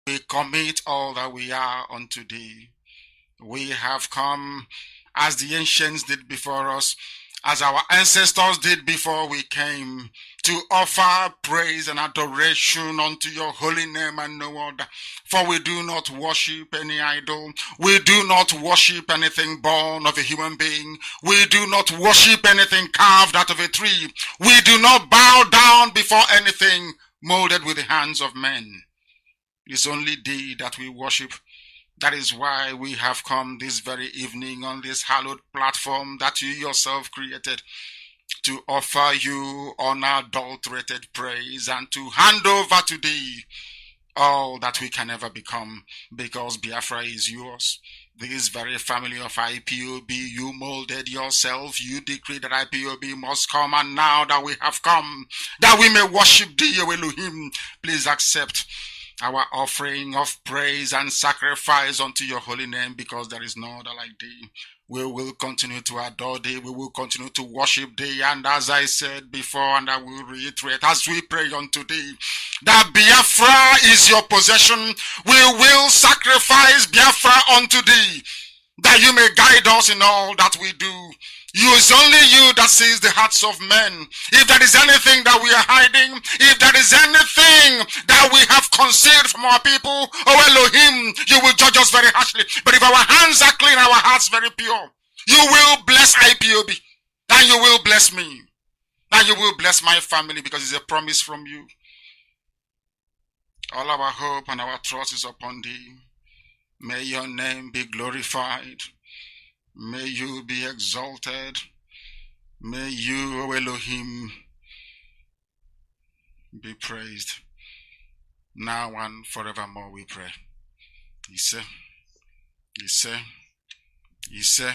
We commit all that we are unto thee. We have come as the ancients did before us, as our ancestors did before we came, to offer praise and adoration unto your holy name and no other. For we do not worship any idol. We do not worship anything born of a human being. We do not worship anything carved out of a tree. We do not bow down before anything molded with the hands of men. It is only thee that we worship. That is why we have come this very evening on this hallowed platform that you yourself created, to offer you unadulterated praise and to hand over to thee all that we can ever become, because Biafra is yours. This very family of IPOB, you molded yourself. You decreed that IPOB must come, and now that we have come, that we may worship thee, O Elohim, please accept our offering of praise and sacrifice unto your holy name, because there is no other like thee. We will continue to adore thee. We will continue to worship thee. And as I said before, and I will reiterate, as we pray unto thee, that Biafra is your possession, we will sacrifice Biafra unto thee, that you may guide us in all that we do. It's only you that sees the hearts of men. If there is anything that we are hiding, if there is anything that we have concealed from our people, oh Elohim, you will judge us very harshly. But if our hands are clean, our hearts very pure, you will bless IPOB, and you will bless me, and you will bless my family, because it's a promise from you. All our hope and our trust is upon thee. May your name be glorified. May you be exalted. May you, O Elohim, be praised. Now and forevermore we pray. Ise, Ise, Ise.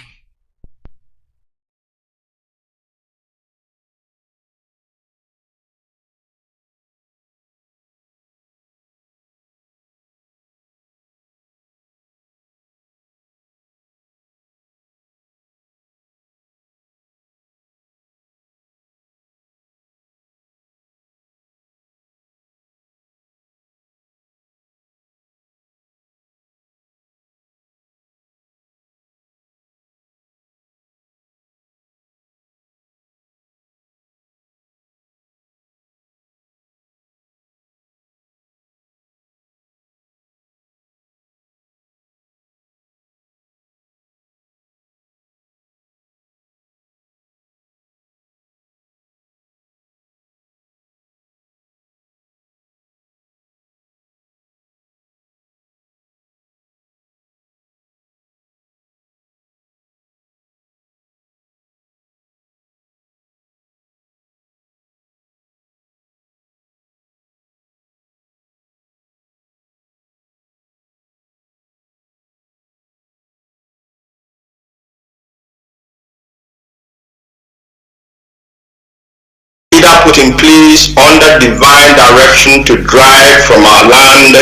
Put in place under divine direction to drive from our land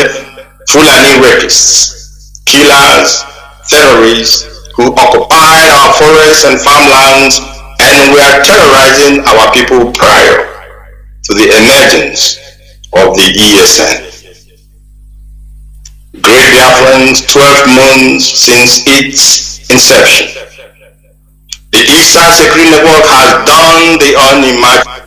Fulani rapists, killers, terrorists who occupy our forests and farmlands and were terrorizing our people prior to the emergence of the ESN. Great Biafrans, 12 months since its inception, the Eastern Security Network has done the unimaginable.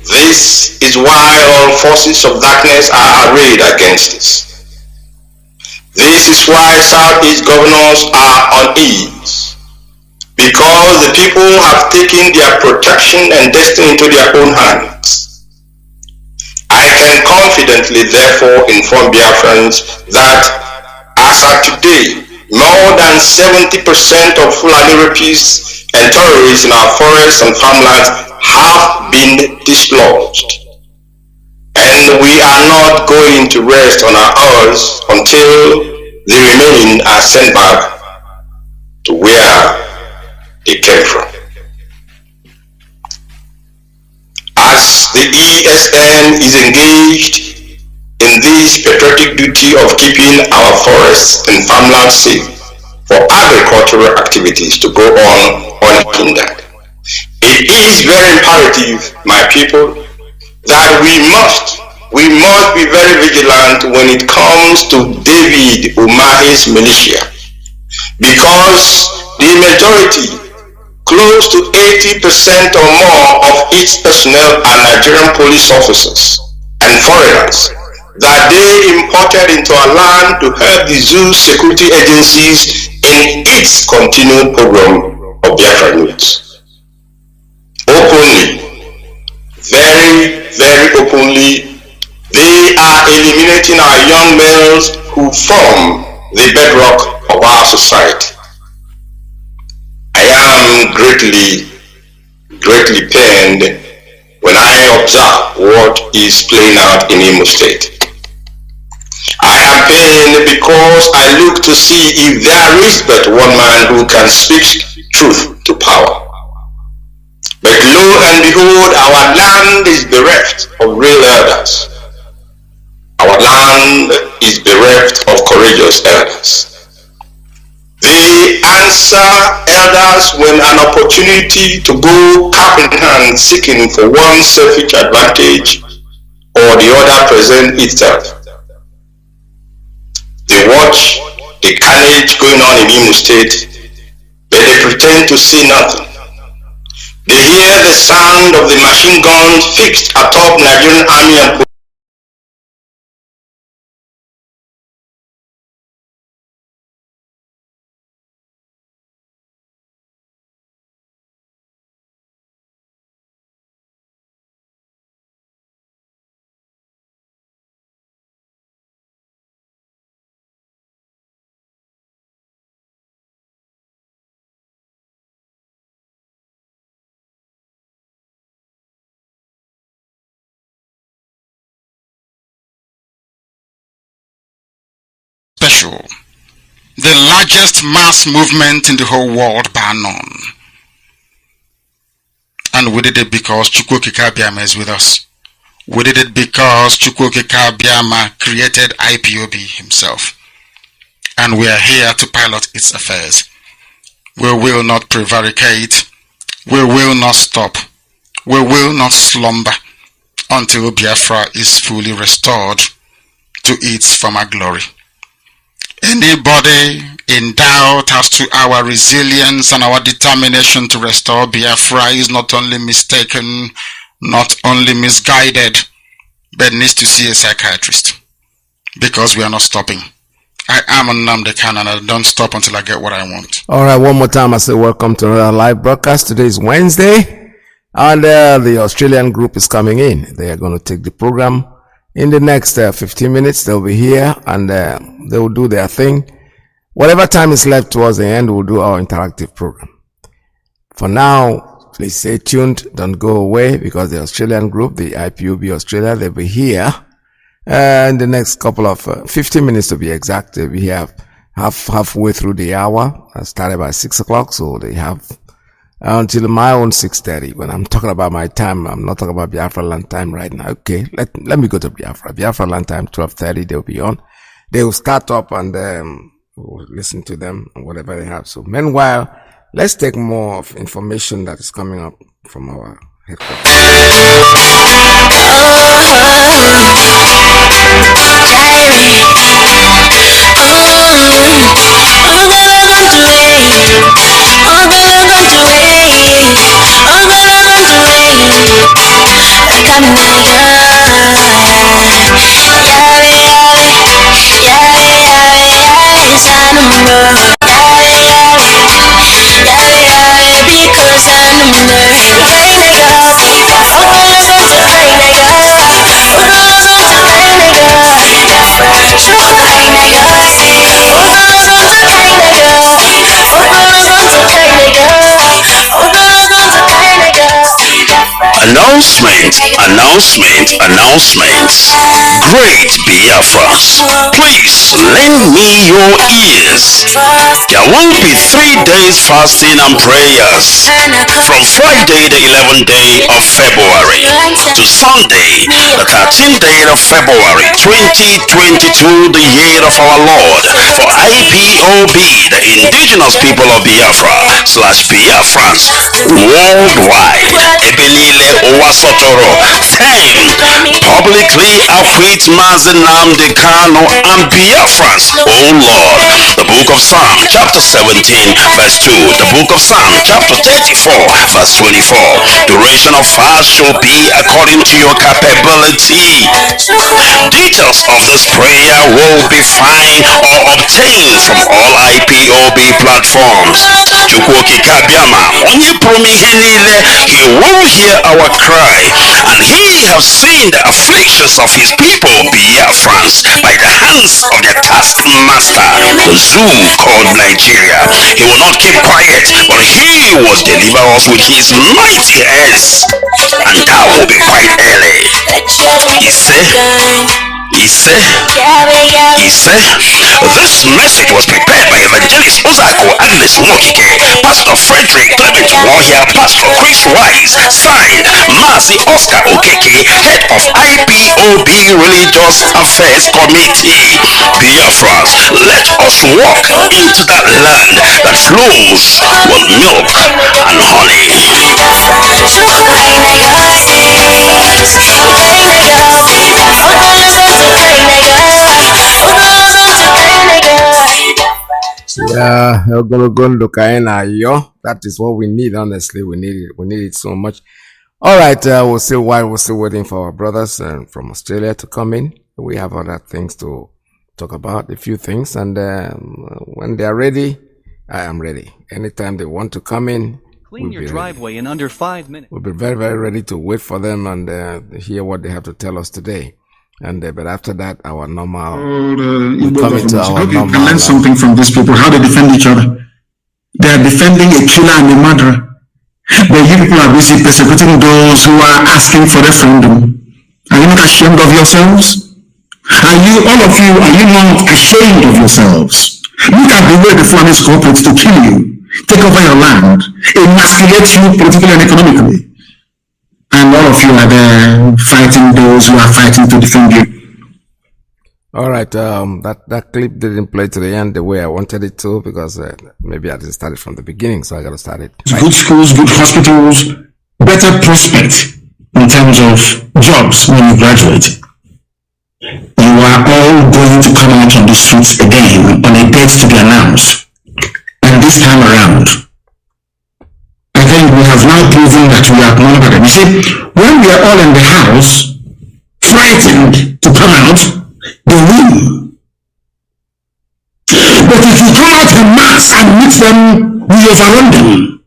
This is why all forces of darkness are arrayed against us. This is why Southeast governors are uneasy, because the people have taken their protection and destiny into their own hands. I can confidently therefore inform Biafrans that as of today, more than 70% of Fulani rapists and terrorists in our forests and farmlands have been dislodged, and we are not going to rest on our oars until the remaining are sent back to where they came from. As the ESN is engaged in this patriotic duty of keeping our forests and farmlands safe for agricultural activities to go on unhindered, it is very imperative, my people, that we must we must be very vigilant when it comes to David Umahi's militia, because the majority, close to 80% or more of its personnel are Nigerian police officers and foreigners that they imported into our land to help the zoo security agencies in its continued program of Biafra news. Openly, very, very openly, they are eliminating our young males who form the bedrock of our society. I am greatly pained when I observe what is playing out in Imo State. I am pained because I look to see if there is but one man who can speak truth to power. But lo and behold, our land is bereft of real elders. Our land is bereft of courageous elders. They answer elders when an opportunity to go cap in hand seeking for one selfish advantage or the other present itself. They watch the carnage going on in Imo State, but they pretend to see nothing. They hear the sound of the machine guns fixed atop Nigerian army and police. Special, the largest mass movement in the whole world bar none. And we did it because Chukwokika Abiyama is with us. We did it because Chukwokika Abiyama created Ipob himself. And we are here to pilot its affairs. We will not prevaricate. We will not stop. We will not slumber until Biafra is fully restored to its former glory. Anybody in doubt as to our resilience and our determination to restore Biafra is not only mistaken, not only misguided, but needs to see a psychiatrist. Because we are not stopping. I am Nnamdi Kanu and I don't stop until I get what I want. Alright, one more time I say welcome to another live broadcast. Today is Wednesday and the Australian group is coming in. They are going to take the program. In the next 15 minutes, they'll be here and they will do their thing. Whatever time is left towards the end, we'll do our interactive program. For now, please stay tuned. Don't go away because the Australian group, the IPOB Australia, they'll be here. In the next couple of 15 minutes to be exact, they'll be here halfway through the hour. I started by 6 o'clock, so they have until my own 6:30. When I'm talking about my time, I'm not talking about Biafra land time right now. Okay, let me go to Biafra. Biafra land time 12:30. They'll be on. They will start up and we'll listen to them and whatever they have. So meanwhile, let's take more of information that is coming up from our headquarters. Announcement. Great Biafrans, please lend me your ears. There will be 3 days fasting and prayers from Friday the 11th day of February to Sunday, the 13th day of February 2022, the year of our Lord. For IPOB, the indigenous people of Biafra / Biafrans worldwide, Ebenile Owasotoro, 10. Publicly acquit Mazi Nnamdi, Kanu and Biafrans, O Lord. The book of Psalm chapter 17 verse 2. The book of Psalm chapter 34 verse 24. Duration of fast shall be according to your capability. Details of this prayer will be found or obtained from all IPOB platforms. Chukwuoki Kabiama, onye promise niile, he will hear our cry, and he has seen the afflictions of his people, Biafrans, by the hands of their taskmaster, the zoo called Nigeria. He will not keep quiet, but he will deliver us with his mighty hands, and that will be quite early. He said, this message was prepared by Evangelist Ozako Agnes Mokike, Pastor Frederick Clement Warrior, Pastor Chris Wise, signed Mazi Oscar Okeke, head of IPOB Religious Affairs Committee. Biafrans, let us walk into that land that flows with milk and honey. Yeah, that is what we need. Honestly, we need it so much. All right, we're still waiting for our brothers from Australia to come in. We have other things to talk about, a few things, and when they are ready, I am ready. Anytime they want to come in, clean your driveway in under 5 minutes. We'll be very, very ready to wait for them and hear what they have to tell us today. And but after that, our normal. We come into our normal. You can learn something from these people. How they defend each other. They are defending a killer and a murderer. But you people are busy persecuting those who are asking for referendum. Are you not ashamed of yourselves? Are you not ashamed of yourselves? Look at the way the Fulanis cooperate to kill you, take over your land, emasculate you politically and economically. And all of you are there fighting those who are fighting to defend you. All right, that clip didn't play to the end the way I wanted it to, because maybe I didn't start it from the beginning, so I got to start it. Good schools, good hospitals, better prospect in terms of jobs when you graduate. You are all going to come out on the streets again on a date to be announced. And this time around, I think we have now proven that we are not better. You see, when we are all in the house, frightened to come out, they win. But if you come out en masse and meet them, we overrun them.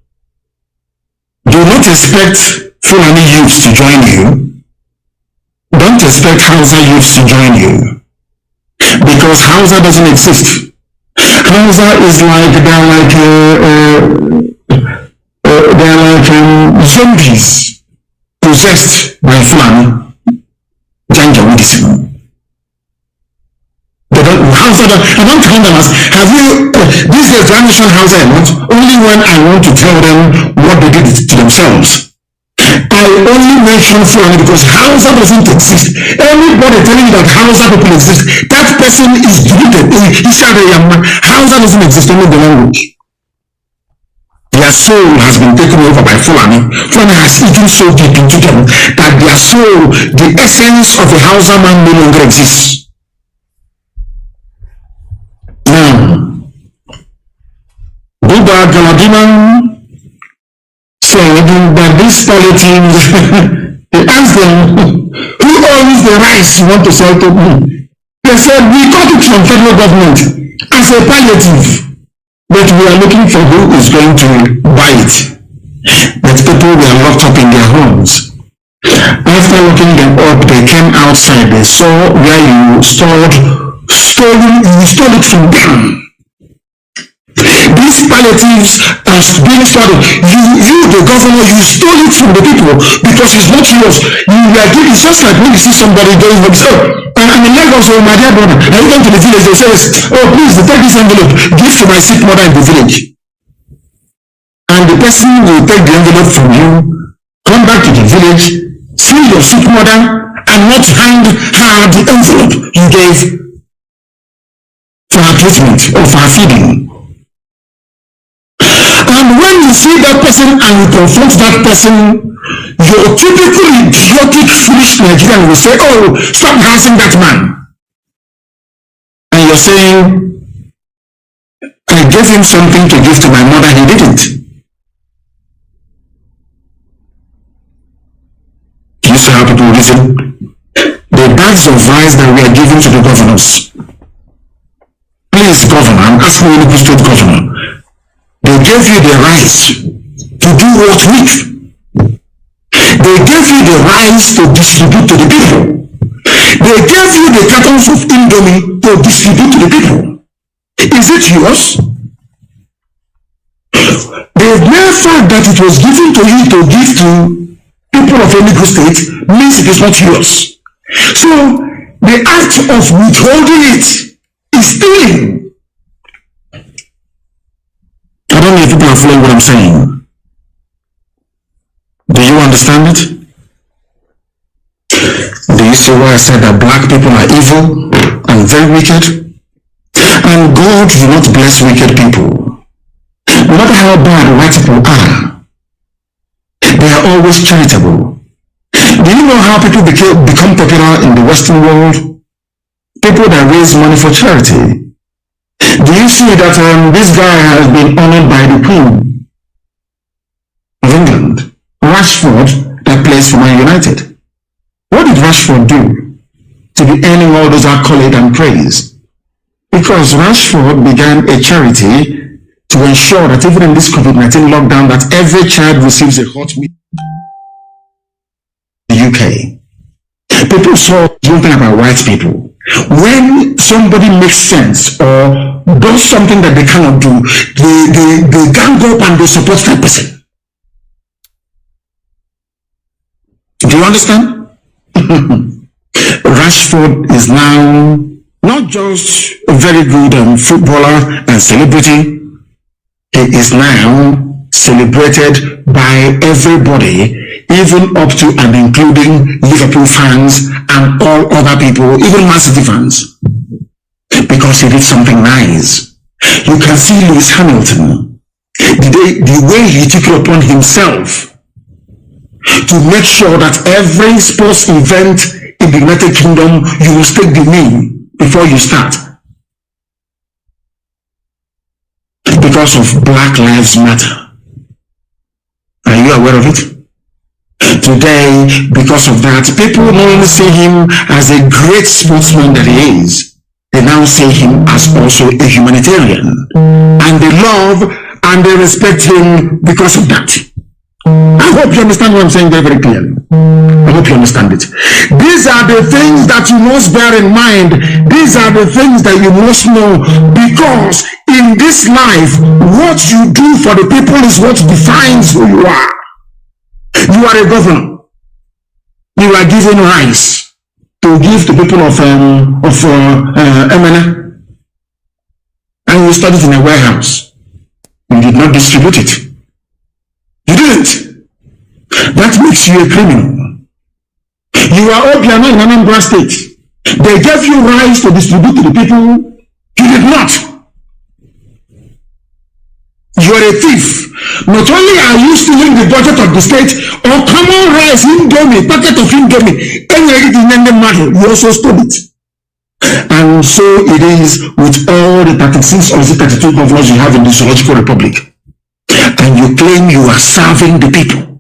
Do not expect Fulani youths to join you. Don't expect Hausa youths to join you. Because Hausa doesn't exist. Hausa is like, they're like zombies possessed by Fulani. Janjaweedism. I don't tell them as, have you, these days, do I mention Hausa a lot? Only when I want to tell them what they did to themselves. I only mention Fulani because Hausa doesn't exist. Anybody telling you that Hausa people exist, that person is deluded. Hausa doesn't exist, only the language. Their soul has been taken over by Fulani. Fulani has eaten so deep into them that their soul, the essence of the Hausa man no longer exists. Now, Buddha Galadima said that these palliatives, they asked them, who owns the rice you want to sell to me? They said, we got it from federal government as a palliative, but we are looking for who is going to buy it. But people were locked up in their homes. After locking them up, they came outside. They saw where you stole it from them. These palliatives are being stolen. You, the governor, you stole it from the people because it's not yours. It's just like when you see somebody going for this. I'm in Lagos, my dear brother. I went to the village. They say, oh, please, take this envelope. Give to my sick mother in the village. And the person will take the envelope from you, come back to the village, see your sick mother and not hand her the envelope you gave for her treatment or for her feeding. And when you see that person and you confront that person, your typical idiotic, foolish Nigerian will say, oh, stop harassing that man. And you're saying, I gave him something to give to my mother, he didn't. You see how people reason? The bags of rice that we are giving to the governors. Please, governor, I'm asking you, Enugu State governor, they gave you the rice to do what with? They gave you the rice to distribute to the people. They gave you the cartons of Indomie to distribute to the people. Is it yours? The mere fact that it was given to you to give to people of Enugu State means it is not yours. So the act of withholding it is stealing. I don't know if people are following what I'm saying. Do you understand it? Do you see why I said that black people are evil and very wicked? And God will not bless wicked people. No matter how bad white people are, they are always charitable. Do you know how people become popular in the Western world? People that raise money for charity. Do you see that this guy has been honored by the Queen of England, Rashford, that plays for Man United? What did Rashford do to be earning all those accolades and praise? Because Rashford began a charity to ensure that even in this COVID-19 lockdown, that every child receives a hot meal. The UK. People saw something about white people. When somebody makes sense or does something that they cannot do, they gang up and they support that person. Do you understand? Rashford is now not just a very good footballer and celebrity. He is now celebrated by everybody, even up to and including Liverpool fans and all other people, even Man City fans, because he did something nice. You can see Lewis Hamilton, the way he took it upon himself to make sure that every sports event in the United Kingdom, you will take the knee before you start. Because of Black Lives Matter. Are you aware of it? Today, because of that, people not only see him as a great sportsman that he is, they now see him as also a humanitarian. And they love and they respect him because of that. I hope you understand what I'm saying very, very clearly. I hope you understand it. These are the things that you must bear in mind. These are the things that you must know, because in this life, what you do for the people is what defines who you are. You are a governor. You are given rice to give to people of Emena, and you studied in a warehouse. You did not distribute it. You didn't. That makes you a criminal. You are Obiano in Anambra State. They gave you rice to distribute to the people. You did not. You are a thief. Not only are you stealing the budget of the state, or common rice, Indomie, packet of Indomie, anything in the matter, you also stole it. And so it is with all the 36 or the 32 governors you have in the Zoological Republic. And you claim you are serving the people.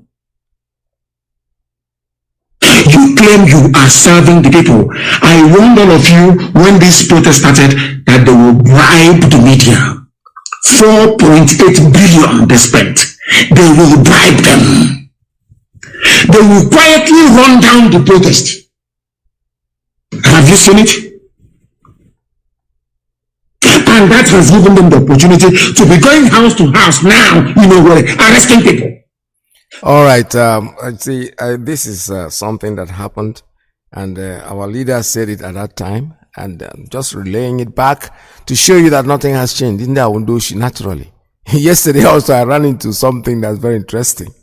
You claim you are serving the people. I warned all of you when this protest started that they will bribe the media. 4.8 billion they spent. They will bribe them. They will quietly run down the protest. Have you seen it? And that has given them the opportunity to be going house to house now, arresting people. All right. See, this is something that happened, and our leader said it at that time, and just relaying it back to show you that nothing has changed. Isn't that Wundoshi naturally? Yesterday also I ran into something that's very interesting.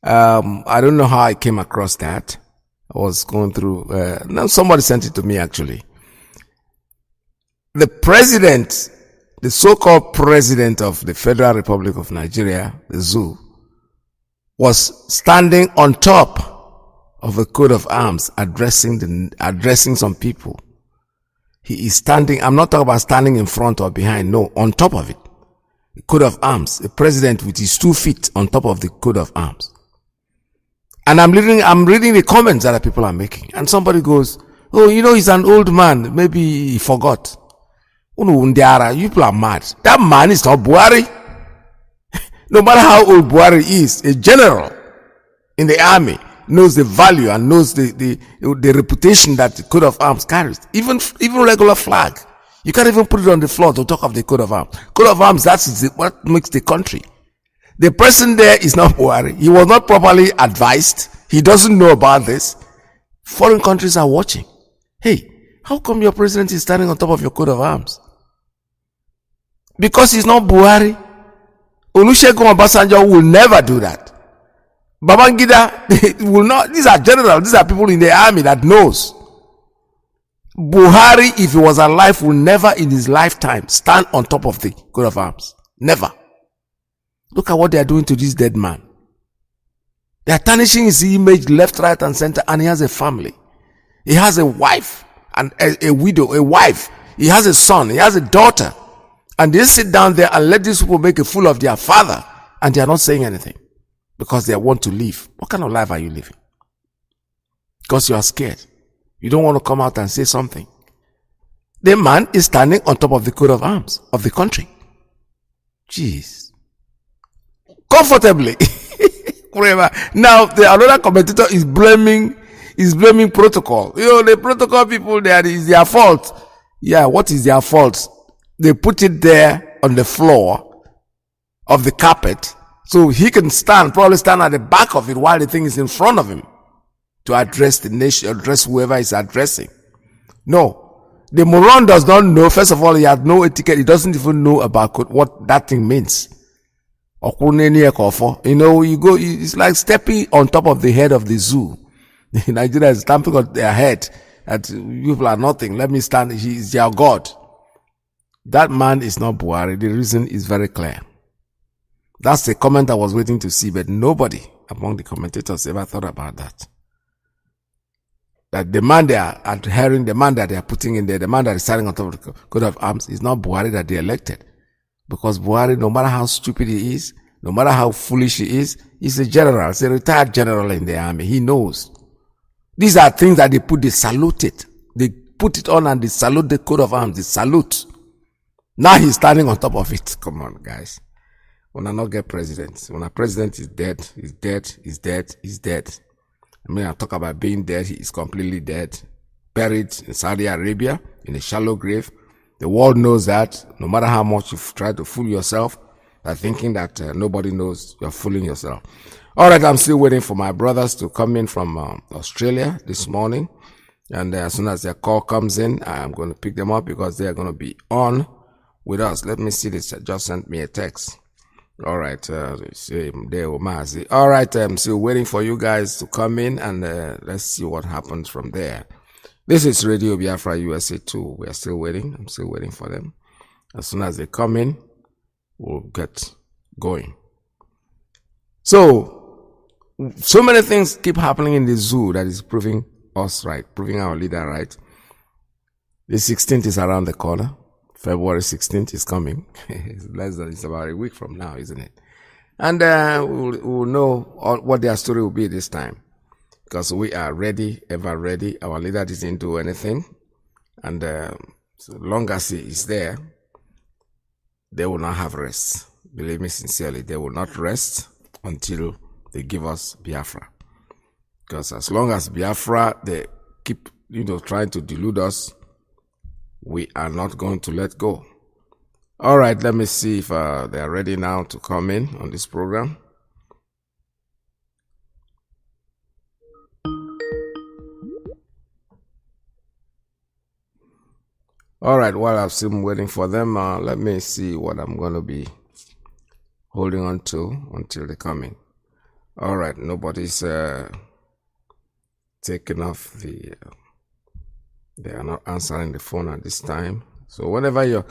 I don't know how I came across that. I was going through, no, somebody sent it to me actually. The president, the so-called president of the Federal Republic of Nigeria, the zoo, was standing on top of a coat of arms addressing some people. He is standing, I'm not talking about standing in front or behind, no, on top of it. The coat of arms, the president with his 2 feet on top of the coat of arms. And I'm reading the comments that people are making. And somebody goes, oh, you know, he's an old man. Maybe he forgot. Oh, no, Ndiara, you people are mad. That man is not Buhari. No matter how old Buhari is, a general in the army knows the value and knows the reputation that the coat of arms carries. Even regular flag. You can't even put it on the floor to talk of the coat of arms. Coat of arms, that's what makes the country. The person there is not Buhari. He was not properly advised. He doesn't know about this. Foreign countries are watching. Hey, how come your president is standing on top of your coat of arms? Because he's not Buhari. Olusegun Obasanjo will never do that. Babangida will not. These are generals. These are people in the army that knows. Buhari, if he was alive, will never in his lifetime stand on top of the coat of arms. Never. Look at what they are doing to this dead man. They are tarnishing his image left, right, and center, and he has a family. He has a wife, and a widow, a wife. He has a son, he has a daughter. And they sit down there and let these people make a fool of their father, and they are not saying anything because they want to live. What kind of life are you living? Because you are scared. You don't want to come out and say something. The man is standing on top of the coat of arms of the country. Jeez. Comfortably. Now the another commentator is blaming protocol. You know, the protocol people, there is their fault. Yeah, what is their fault? They put it there on the floor of the carpet so he can probably stand at the back of it while the thing is in front of him to address the nation, address whoever is addressing. No, the moron does not know. First of all, he has no etiquette. He doesn't even know about what that thing means. You know, it's like stepping on top of the head of the zoo. Nigeria is stamping on their head that people are nothing. Let me stand. He is their God. That man is not Buhari. The reason is very clear. That's the comment I was waiting to see, but nobody among the commentators ever thought about that. That the man they are adhering, the man that they are putting in there, the man that is standing on top of the coat of arms is not Buhari that they elected. Because Buhari, no matter how stupid he is, no matter how foolish he is, he's a general. He's a retired general in the army. He knows. These are things that they salute it. They put it on and they salute the coat of arms. They salute. Now he's standing on top of it. Come on, guys. When I not get president, when a president is dead, he's dead, he's dead, he's dead. I mean, I talk about being dead. He is completely dead. Buried in Saudi Arabia in a shallow grave. The world knows that. No matter how much you've tried to fool yourself, they're thinking that nobody knows. You're fooling yourself. All right, I'm still waiting for my brothers to come in from Australia this morning. And as soon as their call comes in, I'm going to pick them up because they're going to be on with us. Let me see this. Just sent me a text. All right. Mazi. All right. I'm still waiting for you guys to come in and let's see what happens from there. This is Radio Biafra USA 2. We are still waiting. I'm still waiting for them. As soon as they come in, we'll get going. So many things keep happening in the zoo that is proving us right, proving our leader right. The 16th is around the corner. February 16th is coming. It's about a week from now, isn't it? And we'll know what their story will be this time. Because we are ready, ever ready. Our leader didn't do anything. And so long as he is there, they will not have rest. Believe me sincerely, they will not rest until they give us Biafra. Because as long as Biafra, they keep, trying to delude us, we are not going to let go. All right, let me see if they are ready now to come in on this program. All right, while I'm still waiting for them, let me see what I'm going to be holding on to until they come in. All right, nobody's taking off the. They are not answering the phone at this time. So whenever you're,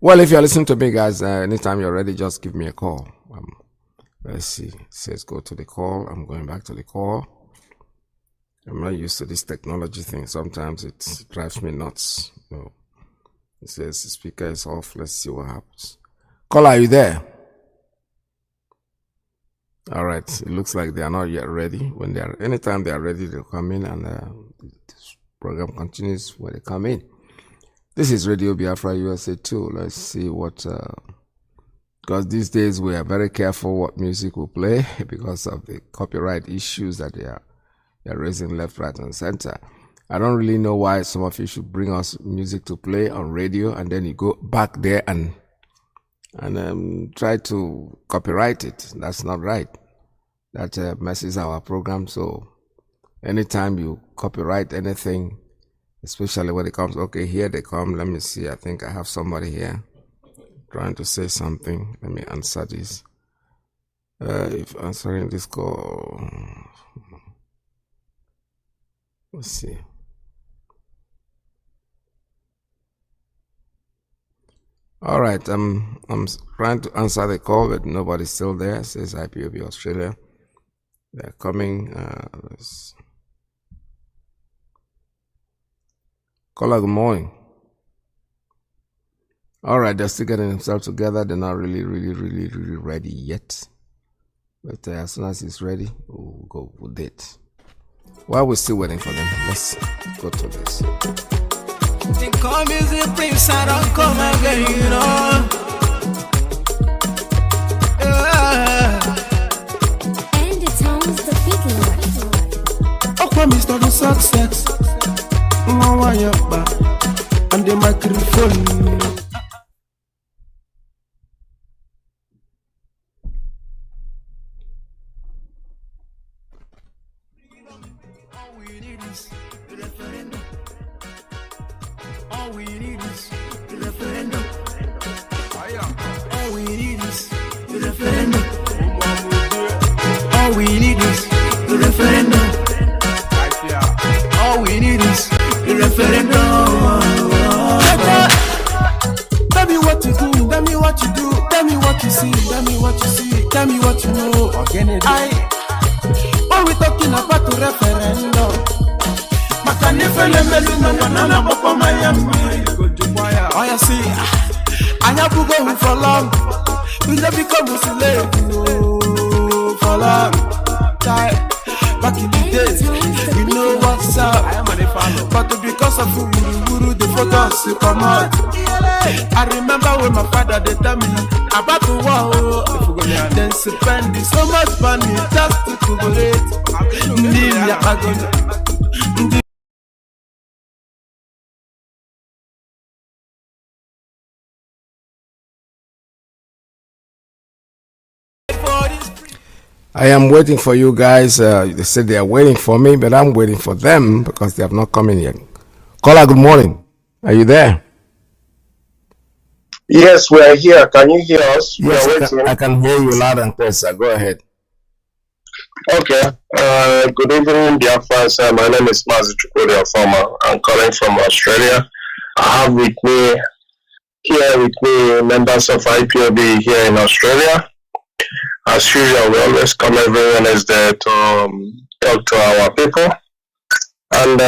well, if you're listening to me, guys, anytime you're ready, just give me a call. Let's see. It says go to the call. I'm going back to the call. I'm not used to this technology thing. Sometimes it drives me nuts. So it says the speaker is off. Let's see what happens. Caller, are you there? All right. It looks like they are not yet ready. When they are, anytime they are ready, they'll come in, and this program continues when they come in. This is Radio Biafra USA 2. Let's see what, because these days we are very careful what music we play because of the copyright issues that they're raising left, right, and center. I don't really know why some of you should bring us music to play on radio and then you go back there and try to copyright it. That's not right. That messes our program. So anytime you copyright anything, especially when it comes, okay, here they come. Let me see. I think I have somebody here trying to say something. Let me answer this. If answering this call, let's see. All right, I'm trying to answer the call, but nobody's still there. It says Ipob Australia. They're coming. Caller, good morning. All right, they're still getting themselves together. They're not really ready yet. But as soon as it's ready, we'll go with it. While we're still waiting for them, let's go to this. Come is the prince, I don't come again, you know. And it sounds the big lord. Oh, promise to the success. And the microphone. All we need is the referendum. All we need is the referendum. All we need is the referendum. All we need is the referendum. All we need is the referendum. Tell me what you do, tell me what you do, tell me what you see, tell me what you see, tell me what you know. When we talking about the referendum, oh, you see, I have to go for long. We never become a slave for long. Back in the days, you know what's up. But because of Guru, the photos you come out. I remember when my father they tell me about the war. Then spend so much money just to collaborate. I am waiting for you guys. They said they are waiting for me, but I'm waiting for them because they have not come in yet. Caller, good morning. Are you there? Yes, we are here. Can you hear us? Yes, we are waiting. I can hear you loud and clear, sir. Go ahead. Okay. Good evening, Biafrans. My name is Mazi. I'm calling from Australia. I have with me members of Ipob here in Australia. As usual, we always come every Wednesday to talk to our people. And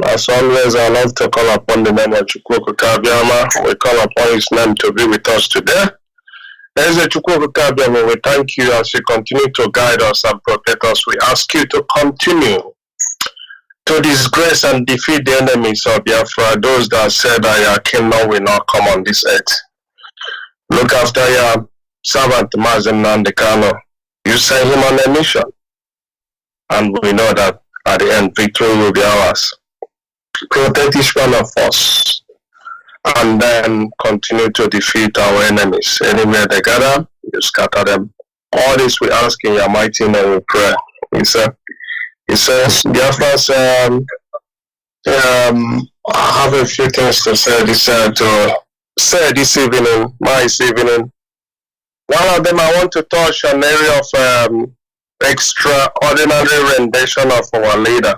as always, I love to call upon the name of Chukwuka Kabiama. We call upon his name to be with us today. As a Chukwuka Kabiama, we thank you as you continue to guide us and protect us. We ask you to continue to disgrace and defeat the enemies of Biafra, those that said that your kingdom will not come on this earth. Look after your servant Mazi Nnamdi Kanu. You sent him on a mission. And we know that at the end, victory will be ours. Protect each one of us. And then continue to defeat our enemies. Anywhere they gather, you scatter them. All this we ask in your mighty name, we pray. He says, Biafrans, I have a few things to say this evening. One of them, I want to touch an area of extraordinary rendition of our leader,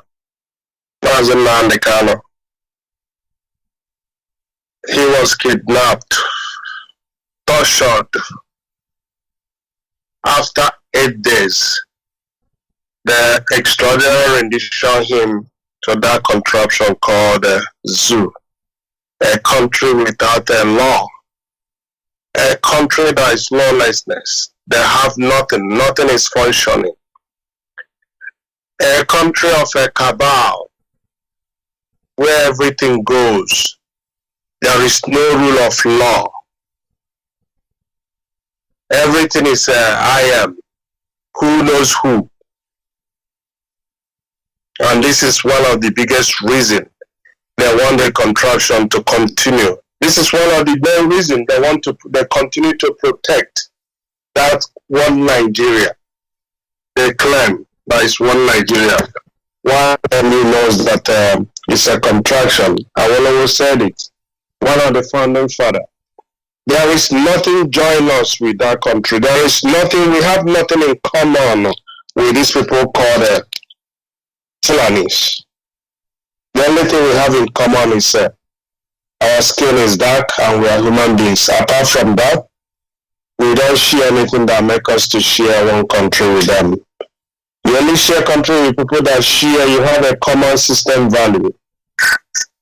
Mazi Nnamdi Kanu. He was kidnapped, tortured. After 8 days, the extraordinary rendition him to that contraption called zoo, a country without a law, a country that is lawlessness. They have nothing, nothing is functioning. A country of a cabal, where everything goes. There is no rule of law. Everything is I am, who knows who. And this is one of the biggest reasons they want the contraction to continue. This is one of the main reasons they continue to protect that one Nigeria. They claim that is one Nigeria. One only knows that it's a contraction. Awolowo said it. One of the founding fathers. There is nothing join us with that country. There is nothing, we have nothing in common with these people called Fulanis. The only thing we have in common is our skin is dark and we are human beings. Apart from that, we don't share anything that makes us to share one country with them. You only share country with people that share, you have a common system value.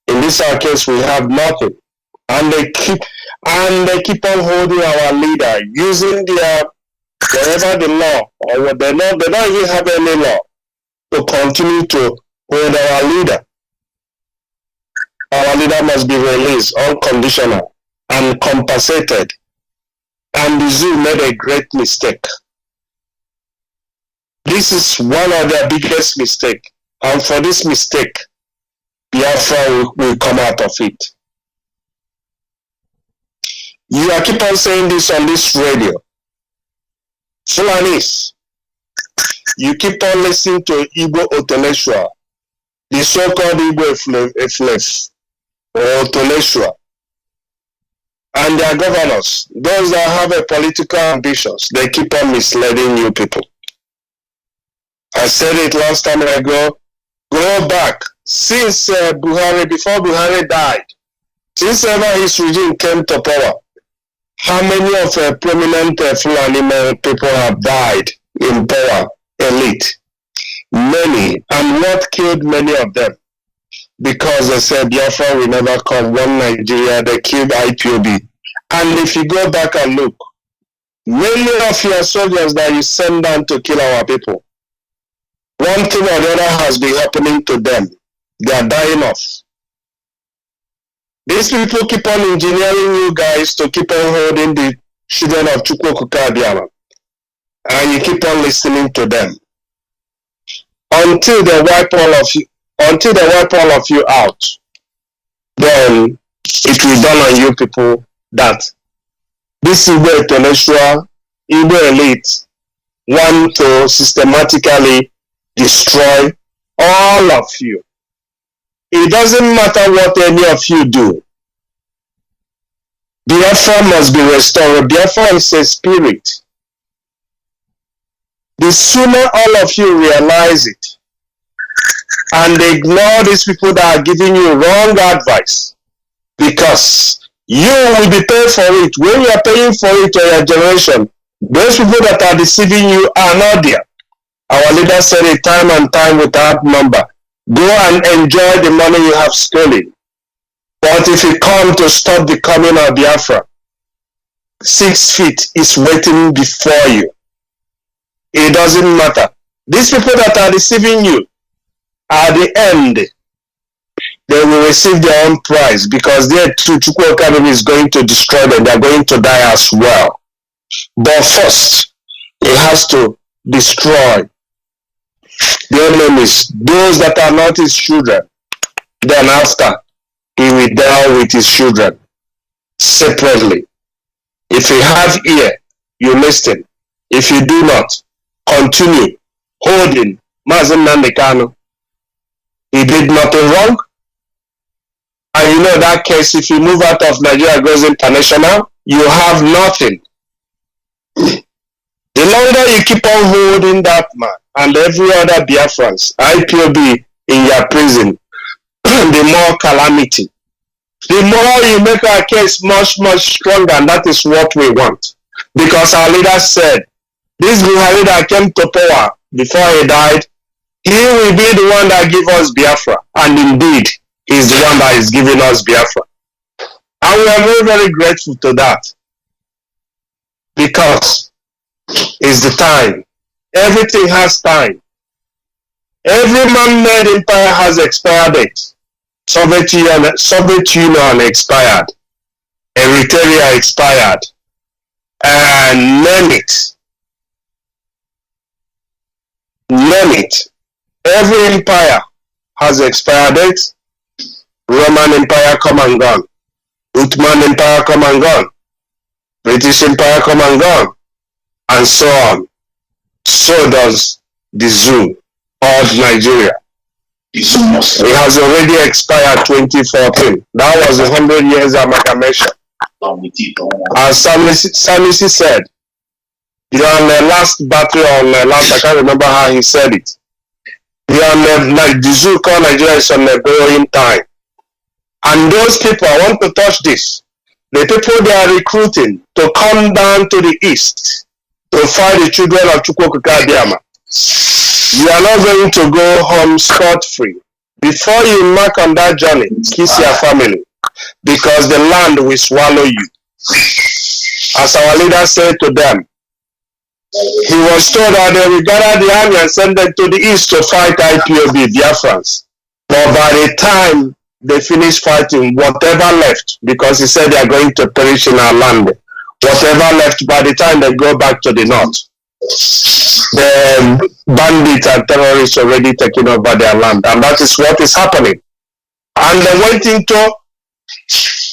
In this our case, we have nothing. And they keep on holding our leader, using their whatever the law or what they don't even have any law to continue to hold our leader. Our leader must be released, unconditional and compensated. And the zoo made a great mistake. This is one of their biggest mistakes. And for this mistake, Biafra will come out of it. You are keep on saying this on this radio. Fulanis, you keep on listening to Igbo intellectual, the so-called Igbo FLF or intellectual, and their governors, those that have a political ambitions, they keep on misleading you people. I said it last time ago, go back, since Buhari, before Buhari died, since ever his regime came to power, how many of prominent Fulani people have died in power, elite? Many. And what killed many of them? Because they said Biafra will never come, one Nigeria, they killed Ipob. And if you go back and look, many of your soldiers that you send down to kill our people, one thing or the other has been happening to them. They are dying off. These people keep on engineering you guys to keep on holding the children of Chukwuka Abiyama. And you keep on listening to them. Until they wipe all of you out, then it will dawn on you people that this Igbo intellectual, Igbo elite want to systematically destroy all of you. It doesn't matter what any of you do. Biafra must be restored. Biafra is a spirit. The sooner all of you realize it and ignore these people that are giving you wrong advice, because you will be paid for it. When you are paying for it to your generation, those people that are deceiving you are not there. Our leader said it time and time without number. Go and enjoy the money you have stolen. But if you come to stop the coming of Biafra, 6 feet is waiting before you. It doesn't matter. These people that are deceiving you, at the end, they will receive their own price, because their Chukwu Academy is going to destroy them. They are going to die as well. But first, it has to destroy the enemies, those that are not his children. Then after, he will deal with his children separately. If you have ear, you listen. If you do not, continue holding Mazi Nnamdi Kanu. He did nothing wrong. And you know that case, if you move out of Nigeria, goes international, you have nothing. The The longer you keep on holding that man and every other Biafrans, IPOB, in your prison, the more calamity. The more you make our case much, much stronger, and that is what we want. Because our leader said, this Buhari that came to power before he died, he will be the one that give us Biafra. And indeed, he is the one that is giving us Biafra. And we are very, very grateful to that. Because it's the time. Everything has time. Every man-made empire has expired date. Soviet Union expired. Eritrea expired. And name it. Name it. Every empire has expired date. Roman Empire come and gone. Ottoman Empire come and gone. British Empire come and gone. And so on. So does the zoo of Nigeria. It has already expired 2014. That was 100 years amalgamation. As Sanusi said, you're on the last battle on the last, I can't remember how he said it. You're on the, like the zoo called Nigeria is on the borrowing time. And those people, I want to touch this. The people they are recruiting to come down to the east to fight the children of Chukwukadiama. You are not going to go home scot-free. Before you mark on that journey, kiss your family, because the land will swallow you. As our leader said to them, he was told that they will gather the army and send them to the east to fight IPOB, Biafrans. But by the time they finish fighting, whatever left, because he said they are going to perish in our land, whatever left, by the time they go back to the north, the bandits and terrorists already taking over their land, and that is what is happening. And they went into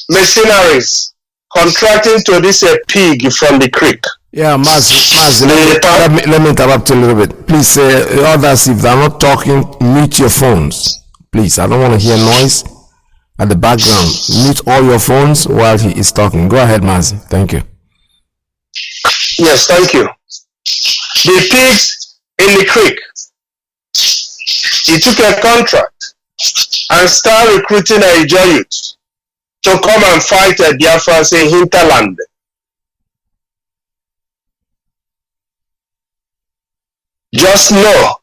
mercenaries, contracting to this pig from the creek. Yeah, Mazi, let me interrupt you a little bit. Please, others, if they're not talking, mute your phones. Please, I don't want to hear noise at the background. Mute all your phones while he is talking. Go ahead, Mazi. Thank you. Yes, thank you. The pigs in the creek, he took a contract and started recruiting Niger youth to come and fight a Biafrans in hinterland. Just know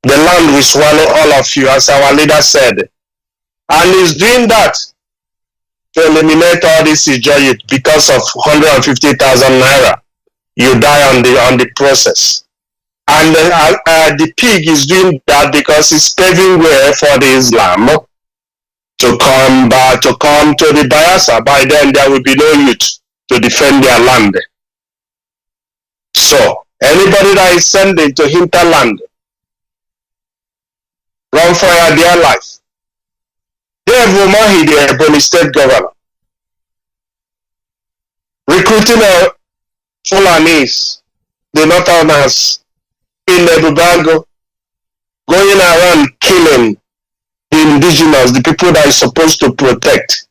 the land will swallow all of you, as our leader said. And he's doing that to eliminate all this youth because of 150,000 naira. You die on the process. And the pig is doing that because it's paving way for the Islam to come to the Bayelsa. By then there will be no youth to defend their land. So anybody that is sending to hinterland, run for your dear life. Dave Umahi, the Ebony State Governor, recruiting Fulanis, the Northerners in Ebubago, going around killing the indigenous, the people that is supposed to protect,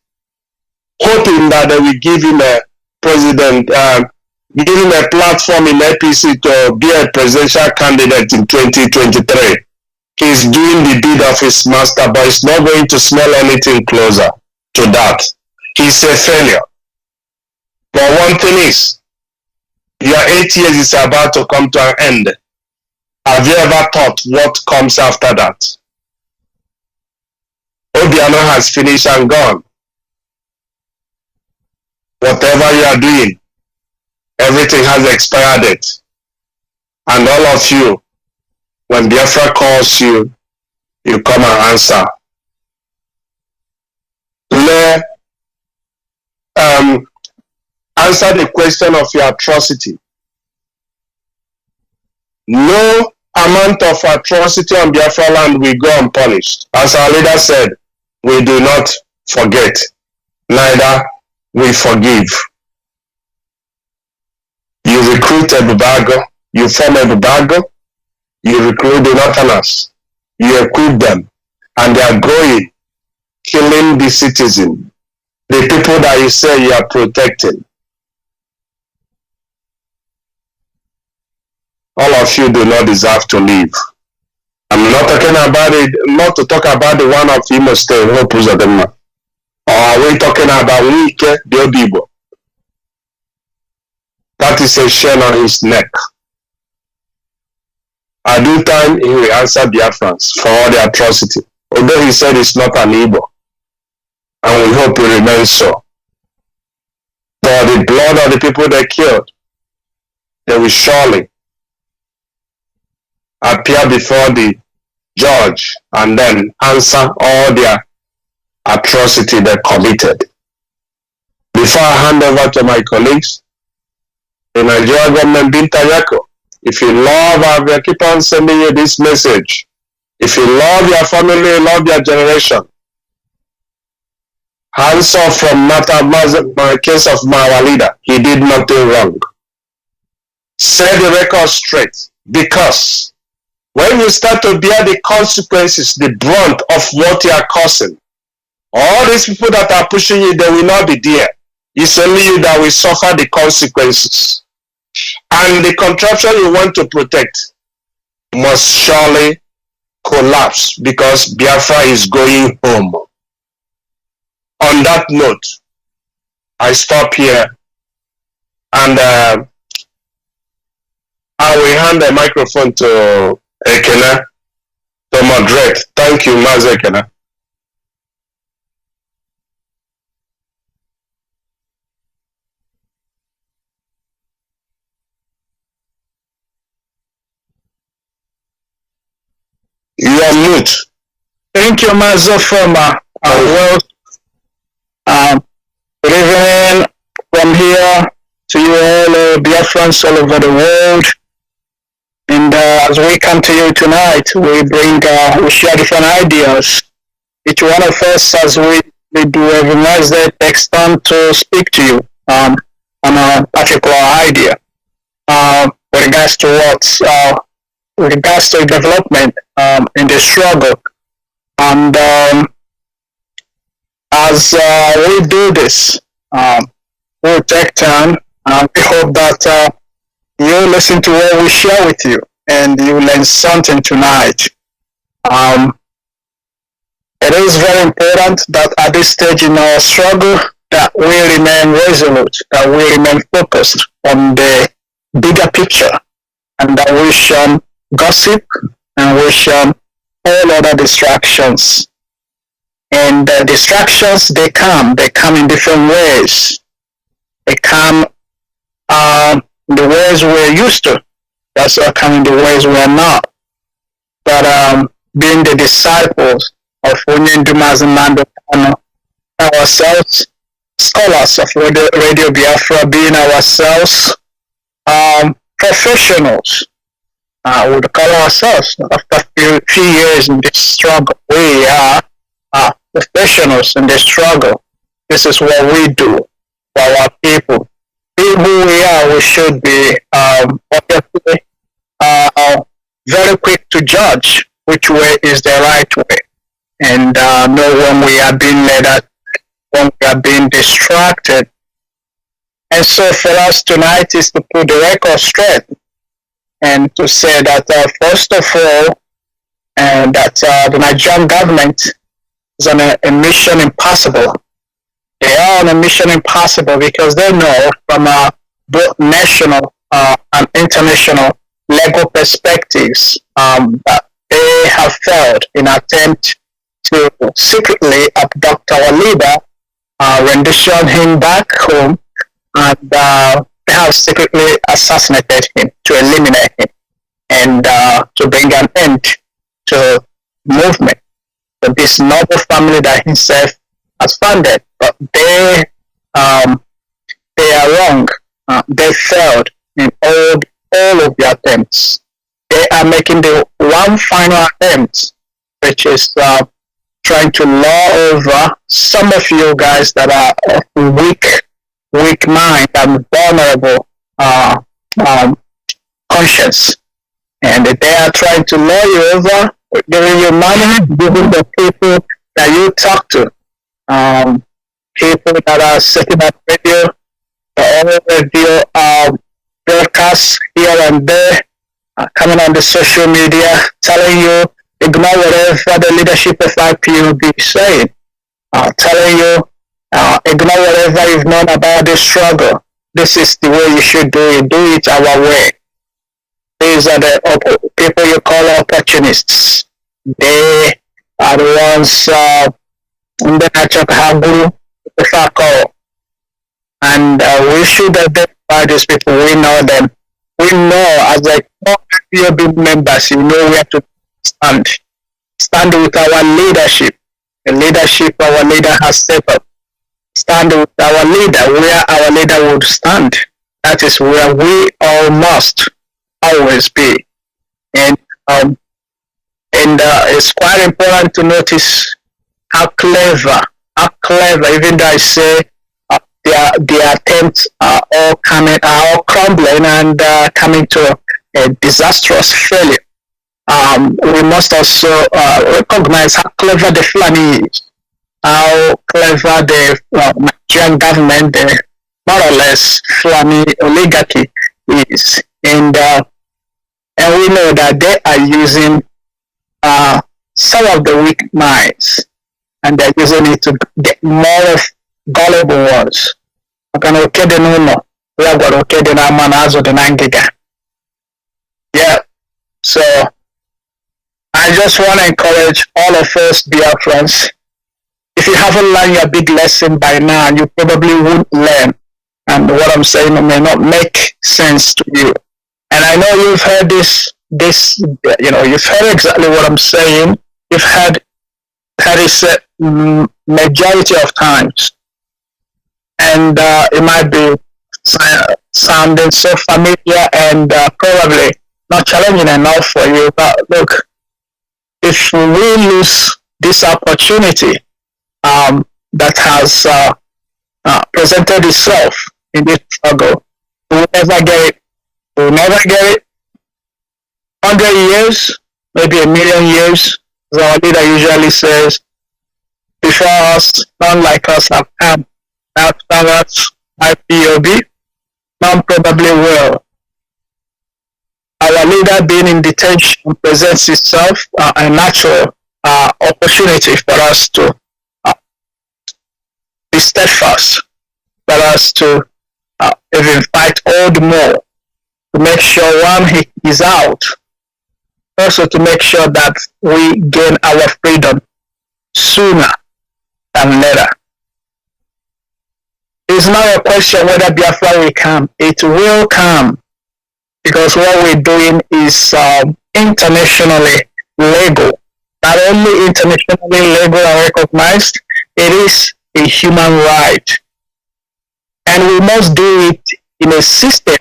hoping that they will give him a president, give him a platform in APC to be a presidential candidate in 2023. He's doing the deed of his master, but he's not going to smell anything closer to that. He's a failure. But one thing is, your 8 years is about to come to an end. Have you ever thought what comes after that? Obiano has finished and gone. Whatever you are doing, everything has expired date. And all of you, when Biafra calls you, you come and answer. Answer the question of your atrocity. No amount of atrocity on Biafra land will go unpunished. As our leader said, we do not forget, neither we forgive. You recruit a Bubago, you form a Bubago, you recruit the Northerners, you equip them, and they are going, killing the citizen, the people that you say you are protecting. All of you do not deserve to live. I'm not talking about it, not to talk about the one of Imo State, Hope Uzodinma. Or are we talking about Wike Biodibo? That is a shell on his neck. At due time, he will answer Biafrans for all the atrocity. Although he said it's not an Igbo. And we hope it remains so. For the blood of the people they killed, they will surely appear before the judge and then answer all their atrocity they committed. Before I hand over to my colleagues, the Nigerian government, Binta Yako, if you love our, keep on sending you this message. If you love your family, love your generation, hands off from the case of my leader. He did nothing wrong. Set the record straight, because when you start to bear the consequences, the brunt of what you are causing, all these people that are pushing you, they will not be there. It's only you that will suffer the consequences. And the contraption you want to protect must surely collapse, because Biafra is going home. On that note, I stop here, and I will hand the microphone to Ekene to moderate. Thank you, Mazi Ekene. You are mute. Thank you, Mazi, from good evening from here to you all, Biafrans all over the world. And as we come to you tonight, we share different ideas. Each one of us, as we do every Wednesday, takes time to speak to you on a particular idea with regards to with regards to development in the struggle. And as we do this, we'll take time. We hope that you listen to what we share with you and you learn something tonight. It is very important that at this stage in our struggle that we remain resolute, that we remain focused on the bigger picture, and that we shun gossip and we shun all other distractions. And the distractions, they come in different ways. They come the ways we're used to. That's not coming the ways we're not. But being the disciples of Nnamdi and Nnamdi Kanu, ourselves, scholars of Radio Biafra, being ourselves professionals, would call ourselves after a few years in this struggle. We are professionals in this struggle. This is what we do for our people. Being who we are, we should be obviously very quick to judge which way is the right way, and know when we are being led out, when we are being distracted. And so for us tonight is to put the record straight and to say that first of all, that the Nigerian government is on a mission impossible. They are on a mission impossible because they know from both national and international legal perspectives that they have failed in attempt to secretly abduct our leader, rendition him back home, and they have secretly assassinated him to eliminate him and to bring an end to movement, to this noble family that himself has founded. But they are wrong. They failed in all of their attempts. They are making the one final attempt, which is trying to law over some of you guys that are of weak mind and vulnerable conscience. And they are trying to law you over, giving you money, giving the people that you talk to, people that are setting up radio, all radio broadcasts here and there, coming on the social media, telling you, ignore whatever the leadership of IPOB is saying, telling you, ignore whatever you've known about this struggle. This is the way you should do it our way. These are the people you call opportunists. They are the ones in the natural Haguru, and we should identify these people. We know them. We know as a IPOB members, you know where to stand. Stand with our leadership. The leadership our leader has set up. Stand with our leader where our leader would stand. That is where we all must always be. And it's quite important to notice how clever, even though I say their attempts are all crumbling and coming to a disastrous failure. We must also recognize how clever the Fulani is, how clever the Nigerian government, the more or less Fulani oligarchy is, and we know that they are using some of the weak minds, and they're using it to get more of gullible ones. Yeah, so I just want to encourage all of us Biafrans. If you haven't learned your big lesson by now, you probably won't learn. And what I'm saying may not make sense to you. And I know you've heard this, you've heard exactly what I'm saying. You've heard it majority of times. And it might be sounding so familiar and probably not challenging enough for you. But look, if we lose this opportunity that has presented itself in this struggle, we'll never get it. We'll never get it. 100 years, maybe a million years, as our leader usually says, before us, none like us have come. After us, IPOB, none probably will. Our leader being in detention presents itself a natural opportunity for us to be steadfast, for us to even fight all the more, to make sure one, he is out, also to make sure that we gain our freedom sooner than later. It's not a question whether Biafra will come. It will come, because what we're doing is internationally legal. Not only internationally legal and recognized, it is a human right. And we must do it in a system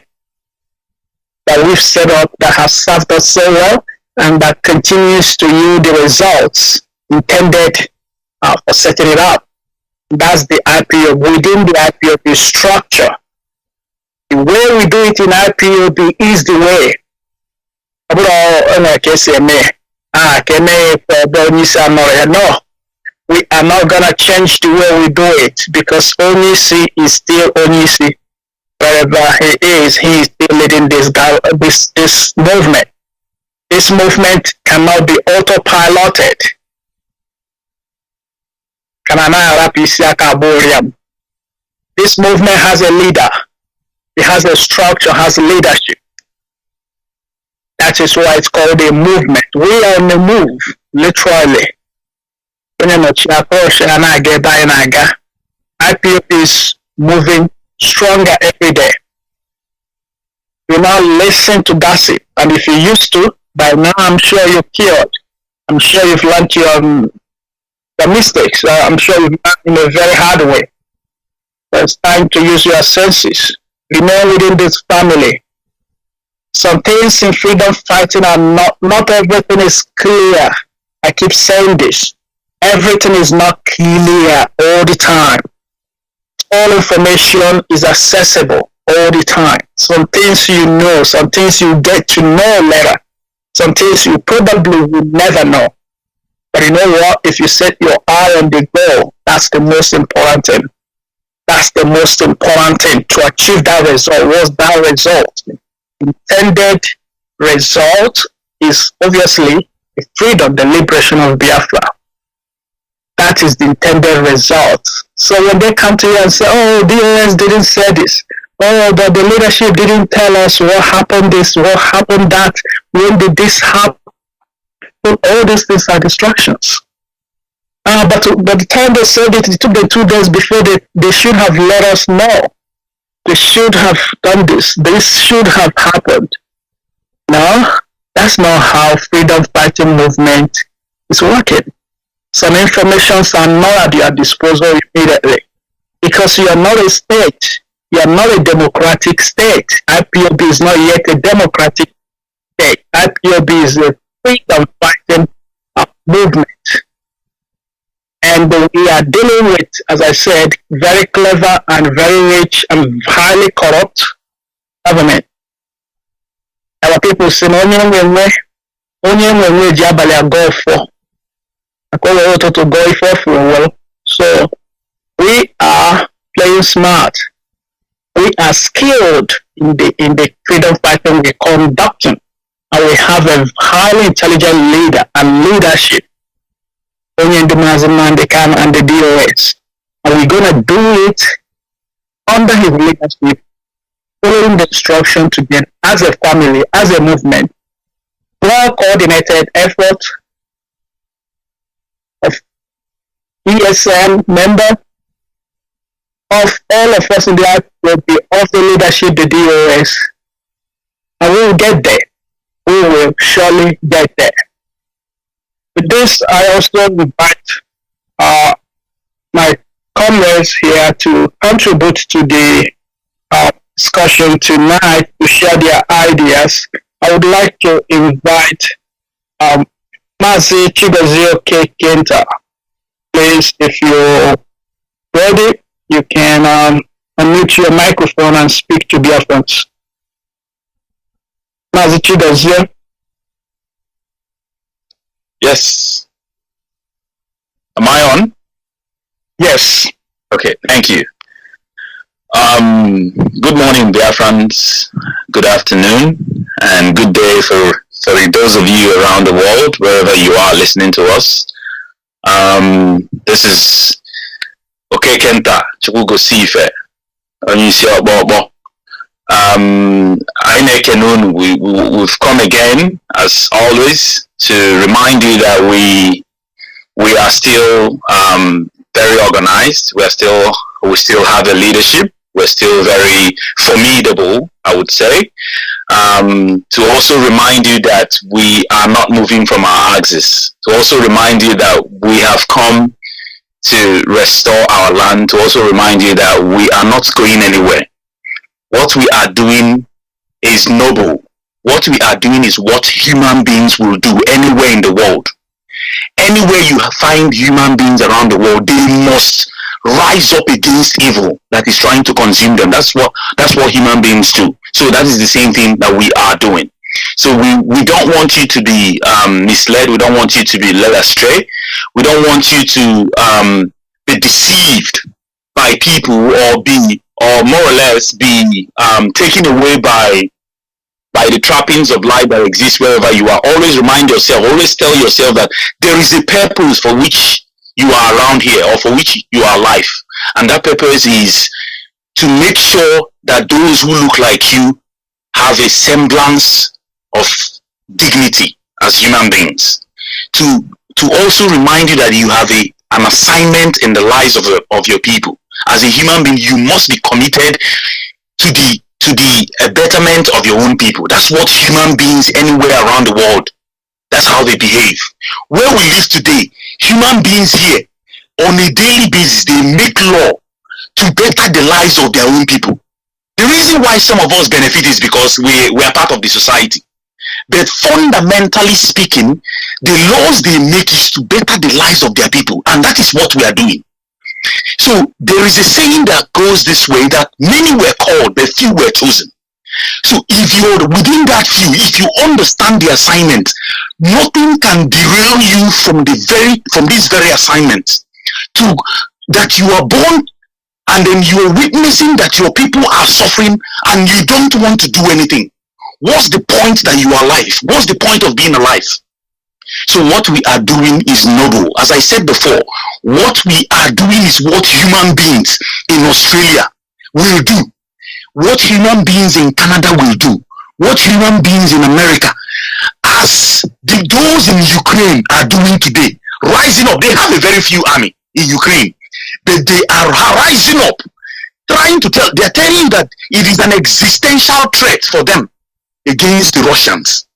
that we've set up that has served us so well and that continues to yield the results intended for setting it up. That's the IPOB. Within the IPOB structure, the way we do it in IPOB is the way. No, we are not gonna change the way we do it, because Onyisi is still Onyisi. Wherever he is still leading this movement. This movement cannot be autopiloted. This movement has a leader. It has a structure, has leadership. That is why it's called a movement. We are on the move, literally. IPOP is moving stronger every day. You now listen to gossip, and if you used to, by now I'm sure you're cured. I'm sure you've learned your mistakes. I'm sure you've learned in a very hard way. But it's time to use your senses. Remain within this family. Some things in freedom fighting are not everything is clear. I keep saying this. Everything is not clear all the time. All information is accessible all the time. Some things you know, some things you get to know later. Some things you probably will never know. But you know what? If you set your eye on the goal, that's the most important thing. That's the most important thing to achieve that result. What's that result? Intended result is obviously the freedom, the liberation of Biafra. That is the intended result. So when they come to you and say, oh, DOS didn't say this, oh, but the leadership didn't tell us what happened this, what happened that, when did this happen? All these things are distractions. But by the time they said it took them 2 days before they should have let us know. They should have done this. This should have happened. No, that's not how freedom fighting movement is working. Some informations are not at your disposal immediately because you are not a state. You are not a democratic state. IPOB is not yet a democratic state. IPOB is a freedom fighting movement. And we are dealing with, as I said, very clever and very rich and highly corrupt government. Our people say, onye mwenwe ji abalị agọ ọfọ. Akọwa ụtụtụ gọ ife ọfọ well. So we are playing smart. We are skilled in the freedom fighting we're conducting. And we have a highly intelligent leader and leadership. Onye the Mazi Kanu and the DOS. And we're going to do it under his leadership, following the instruction to them as a family, as a movement. Well-coordinated effort of ESM member, of all of us in the IPOB, of the leadership, the DOS. And we will get there. We will surely get there. With this, I also invite my comrades here to contribute to the discussion tonight to share their ideas. I would like to invite Mazi Chigozio K. Kenta. Please, if you're ready, you can unmute your microphone and speak to Biafrans. Mazi Chigozio. Yes. Am I on? Yes. Okay, thank you. Good morning, Biafrans. Good afternoon and good day for those of you around the world, wherever you are listening to us. This is Okay Kenta Chukwugo Sife. We've come again, as always, to remind you that we are still very organized. We still have a leadership. We're still very formidable, I would say. To also remind you that we are not moving from our axis. To also remind you that we have come to restore our land. To also remind you that we are not going anywhere. What we are doing is noble. What we are doing is what human beings will do anywhere in the world. Anywhere you find human beings around the world, they must rise up against evil that is trying to consume them. That's what human beings do. So that is the same thing that we are doing. So we don't want you to be misled. We don't want you to be led astray. We don't want you to be deceived by people or more or less be taken away by the trappings of life that exist wherever you are. Always remind yourself, always tell yourself that there is a purpose for which you are around here or for which you are alive. And that purpose is to make sure that those who look like you have a semblance of dignity as human beings. To also remind you that you have an assignment in the lives of your people. As a human being, you must be committed to the betterment of your own people. That's what human beings anywhere around the world, that's how they behave. Where we live today, human beings here, on a daily basis, they make law to better the lives of their own people. The reason why some of us benefit is because we are part of the society. But fundamentally speaking, the laws they make is to better the lives of their people. And that is what we are doing. So there is a saying that goes this way, that many were called, but few were chosen. So if you're within that few, if you understand the assignment, nothing can derail you from this very assignment. To that you are born and then you are witnessing that your people are suffering and you don't want to do anything. What's the point that you are alive? What's the point of being alive? So what we are doing is noble. As I said before, what we are doing is what human beings in Australia will do, what human beings in Canada will do, what human beings in America, as those in Ukraine are doing today, rising up. They have a very few army in Ukraine, but they are rising up, they're telling you that it is an existential threat for them against the Russians.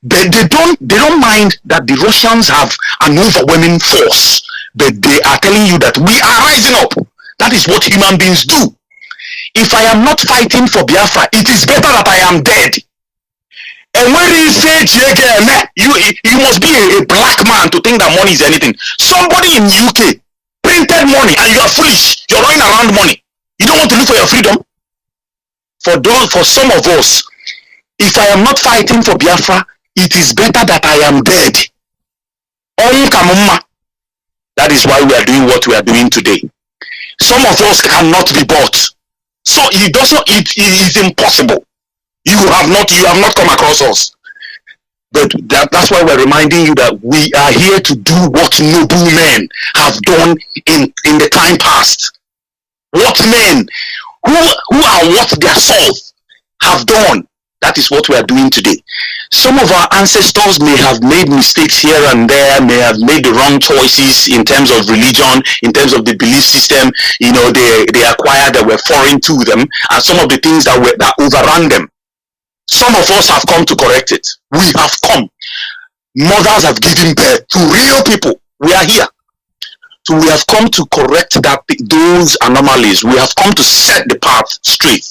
But they don't mind that the Russians have an overwhelming force, but they are telling you that we are rising up. That is what human beings do. If I am not fighting for Biafra, it is better that I am dead. And when he said, you must be a black man to think that money is anything. Somebody in UK printed money and you are foolish. You're running around money. You don't want to look for your freedom. For some of us, if I am not fighting for Biafra, it is better that I am dead. That is why we are doing what we are doing today. Some of us cannot be bought. So it is impossible. You have not come across us. But that's why we're reminding you that we are here to do what noble men have done in the time past. What men who are what their souls have done. That is what we are doing today. Some of our ancestors may have made mistakes here and there, may have made the wrong choices in terms of religion, in terms of the belief system, they acquired that were foreign to them, and some of the things that overran them. Some of us have come to correct it. We have come. Mothers have given birth to real people. We are here. So we have come to correct those anomalies. We have come to set the path straight.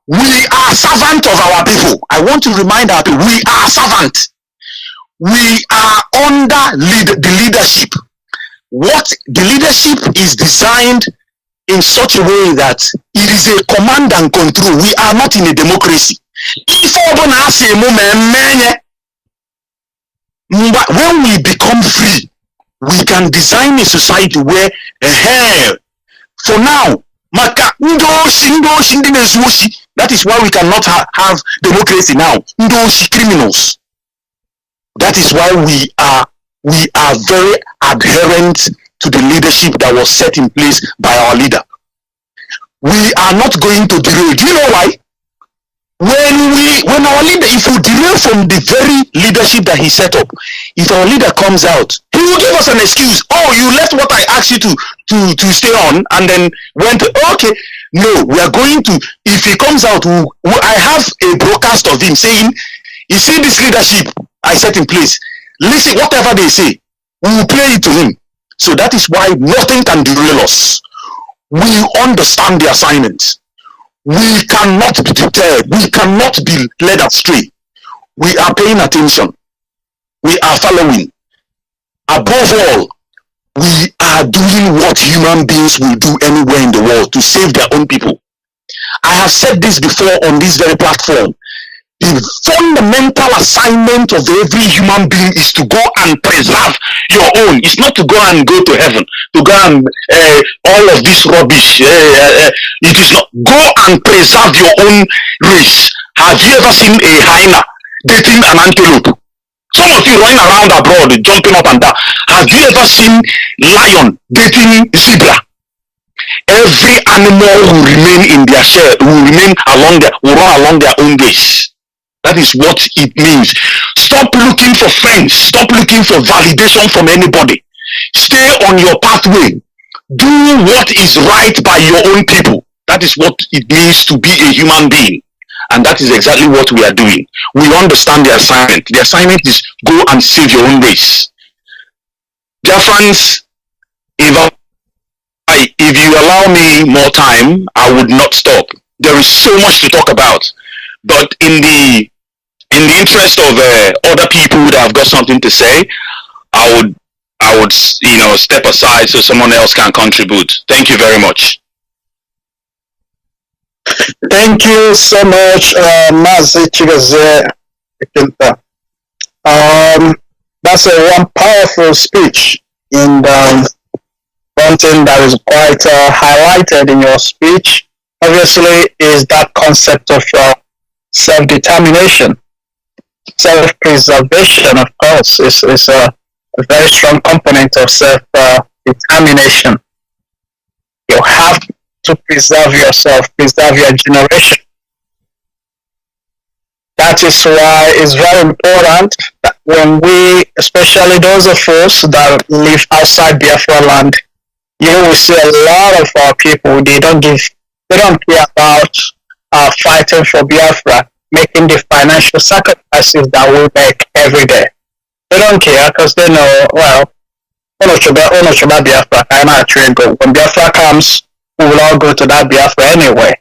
We are servant of our people. I want to remind our people, we are servant. We are under the leadership. The leadership is designed in such a way that it is a command and control. We are not in a democracy. When we become free, we can design a society where, for now, that is why we cannot have democracy now. Criminals. That is why we are very adherent to the leadership that was set in place by our leader. We are not going to derail. Do you know why? When our leader, if we derail from the very leadership that he set up, if our leader comes out, he will give us an excuse. Oh, you left what I asked you to stay on and then went, okay. No, we are going to, if he comes out, I have a broadcast of him saying, you see this leadership I set in place, listen, whatever they say, we will play it to him. So that is why nothing can derail us. We understand the assignment. We cannot be deterred. We cannot be led astray. We are paying attention. We are following. Above all, we are doing what human beings will do anywhere in the world to save their own people. I have said this before on this very platform. The fundamental assignment of every human being is to go and preserve your own. It's not to go to heaven, to go and all of this rubbish. It is not. Go and preserve your own race. Have you ever seen a hyena dating an antelope? Some of you running around abroad, jumping up and down. Have you ever seen lion dating zebra? Every animal will remain in their shell, will run along their own ways. That is what it means. Stop looking for friends. Stop looking for validation from anybody. Stay on your pathway. Do what is right by your own people. That is what it means to be a human being. And that is exactly what we are doing. We understand the assignment. The assignment is go and save your own race. Biafrans, if you allow me more time, I would not stop. There is so much to talk about. But in the interest of other people that have got something to say, I would step aside so someone else can contribute. Thank you very much. Thank you so much, Mazi Chigaze. That's one powerful speech, and one thing that is quite highlighted in your speech, obviously, is that concept of self-determination. Self-preservation, of course, is a very strong component of self-determination. You have to preserve yourself, preserve your generation. That is why it's very important that when we, especially those of us that live outside Biafra land, we see a lot of our people, they don't care about fighting for Biafra, making the financial sacrifices that we make every day. They don't care because they know, well, when Biafra comes, we will all go to that Biafra anyway.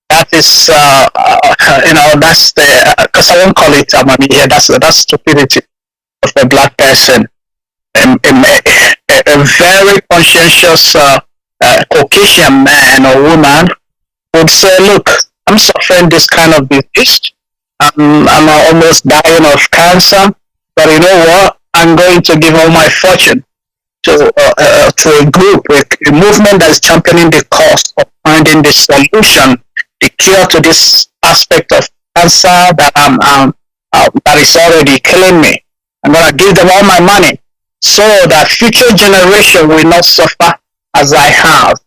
That is, that's the, because I won't call it here, that's stupidity of a black person. A very conscientious Caucasian man or woman would say, look, I'm suffering this kind of disease. I'm almost dying of cancer, but you know what? I'm going to give all my fortune to a group, a movement that is championing the cause of finding the solution, the cure to this aspect of cancer that is already killing me. I'm going to give them all my money so that future generation will not suffer as I have.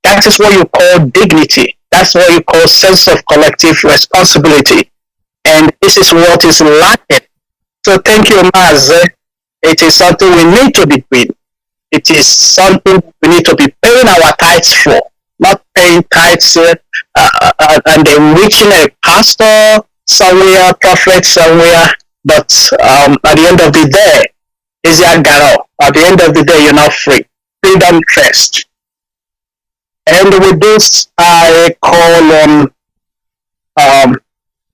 That is what you call dignity. That's what you call sense of collective responsibility. And this is what is lacking. So thank you, Mazi. It is something we need to be doing. It is something we need to be paying our tithes for, not paying tithes and then reaching a pastor somewhere, prophet somewhere, but at the end of the day, is your garo. At the end of the day, you're not free. Freedom first. And with this, I call on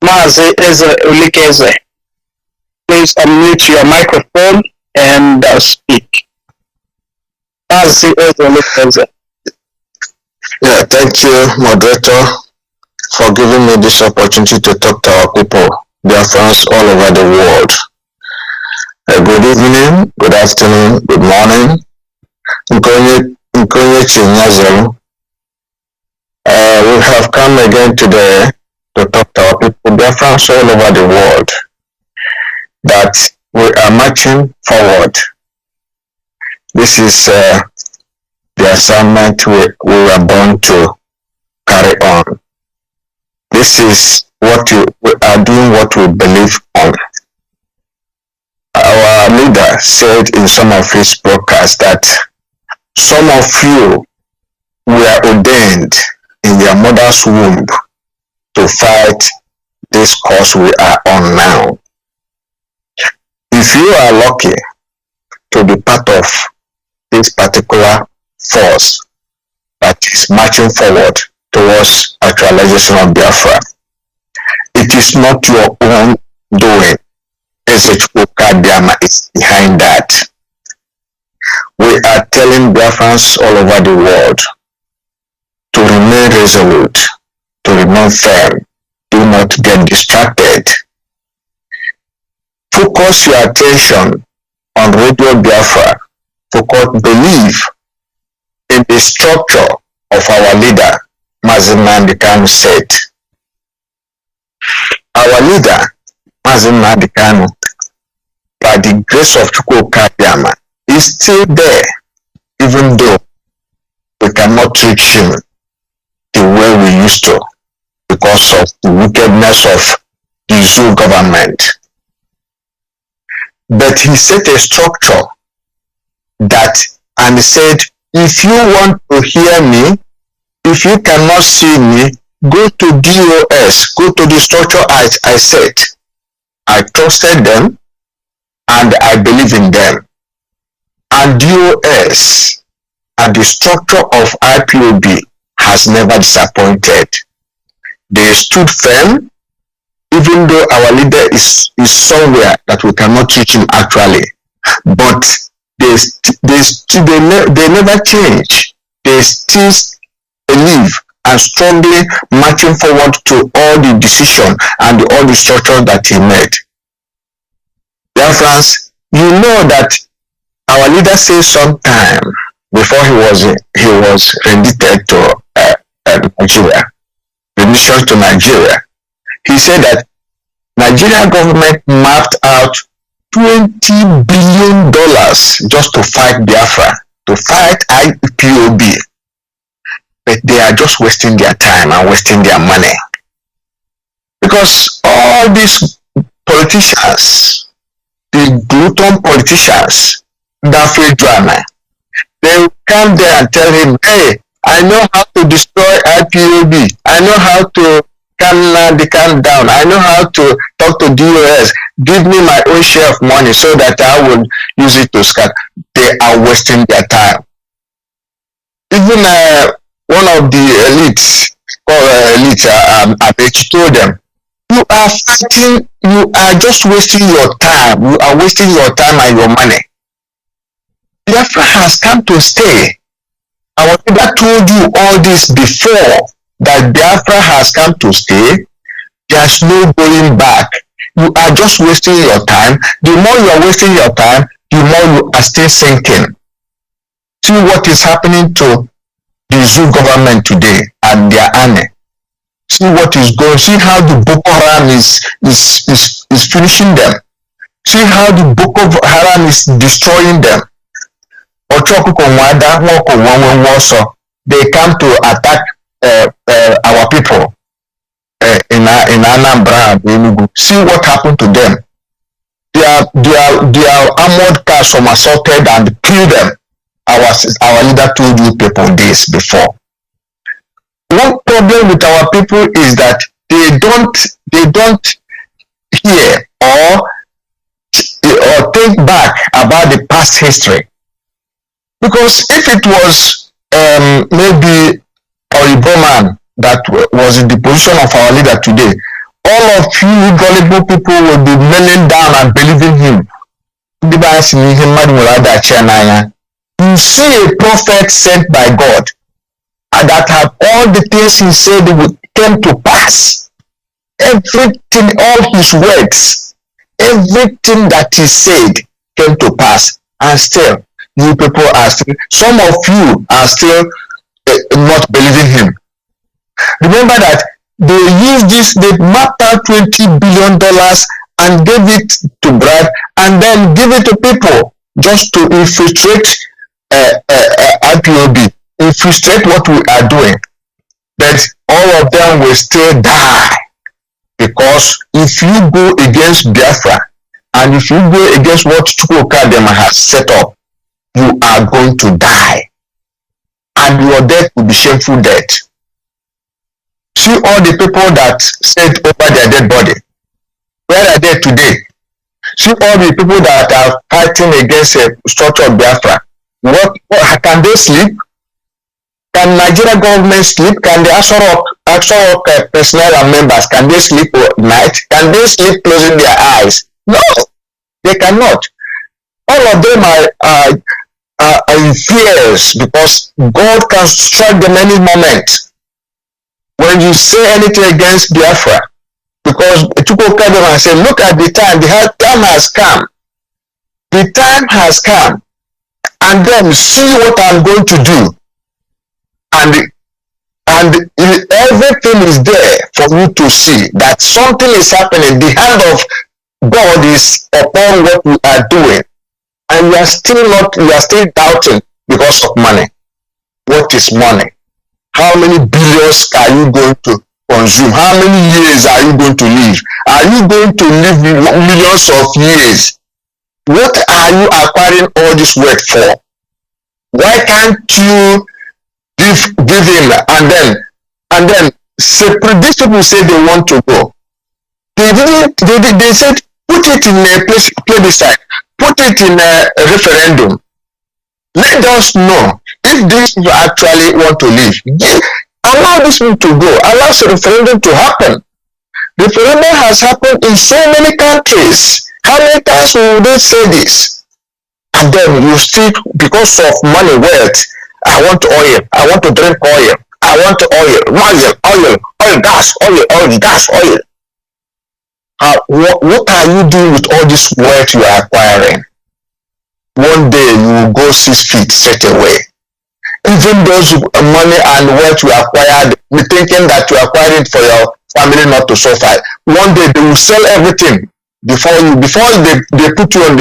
Mazi Ulikeze. Please unmute your microphone and speak. Mazi Ulikeze. Yeah, thank you, moderator, for giving me this opportunity to talk to our people, Biafrans all over the world. Good evening, good afternoon, good morning. We have come again today to talk to our people, Biafrans all over the world, that we are marching forward. This is the assignment we were born to carry on. This is what we are doing, what we believe on. Our leader said in some of his broadcasts that some of you were ordained in your mother's womb to fight this cause we are on now. If you are lucky to be part of this particular force that is marching forward towards actualization of Biafra, it is not your own doing. SHO is behind that. We are telling Biafrans all over the world to remain resolute, to remain firm. Do not get distracted. Focus your attention on Radio Biafra. Believe in the structure of our leader, Mazi Nnamdi Kanu said. Our leader, Mazi Nnamdi Kanu, by the grace of Chukwuka, is still there, even though we cannot reach him the way we used to because of the wickedness of the zoo government. But he set a structure that, and he said, if you want to hear me, if you cannot see me, go to DOS, go to the structure I set. I trusted them and I believe in them. And DOS and the structure of IPOB has never disappointed. They stood firm, even though our leader is somewhere that we cannot reach him actually. But they never change. They still believe and strongly marching forward to all the decision and all the structures that he made. Biafrans, you know that our leader said sometime before he was rendited to Nigeria, remission to Nigeria, He said that Nigeria government mapped out $20 billion just to fight Biafra, to fight IPOB. But they are just wasting their time and wasting their money. Because all these politicians, the glutton politicians, that drama, they will come there and tell him, hey, I know how to destroy IPOB. I know how to calm down. I know how to talk to DOS. Give me my own share of money so that I will use it to scat. They are wasting their time. Even one of the elites, called Abechi, told them, you are fighting, you are just wasting your time. You are wasting your time and your money. Biafra has come to stay. Our leader told you all this before, that Biafra has come to stay. There's no going back. You are just wasting your time. The more you are wasting your time, the more you are still sinking. See what is happening to the Zoo government today and their army. See what is going. See how the Boko Haram is finishing them. See how the Boko Haram is destroying them. They come to attack our people in Anambra. See what happened to them. Their armored cars from assaulted and killed them. Our leader told you people this before. One problem with our people is that they don't hear or think back about the past history. Because if it was maybe Oriboman that was in the position of our leader today, all of you gullible people will be kneeling down and believing him. You see a prophet sent by God and that have all the things he said would come to pass. Everything, all his words, everything that he said came to pass. And still, you people are still, some of you are still not believing him. Remember that they used this, they mapped out $20 billion and gave it to bribe and then give it to people just to infiltrate IPOB, infiltrate what we are doing. But all of them will still die. Because if you go against Biafra and if you go against what Chukwukadema has set up, you are going to die. And your death will be shameful death. See all the people that said over their dead body. Where are they today? See all the people that are fighting against a structure of Biafra. What can they sleep? Can Nigeria government sleep? Can the actual personnel and members, can they sleep at night? Can they sleep closing their eyes? No, they cannot. All of them are in fears because God can strike them any moment. When you say anything against Biafra, because Chukwukadema said, look at the time, the time has come. The time has come. And then see what I'm going to do. And everything is there for you to see that something is happening. The hand of God is upon what we are doing. And you are still doubting because of money. What is money? How many billions are you going to consume? How many years are you going to live? Are you going to live millions of years? What are you acquiring all this wealth for? Why can't you give him and then separate? These people say they want to go. They said put it in a plebiscite, put it in a referendum. Let us know if these people actually want to leave. Allow this people to go. Allow the referendum to happen. Referendum has happened in so many countries. How many times will they say this? And then you still, because of money, wealth, I want oil, I want to drink oil, I want oil, gas, oil. What are you doing with all this wealth you are acquiring? One day you will go 6 feet straight away. Even those money and wealth you acquired, be thinking that you are acquiring for your family not to suffer. one day they will sell everything before they put you on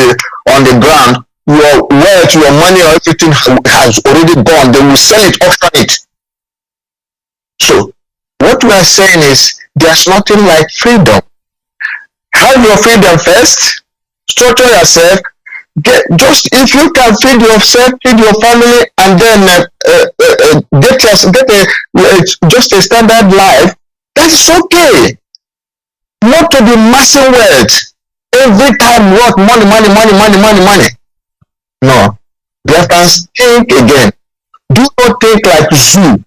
the ground. Your wealth, your money, or everything has already gone. They will sell it, auction it. So what we are saying is there's nothing like freedom. Have your freedom first. Structure yourself. Just if you can feed yourself, feed your family, and then just a standard life, that's okay. Not to be massing wealth every time. What money. No, Biafrans, think again. Do not think like zoo.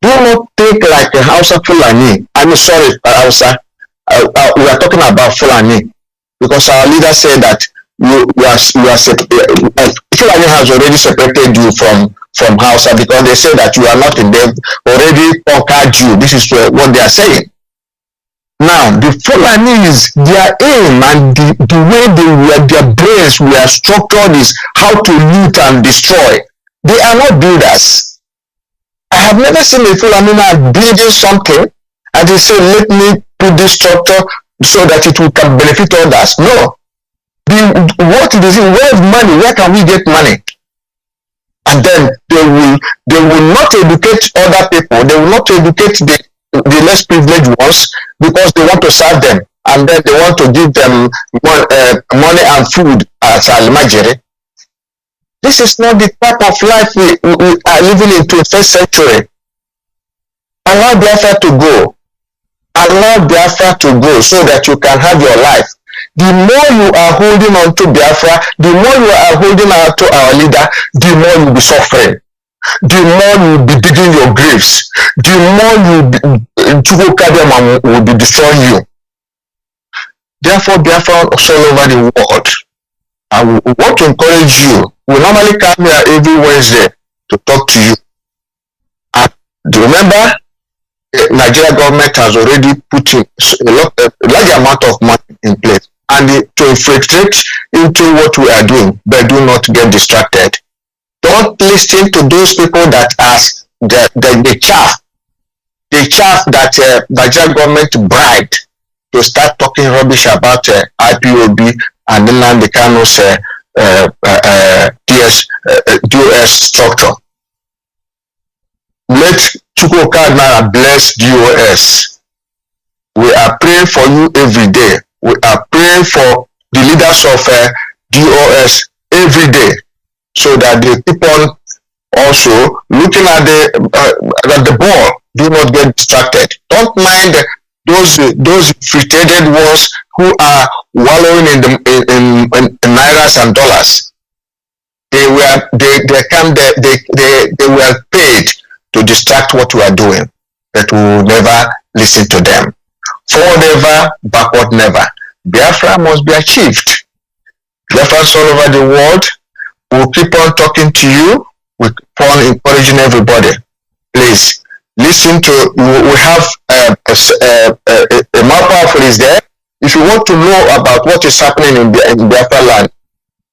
Do not think like a Hausa Fulani. I'm sorry, Hausa. We are talking about Fulani because our leader said that Fulani has already separated you from Hausa because they say that you are not in them, already conquered you. This is what they are saying. Now, the Fulanis, their aim and the way their brains were structured is how to loot and destroy. They are not builders. I have never seen a Fulani building something and they say, let me put this structure so that it will can benefit others. No. What is it? Where is money? Where can we get money? And then they will not educate other people. They will not educate the less privileged ones because they want to serve them, and then they want to give them money and food as almajiri. This is not the type of life we are living in 21st century. Allow Biafra to go. Allow Biafra to go so that you can have your life. The more you are holding on to Biafra, the more you are holding on to our leader, the more you will be suffering. The more you will be digging your graves, the more you will be destroying you. Therefore, Biafra all over the world, I want to encourage you. We normally come here every Wednesday to talk to you. And remember, the Nigeria government has already put in a large amount of money in place and to infiltrate into what we are doing, but do not get distracted. Don't listen to those people that ask the chaff that Nigeria government bribed to start talking rubbish about Ipob and Nnamdi Kanu's DOS structure. Let Chukwukadna bless DOS. We are praying for you every day. We are praying for the leaders of DOS every day, so that they keep on also looking at the ball. Do not get distracted. Don't mind those infiltrated ones who are wallowing in nairas and dollars. They were paid to distract what we are doing, but we will never listen to them. Forward ever, backward never. Biafra must be achieved. Biafrans all over the world will keep on talking to you. We keep on encouraging everybody. Please listen to. We have a map is there. If you want to know about what is happening in Biafra land,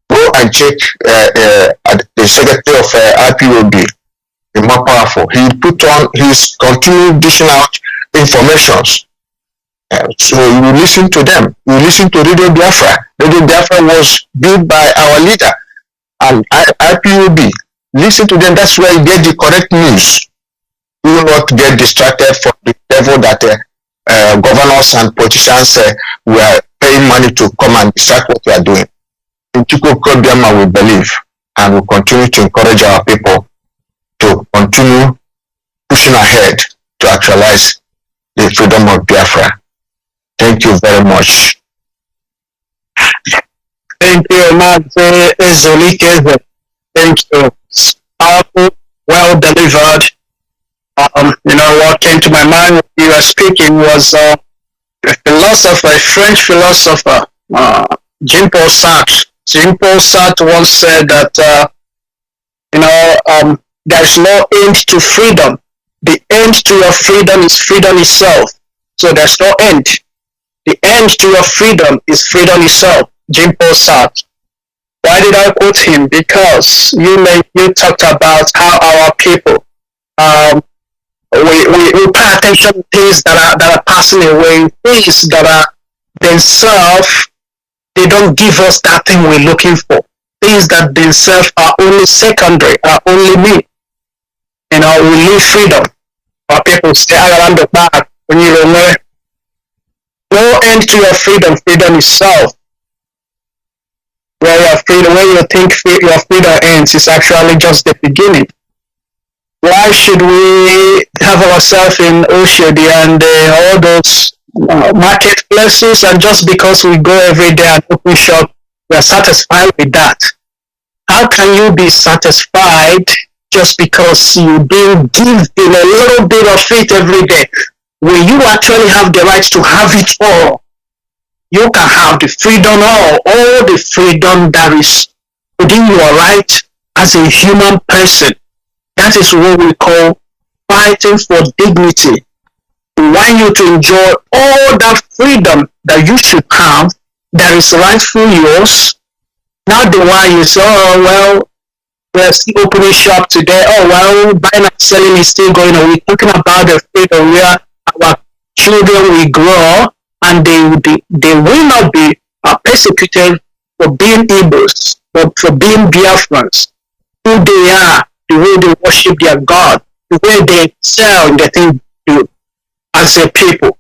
go and check the secretary of IPOB. The more powerful. He put on his continuing dishing out informations. So you will listen to them. You will listen to Radio Biafra. Radio Biafra was built by our leader and IPOB. Listen to them. That's where you get the correct news. You will not get distracted from the level that governors and politicians were paying money to come and distract what we are doing. In Chukwukadna, we believe and we continue to encourage our people to continue pushing ahead to actualize the freedom of Biafra. Thank you very much. Thank you, Mazi Ezolike. Thank you. Powerful, well delivered. What came to my mind when you were speaking was a philosopher, a French philosopher, Jean-Paul Sartre. Jean-Paul Sartre once said that, there is no end to freedom. The end to your freedom is freedom itself. So there's no end. The end to your freedom is freedom itself. Jean-Paul Sartre. Why did I quote him? Because you talked about how our people we pay attention to things that are passing away, things that are themselves, they don't give us that thing we're looking for. Things that themselves are only secondary, are only me. You know, we need freedom. Our people say around the back when you know no end to your freedom. Freedom is self. Where your freedom, where you think your freedom ends, is actually just the beginning. Why should we have ourselves in Oshodi and all those marketplaces, and just because we go every day and open shop, we are satisfied with that? How can you be satisfied just because you didn't give in a little bit of it every day? When you actually have the right to have it all, you can have the freedom, all the freedom that is within your right as a human person. That is what we call fighting for dignity. We want you to enjoy all that freedom that you should have, that is rightfully yours. Not the one you say, oh, well, we're still opening shop today. Oh, well, buying and selling is still going on. We're talking about the freedom where our children will grow and they will not be persecuted for being Igbos, but for being Biafrans, who they are, the way they worship their God, the way they excel in the thing they do as a people.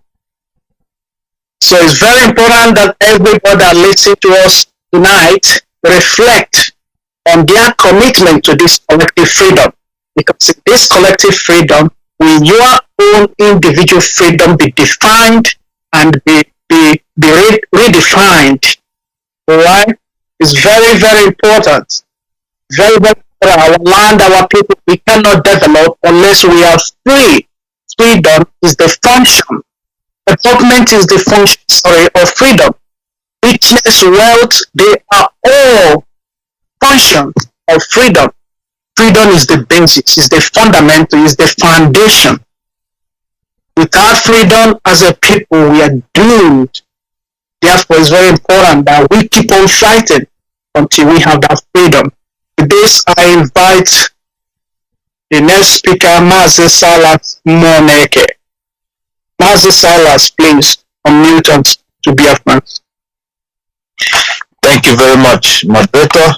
So it's very important that everybody that listens to us tonight reflect on their commitment to this collective freedom. Because in this collective freedom, will your own individual freedom be defined and be redefined? Alright? It's very, very important. Very, very important. Our land, our people, we cannot develop unless we are free. Freedom is the function. Development is the function, of freedom. Richness, wealth, they are all functions of freedom. Freedom is the basis, is the fundamental, is the foundation. Without freedom as a people, we are doomed. Therefore, it's very important that we keep on fighting until we have that freedom. With this, I invite the next speaker, Mazi Salas Moneke. Mazi Salas, please unmute us to Biafrans. Thank you very much, moderator.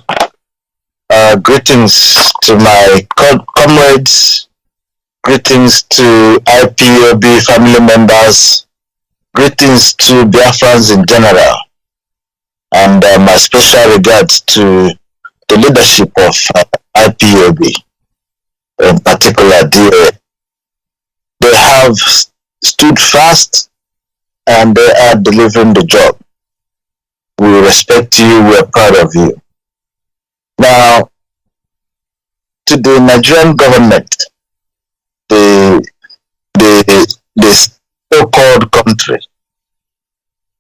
Greetings to my comrades. Greetings to IPOB family members. Greetings to Biafrans in general. And my special regards to the leadership of IPOB. In particular, they have stood fast and they are delivering the job. We respect you, we are proud of you. Now, to the Nigerian government, the so-called country,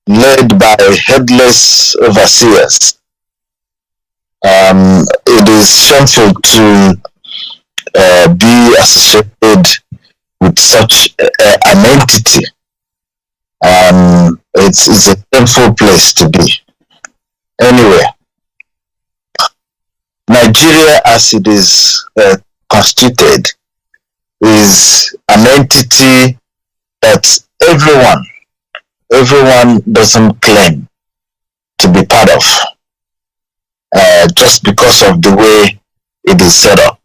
led by headless overseers, it is shameful to be associated with such an entity. It's a shameful place to be. Anyway, Nigeria, as it is constituted, is an entity that everyone doesn't claim to be part of, just because of the way it is set up.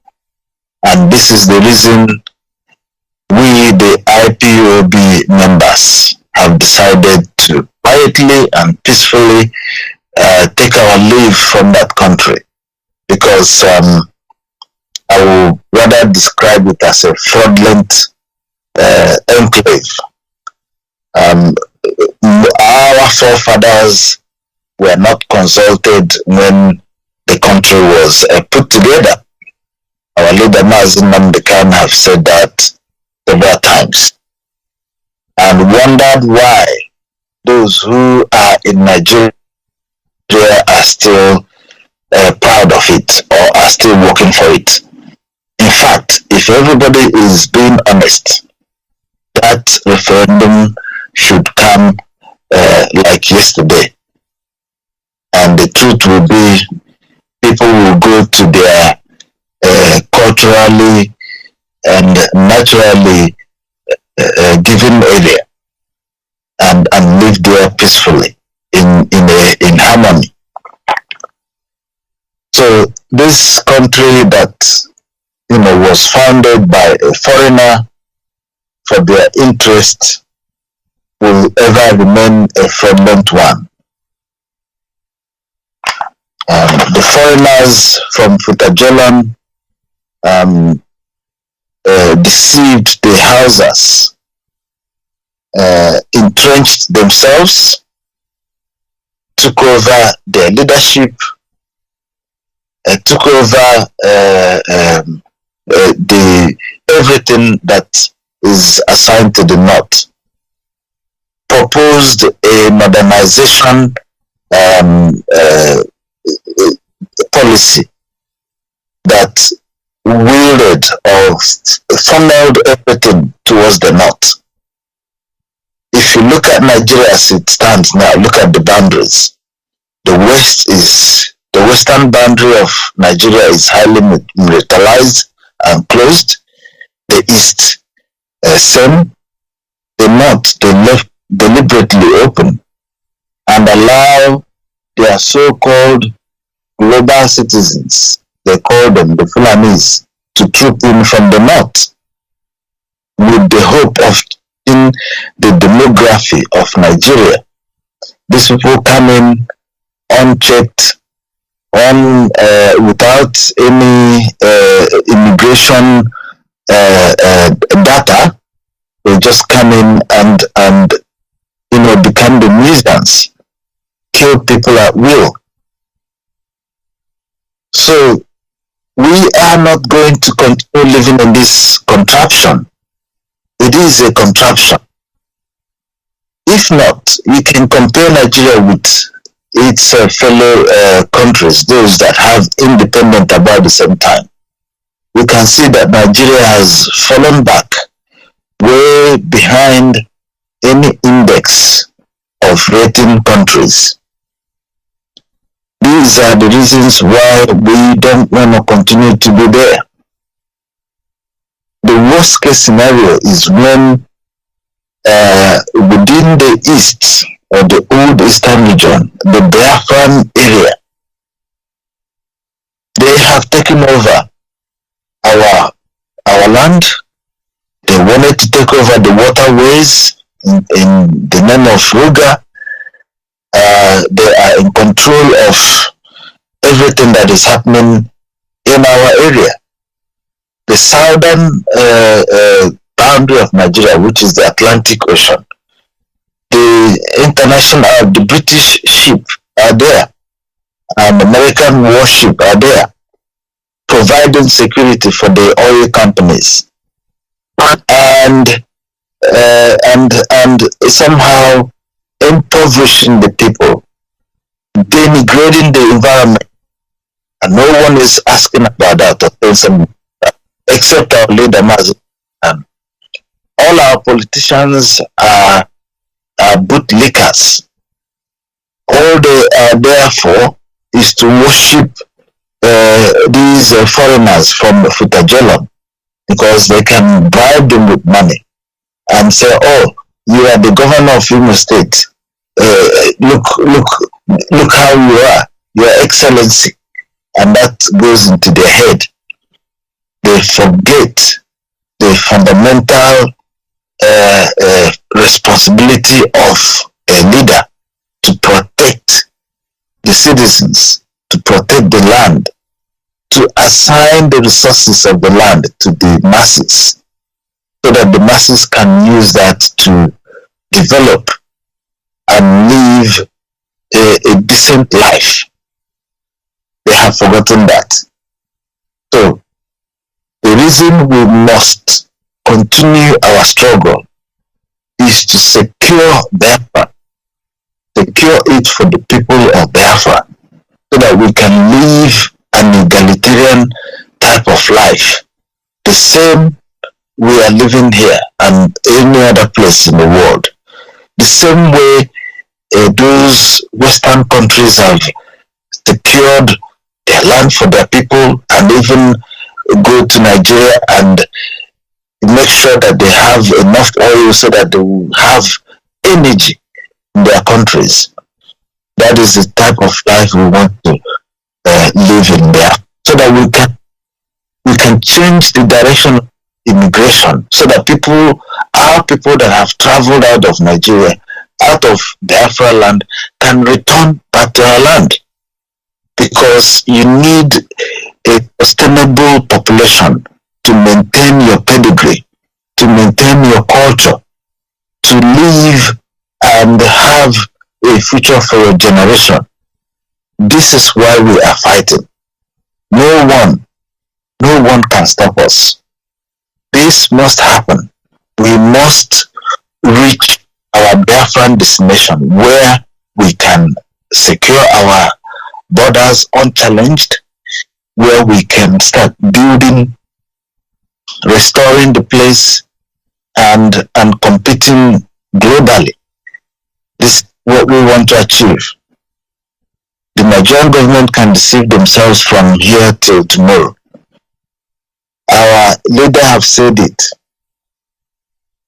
And this is the reason we, the IPOB members, have decided to quietly and peacefully take our leave from that country, because I will rather describe it as a fraudulent enclave. Our forefathers were not consulted when the country was put together. Our leader Mazi Nnamdi have said that several times, and wondered why those who are in Nigeria are still proud of it or are still working for it. In fact, if everybody is being honest, that referendum should come like yesterday, and the truth will be people will go to their culturally and naturally given area and live there peacefully in harmony. So this country that was founded by a foreigner for their interest will ever remain a fraudulent one. The foreigners from Futajolan deceived the Hausas, entrenched themselves, took over their leadership, took over everything that is assigned to the North, proposed a modernization policy that wielded or funneled everything towards the North. If you look at Nigeria as it stands now, look at the boundaries. The western boundary of Nigeria is highly militarized and closed. The east, same. The north, they left deliberately open and allow their so-called global citizens, they call them the Fulanis, to troop in from the north with the hope of in the demography of Nigeria. These people come in unchecked, without any immigration data. They just come in and become the nuisance, kill people at will. So we are not going to continue living in this contraption. It is a contraption. If not, we can compare Nigeria with its fellow countries, those that have independent about the same time. We can see that Nigeria has fallen back way behind any index of rating countries. These are the reasons why we don't want to continue to be there. The worst case scenario is when within the east or the old eastern region, the Biafran area, they have taken over our land. They wanted to take over the waterways in the name of Ruga. They are in control of everything that is happening in our area. The southern boundary of Nigeria, which is the Atlantic Ocean, the British ship are there, and American warship are there, providing security for the oil companies, and somehow impoverishing the people, denigrating the environment, and no one is asking about that or saying except our leader Mazi. All our politicians are bootlickers. All they are there for is to worship these foreigners from Futajolan, because they can bribe them with money and say, "Oh, you are the governor of Imo State. Look how you are, Your Excellency," and that goes into their head. They forget the fundamental responsibility of a leader to protect the citizens, to protect the land, to assign the resources of the land to the masses, so that the masses can use that to develop and live a decent life. They have forgotten that. So the reason we must continue our struggle is to secure Biafra, secure it for the people of Biafra, so that we can live an egalitarian type of life, the same we are living here and any other place in the world. The same way those Western countries have secured their land for their people, and even go to Nigeria and make sure that they have enough oil so that they will have energy in their countries. That is the type of life we want to live in there, so that we can change the direction of immigration, so that our people that have traveled out of Nigeria, out of Biafra land, can return back to our land. Because you need a sustainable population to maintain your pedigree, to maintain your culture, to live and have a future for your generation. This is why we are fighting. No one can stop us. This must happen. We must reach our Biafran destination where we can secure our borders unchallenged, where we can start building, restoring the place, and competing globally. This is what we want to achieve. The Nigerian government can deceive themselves from here till tomorrow. Our leader have said it.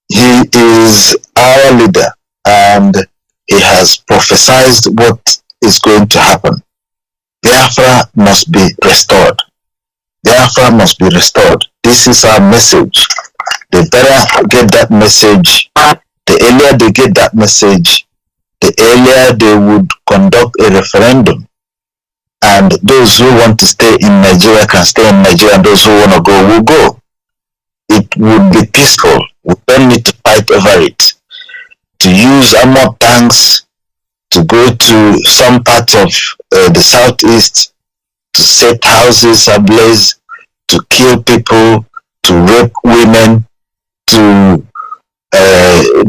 He is our leader, and he has prophesied what is going to happen. Biafra must be restored. Biafra must be restored. This is our message. They better get that message. The earlier they get that message, the earlier they would conduct a referendum. And those who want to stay in Nigeria can stay in Nigeria, and those who want to go will go. It would be peaceful. We don't need to fight over it. To use armored tanks to go to some parts of the southeast, to set houses ablaze, to kill people, to rape women, to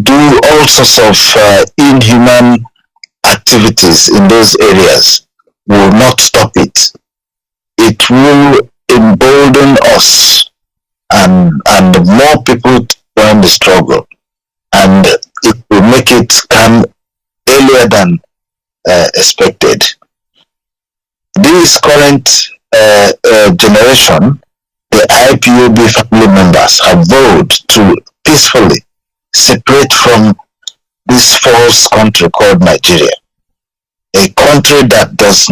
do all sorts of inhuman activities in those areas will not stop it. It will embolden us and more people to join the struggle, and it will make it come earlier than expected. This current generation, the IPOB family members have vowed to peacefully separate from this false country called Nigeria, a country that does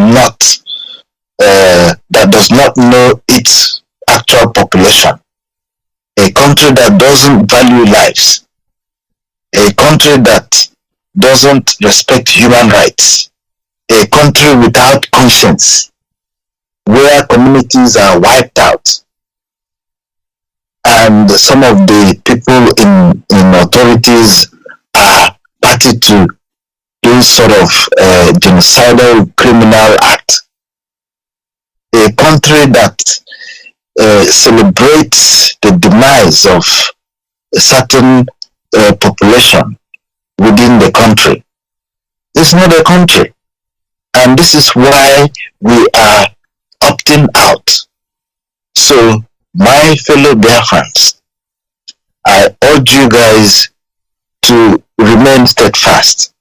not know its actual population, a country that doesn't value lives, a country that doesn't respect human rights, a country without conscience, where communities are wiped out, and some of the people in authorities are party to this sort of genocidal criminal act. A country that celebrates the demise of a certain population within the country. It's not a country. And this is why we are opting out. So, my fellow Biafrans, I urge you guys to remain steadfast,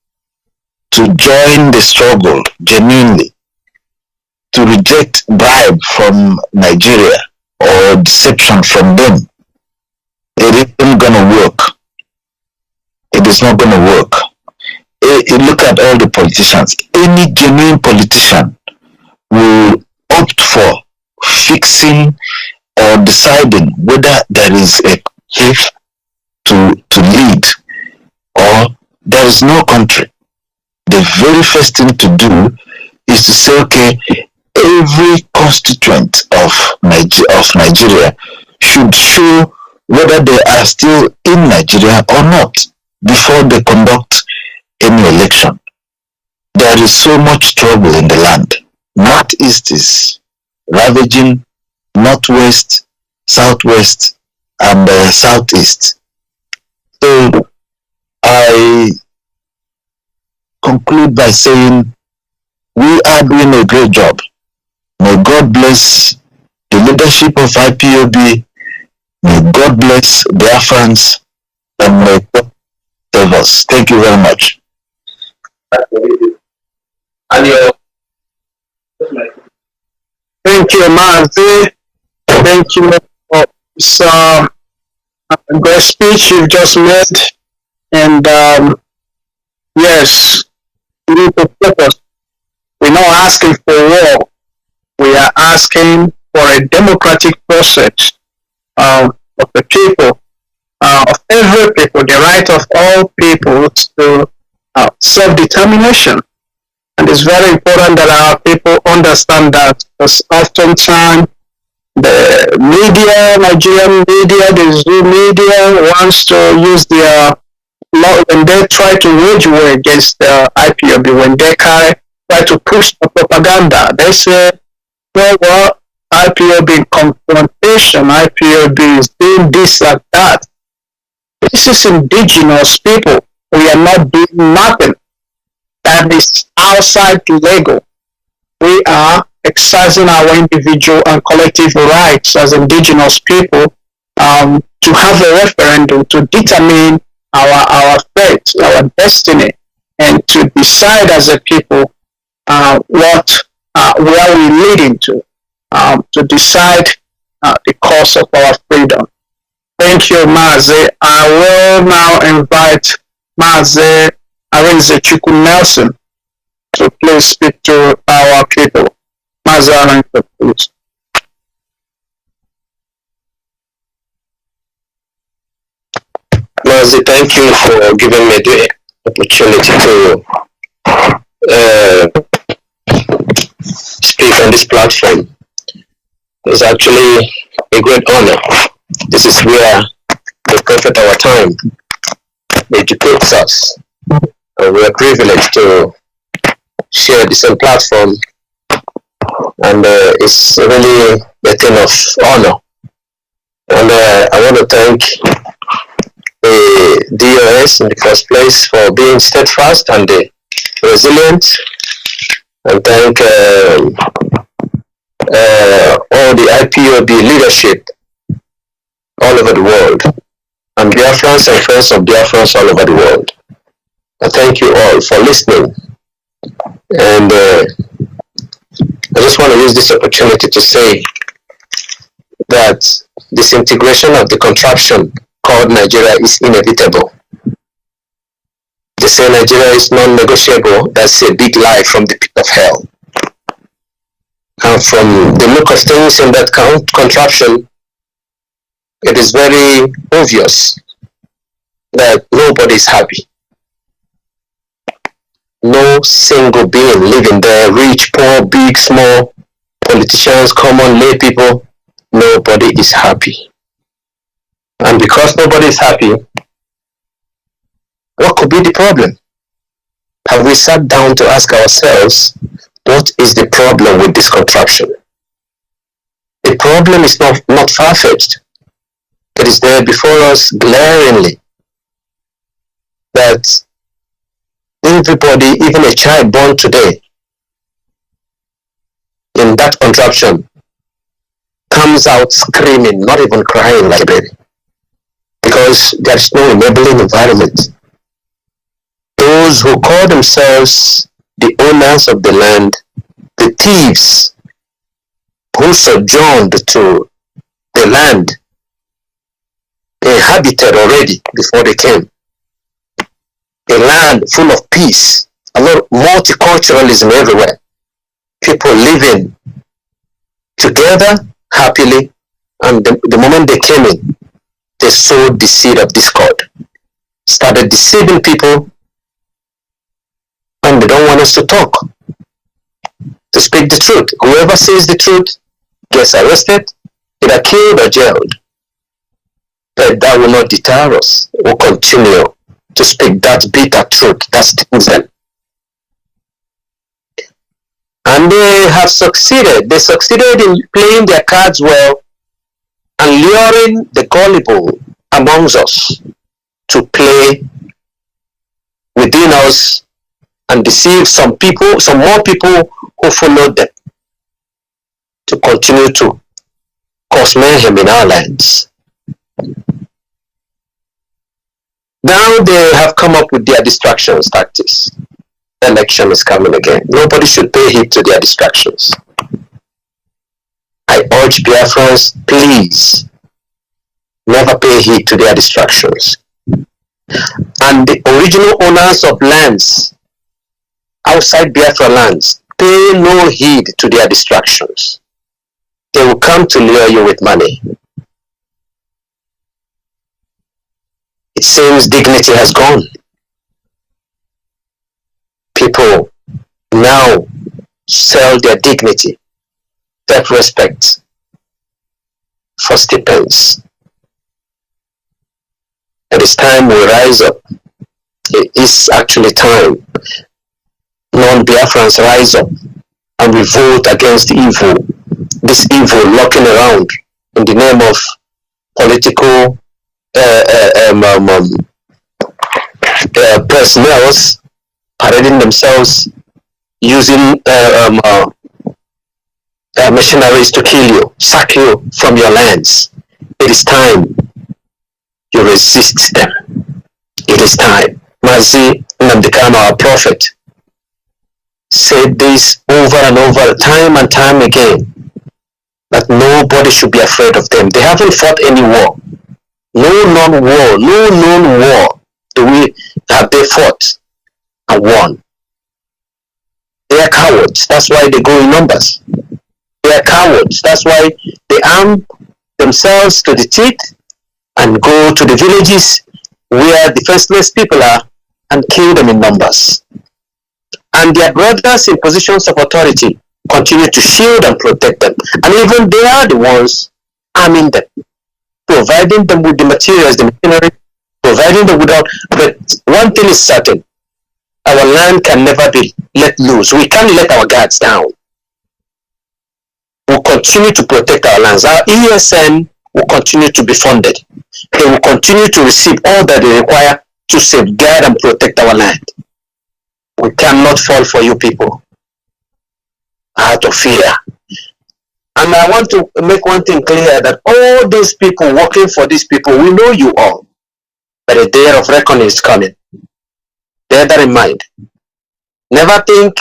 to join the struggle genuinely, to reject bribe from Nigeria or deception from them. It isn't gonna work. It is not gonna work. Look at all the politicians. Any genuine politician will opt for fixing or deciding whether there is a country to lead or there is no country. The very first thing to do is to say, okay, every constituent of Nigeria should show whether they are still in Nigeria or not before they conduct any election. There is so much trouble in the land. Northeast is ravaging, northwest, southwest, and southeast. So I conclude by saying we are doing a great job. May God bless the leadership of IPOB. May God bless Biafrans, and may God save us. Thank you very much. Thank you, Mazi. Thank you for this great speech you've just made, and yes, we need to focus. We're not asking for war. We are asking for a democratic process of the people, of every people, the right of all people to self-determination. And it's very important that our people understand that, because oftentimes the media, Nigerian media, the Zoo media wants to use their law when they try to wage war against the IPOB, when they try to push the propaganda. They say, well, IPOB in confrontation, IPOB is doing this like that. This is indigenous people. We are not doing nothing that is outside legal. We are exercising our individual and collective rights as indigenous people to have a referendum to determine our fate, our destiny, and to decide as a people what where we're leading to decide the course of our freedom. Thank you, Mazi. I will now invite Mazi Arinze Chukwu Nelson to please speak to our people. Mazi Arinze, please. Mazi, thank you for giving me the opportunity to speak on this platform. It's actually a great honor. This is where the prophet our time educates us, and we are privileged to share the same platform, and it's really a thing of honor. And I want to thank the DOS in the first place for being steadfast and resilient, and thank all the IPOB leadership all over the world, and Biafrans and friends of Biafrans all over the world. I thank you all for listening, and I just want to use this opportunity to say that disintegration of the contraption called Nigeria is inevitable. They say Nigeria is non-negotiable. That's a big lie from the pit of hell. And from the look of things in that contraption, it is very obvious that nobody is happy. No single being living there, rich, poor, big, small, politicians, common lay people, nobody is happy. And because nobody is happy, what could be the problem? Have we sat down to ask ourselves, what is the problem with this contraption? The problem is not far-fetched. It is there before us glaringly that everybody, even a child born today, in that contraption, comes out screaming, not even crying like a baby, because there is no enabling environment. Those who call themselves the owners of the land, the thieves who sojourned to the land, inhabited already before they came, a land full of peace, a lot of multiculturalism everywhere, people living together happily, and the moment they came in, they sowed the seed of discord, started deceiving people, and they don't want us to talk, to speak the truth. Whoever says the truth gets arrested, either killed or jailed. But that will not deter us. We'll continue to speak that bitter truth that stings them. And they have succeeded. They succeeded in playing their cards well and luring the gullible amongst us to play within us and deceive some people, some more people who followed them, to continue to cause mayhem in our lands. Now they have come up with their distractions tactics. The election is coming again. Nobody should pay heed to their distractions. I urge Biafrans, please, never pay heed to their distractions. And the original owners of lands outside Biafra lands pay no heed to their distractions. They will come to lure you with money. It seems dignity has gone. People now sell their dignity, self-respect for stipends. It is time we rise up. It is actually time non-Biafrans rise up and we vote against evil. This evil lurking around in the name of political personnel parading themselves using machineries to kill you, sack you from your lands. It is time you resist them. It is time. Mazi, Nnamdi, our prophet, said this over and over, time and time again, that nobody should be afraid of them. They haven't fought any war. No known war have they fought and won. They are cowards. That's why they go in numbers. They are cowards. That's why they arm themselves to the teeth and go to the villages where defenseless people are and kill them in numbers. And their brothers in positions of authority continue to shield and protect them. And even they are the ones arming them, providing them with the materials, the machinery, providing them without. But one thing is certain, our land can never be let loose. We can't let our guards down. We'll continue to protect our lands. Our ESN will continue to be funded. They will continue to receive all that they require to safeguard and protect our land. We cannot fall for you people out of fear. And I want to make one thing clear, that all these people working for these people, we know you all. But a day of reckoning is coming. Bear that in mind. Never think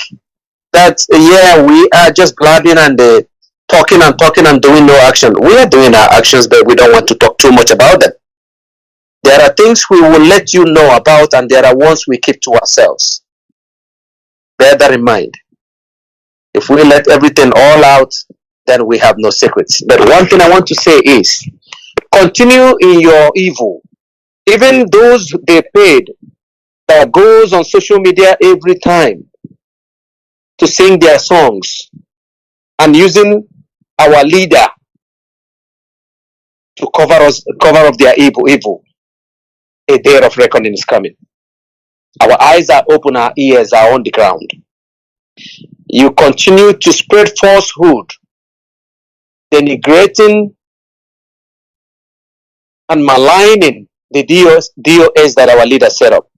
that, we are just blabbing and talking and doing no action. We are doing our actions, but we don't want to talk too much about them. There are things we will let you know about, and there are ones we keep to ourselves. Bear that in mind. If we let everything all out, then we have no secrets. But one thing I want to say is, continue in your evil. Even those they paid that goes on social media every time to sing their songs and using our leader to cover up their evil. A day of reckoning is coming. Our eyes are open, our ears are on the ground. You continue to spread falsehood, denigrating and maligning the DOS that our leader set up.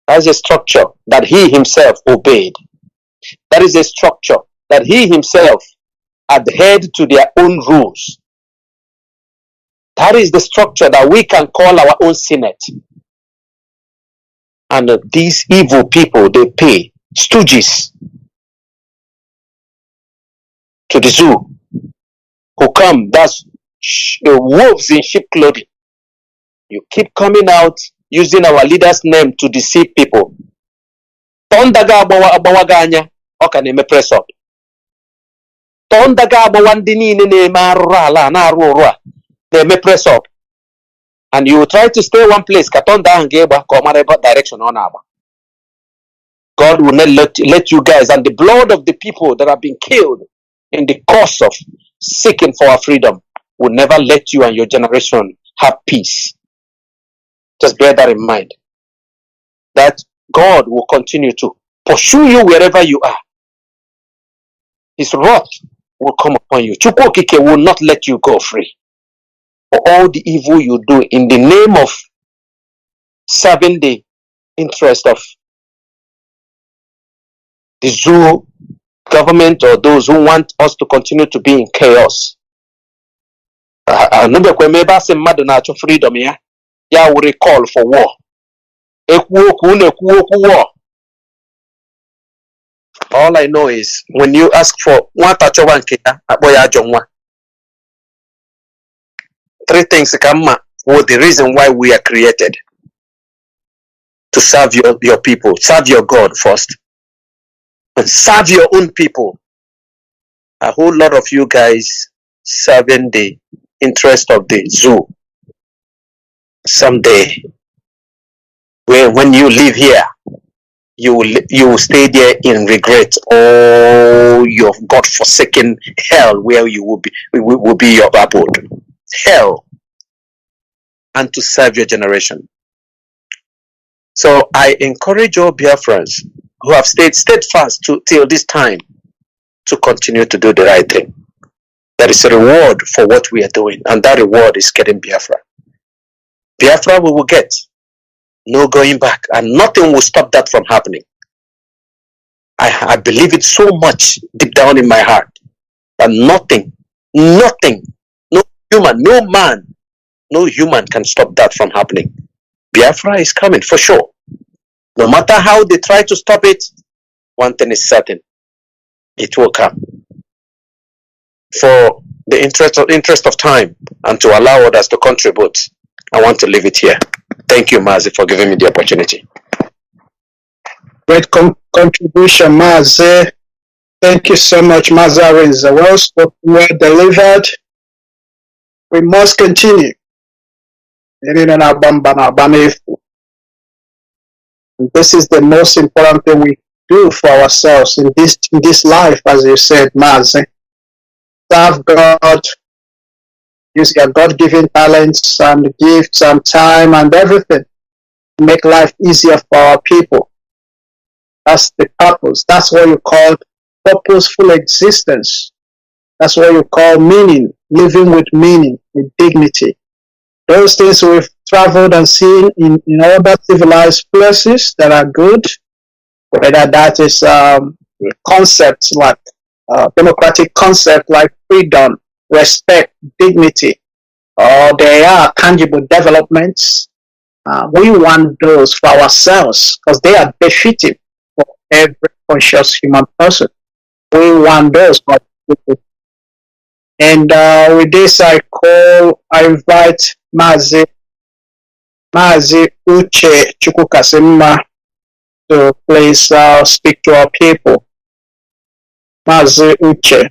That is a structure that he himself obeyed. That is a structure that he himself adhered to their own rules. That is the structure that we can call our own Senate. And these evil people, they pay stooges to the zoo who come, that's the wolves in sheep clothing. You keep coming out using our leader's name to deceive people. Tondaga abawaga anya, oka neme press up. Tondaga abawandini ne marala na arua neme press up. And you try to stay one place, katonda angeba komareba direction on aba. God will not let you guys, and the blood of the people that have been killed in the course of seeking for our freedom will never let you and your generation have peace. Just bear that in mind. That God will continue to pursue you wherever you are. His wrath will come upon you. Chukwokike will not let you go free. For all the evil you do in the name of serving the interest of the zoo government or those who want us to continue to be in chaos. Freedom, yeah, will call for war. All I know is when you ask for three things come for the reason why we are created. To serve your people. Serve your God first. And serve your own people. A whole lot of you guys serving the interest of the zoo. Someday, when you live here, you will stay there in regret. Oh, your God-forsaken hell, where you will be your abode. Hell, and to serve your generation. So I encourage all Biafrans who have stayed steadfast till this time to continue to do the right thing. There is a reward for what we are doing, and that reward is getting Biafra. Biafra we will get. No going back, and nothing will stop that from happening. I believe it so much deep down in my heart that nothing, no human, no man, no human can stop that from happening. Biafra is coming for sure. No matter how they try to stop it, one thing is certain: it will come. For the interest of time and to allow others to contribute, I want to leave it here. Thank you, Mazi, for giving me the opportunity. Great contribution, Mazi. Thank you so much, Mazarin. Well spoken, well delivered. We must continue. This is the most important thing we do for ourselves in this life, as you said, Mazi. Serve God, use your God-given talents and gifts and time and everything. Make life easier for our people. That's the purpose. That's what you call purposeful existence. That's what you call meaning, living with meaning, with dignity. Those things we've traveled and seen in other civilized places that are good, whether that is concepts like democratic concept like freedom, respect, dignity, or there are tangible developments. We want those for ourselves because they are befitting for every conscious human person. We want those for people. And with this, I invite Mazi Uche Chukwukasimma to please speak to our people. Mazi Uche.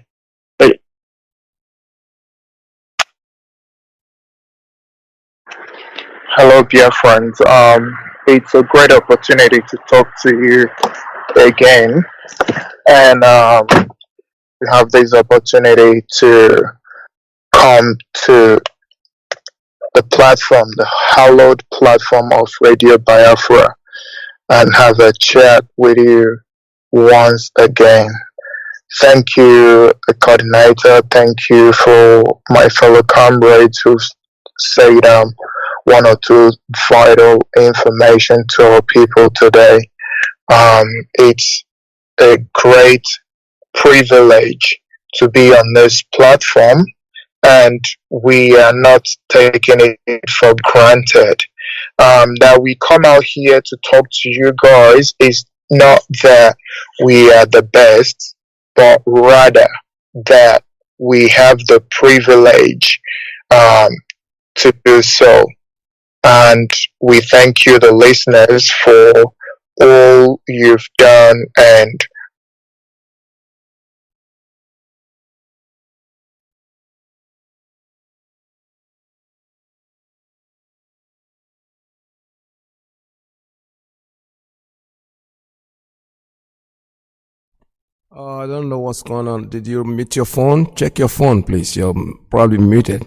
Hello, Biafrans. It's a great opportunity to talk to you again, and we have this opportunity to come to the platform, the hallowed platform of Radio Biafra, and have a chat with you once again. Thank you, the coordinator. Thank you for my fellow comrades who said one or two vital information to our people today. It's a great privilege to be on this platform, and we are not taking it for granted. That we come out here to talk to you guys is not that we are the best, but rather that we have the privilege to do so. And we thank you, the listeners, for all you've done. And I don't know what's going on. Did you mute your phone? Check your phone, please. You're probably muted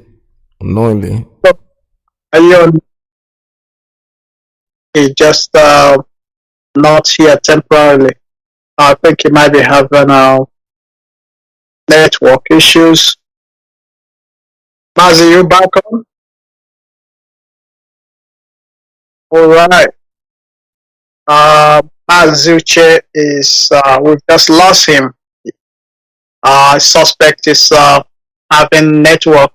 unknowingly. Are you on? Just not here temporarily. I think he might be having network issues. Mazi, you back on? All right. Mazuche is, we've just lost him. Suspect is having network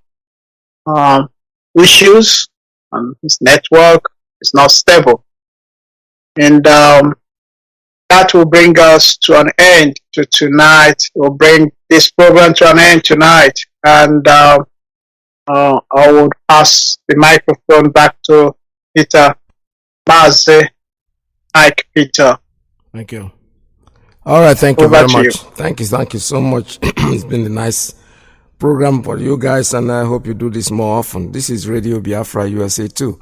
issues, and his network is not stable. And that will bring us to an end to tonight. We'll bring this program to an end tonight. And I would pass the microphone back to Peter Mazi, Ike Peter. Thank you. All right, thank you Over very to much. you. Thank you so much. It's been a nice program for you guys, and I hope you do this more often. This is Radio Biafra USA 2.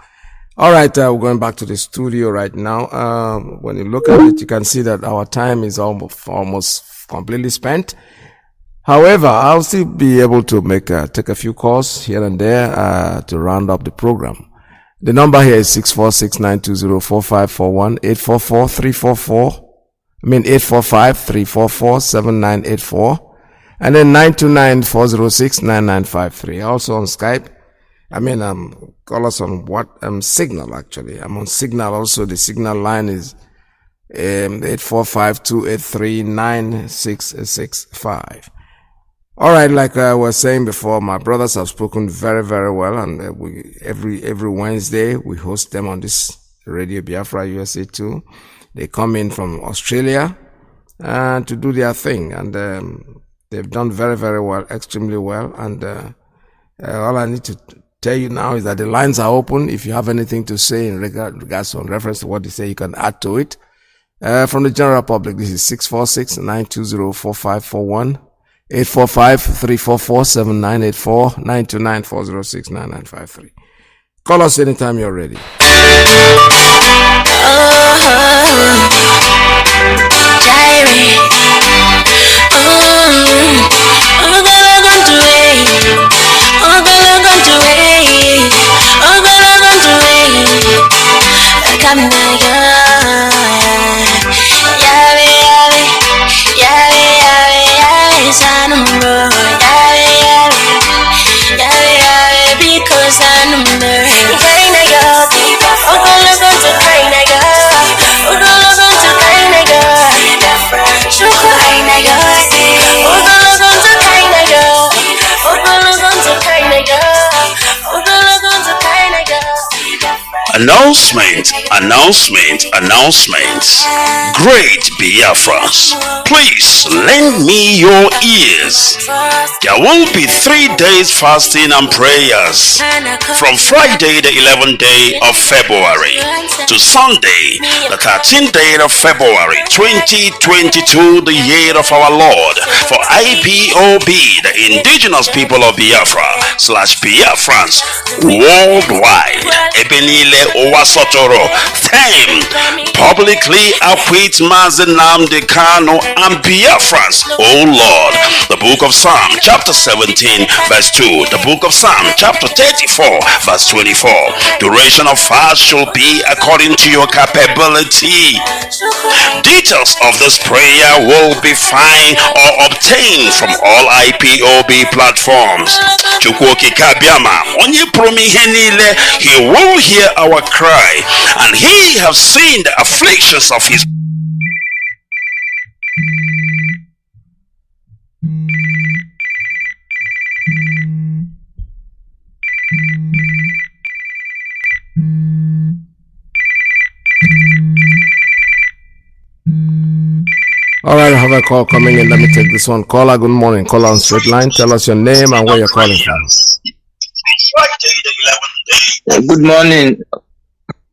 All right, we're going back to the studio right now. When you look at it, you can see that our time is almost completely spent. However, I'll still be able to take a few calls here and there to round up the program. The number here is 646-920-4541, 845-344-7984, and then 929-406-9953. Also on Skype. Call us on Signal, actually. I'm on Signal also. The Signal line is 845-283-9665. All right, like I was saying before, my brothers have spoken very, very well, and every Wednesday we host them on this Radio Biafra USA 2. They come in from Australia to do their thing, and they've done very, very well, extremely well. And all I need to tell you now is that the lines are open. If you have anything to say in regards to reference to what they say, you can add to it. From the general public, this is 646-920-4541. 845-344-7984, 929-406-9953. Call us anytime you're ready. Announcement. Great Biafrans, please lend me your ears. There will be 3 days fasting and prayers from Friday the 11th day of February to Sunday the 13th day of February 2022, the year of our Lord, for Ipob, the indigenous people of Biafra / Biafrans worldwide. Ebenile Owasotoro, theme: publicly acquit Mazi Nnamdi Kanu and Biafrans, O Lord. The book of Psalm chapter 17 verse 2, the book of Psalm chapter 34 verse 24. Duration of fast shall be according to your capability. Details of this prayer will be found or obtained from all IPOB platforms. Chukwoki Kabiama, onye promihe niile, he will hear our cry, and he have seen the afflictions of his. All right, I have a call coming in. Let me take this one. Caller, good morning. Caller on straight line. Tell us your name and where you're calling from. Good morning,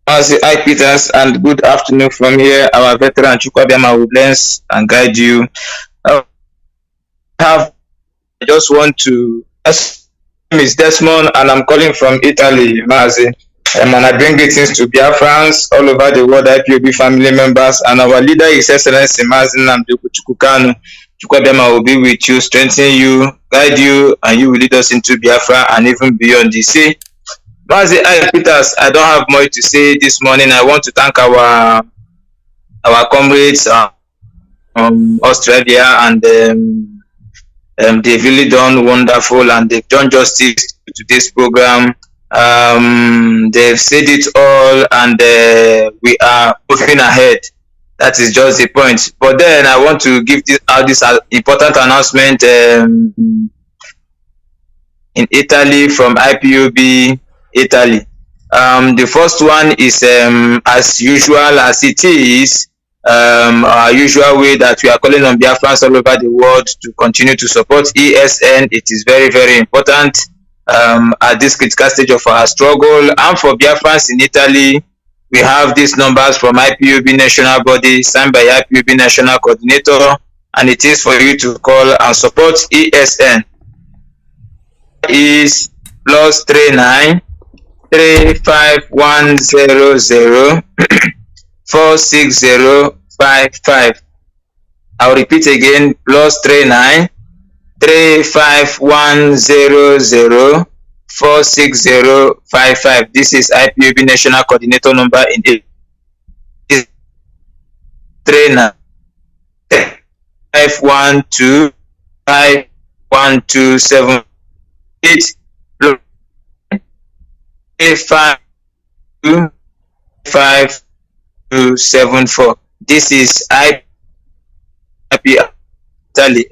Mazi I Peters, and good afternoon from here. Our veteran Chukwabiama will bless and guide you. I just want to. My name is Desmond, and I'm calling from Italy, Mazi. And I bring greetings to Biafrans all over the world, IPOB family members, and our leader is Excelency Mazi Nnamdi Kanu. Chukwabiama will be with you, strengthen you, guide you, and you will lead us into Biafra and even beyond the sea. Mazi I Peters, I don't have much to say this morning. I want to thank our comrades from Australia, and they've really done wonderful, and they've done justice to this program. They've said it all, and we are moving ahead. That is just the point. But then I want to give this important announcement in Italy from IPOB Italy. The first one is as usual as it is, our usual way that we are calling on Biafrans all over the world to continue to support ESN. It is very, very important. at this critical stage of our struggle. And for Biafrans in Italy, we have these numbers from IPOB national body signed by IPOB national coordinator, and it is for you to call and support ESN. Is +39 35100 46055. I'll repeat again, +39 35100 46055. This is IPOB national coordinator number in 39 512 5127 5274. This is IP.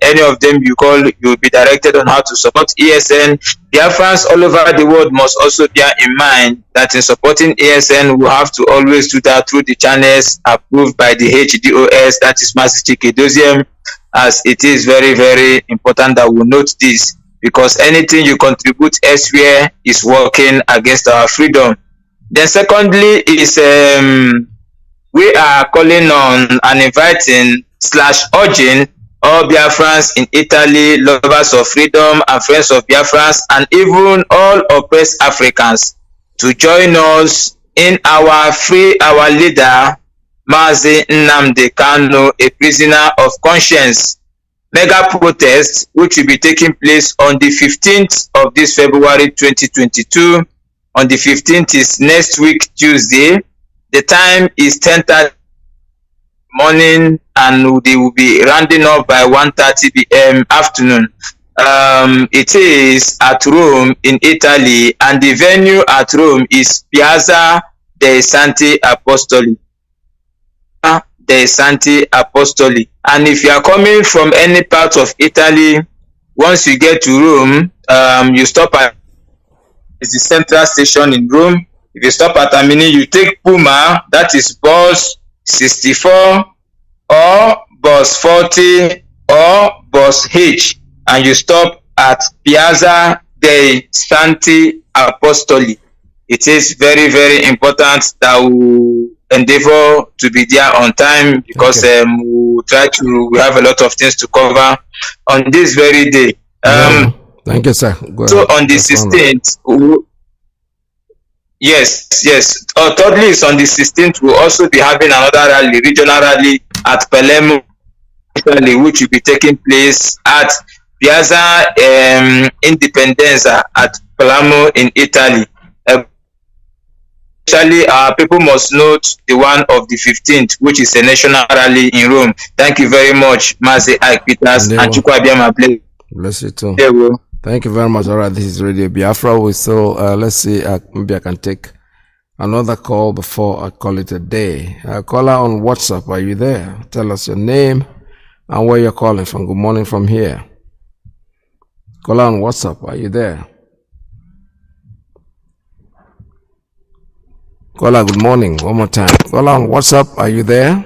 Any of them you call, you will be directed on how to support ESN. Biafrans all over the world must also bear in mind that in supporting ESN, we have to always do that through the channels approved by the HDOS, that is Mazi Dosium, as it is very, very important that we note this, because anything you contribute elsewhere is working against our freedom. Then secondly is we are calling on and inviting / urging all Biafrans in Italy, lovers of freedom and friends of Biafrans, and even all oppressed Africans to join us in our Free Our Leader, Mazi Nnamdi Kanu, a prisoner of conscience mega protest, which will be taking place on the 15th of this February 2022. On the 15th is next week, Tuesday. The time is 10:30 morning, and they will be rounding up by 1:30 p.m. afternoon. It is at Rome in Italy, and the venue at Rome is Piazza dei Santi Apostoli. Dei Santi Apostoli. And if you are coming from any part of Italy, once you get to Rome, you stop at the central station in Rome. If you stop at Amini, you take Puma, that is bus 64 or bus 40 or bus H, and you stop at Piazza dei Santi Apostoli. It is very, very important that we endeavor to be there on time, because we have a lot of things to cover on this very day. Thank you, sir. So on the 16th, yes. Thirdly, is on the 16th, we'll also be having another rally, regional rally at Palermo, Italy, which will be taking place at Piazza Indipendenza at Palermo in Italy. Actually, our people must note the one of the 15th, which is a national rally in Rome. Thank you very much, Mazi Ike Peters and Chukwabiyama. Bless you too. Thank you very much. All right, this is Radio Biafra. We still, let's see, maybe I can take another call before I call it a day. Caller on WhatsApp, are you there? Tell us your name and where you're calling from. Good morning from here. Caller on WhatsApp, are you there? Caller, good morning. One more time. Caller on WhatsApp, are you there?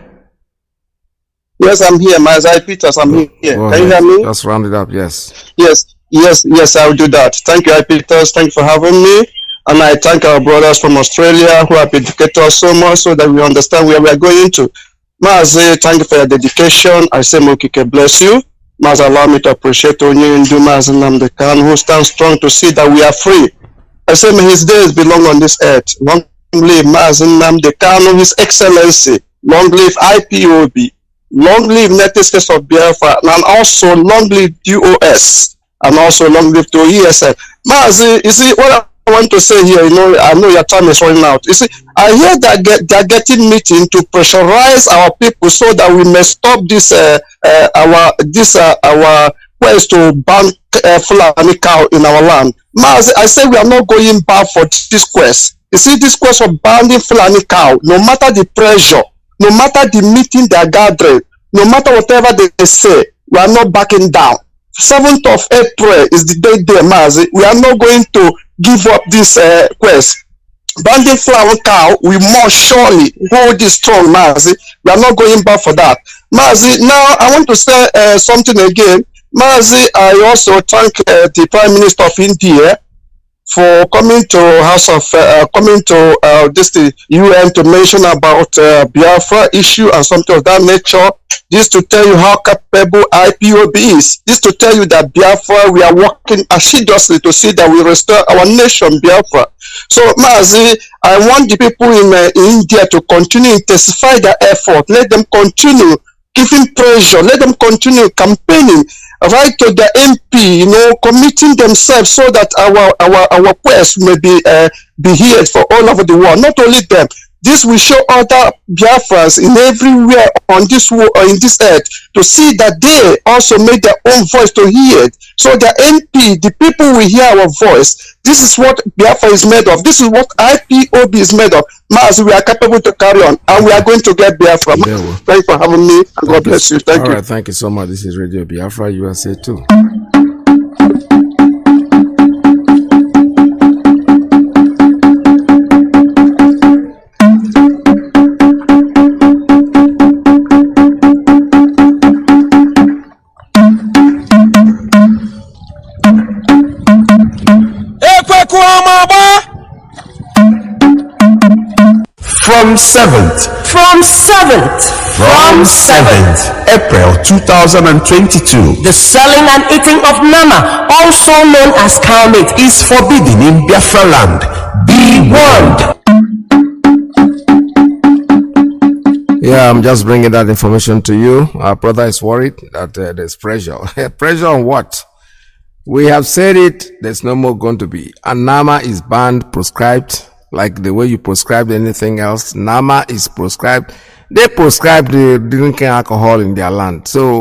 Yes, I'm here. Mazi Peters, I'm here. Can you hear me? Just round it up, yes. Yes, I'll do that. Thank you, Peters. Thank you for having me. And I thank our brothers from Australia who have educated us so much so that we understand where we are going to. Mazi, thank you for your dedication. I say, Mokike, bless you. Mazi, allow me to appreciate Onye Ndu Mazi Nnamdi Kanu, who stands strong to see that we are free. I say, may his days belong on this earth. Long live Mazi Nnamdi Kanu, His Excellency. Long live IPOB. Long live United States of Biafra. And also long live DOS. And also long live to ESN. Mazi, you see, what I want to say here, I know your time is running out. You see, I hear that they're getting meeting to pressurize our people so that we may stop this, our quest to ban Fulani cow in our land. Mazi, I say we are not going back for this quest. You see, this quest of banning Fulani cow, no matter the pressure, no matter the meeting they are gathering, no matter whatever they say, we are not backing down. 7th of April is the day there, Mazi. We are not going to give up this quest. Banning flower cow, we must surely hold this strong, Mazi. We are not going back for that. Mazi, now I want to say something again. Mazi, I also thank the Prime Minister of India for coming to House of coming to this the UN to mention about Biafra issue and something of that nature. This to tell you how capable IPOB is. This to tell you that Biafra, we are working assiduously to see that we restore our nation, Biafra. So, Mazi, I want the people in India to continue intensify their effort. Let them continue giving pressure. Let them continue campaigning right to the MP, committing themselves so that our quest may be heard for all over the world. Not only them. This will show other Biafrans in everywhere on this world or in this earth to see that they also made their own voice to hear it. So the MP, the people will hear our voice. This is what Biafra is made of. This is what IPOB is made of. Mazi, we are capable to carry on, and we are going to get Biafra. Thank you for having me, and God bless you. Thank you. All right, thank you so much. This is Radio Biafra, USA 2. From 7th April 2022, the selling and eating of Nama, also known as cow meat, is forbidden in Biafra land. Be warned. Yeah, I'm just bringing that information to you. Our brother is worried that there's pressure. Pressure on what? We have said it, there's no more going to be. And Nama is banned, proscribed, like the way you prescribed anything else. Nama is proscribed. They prescribe the drinking alcohol in their land. So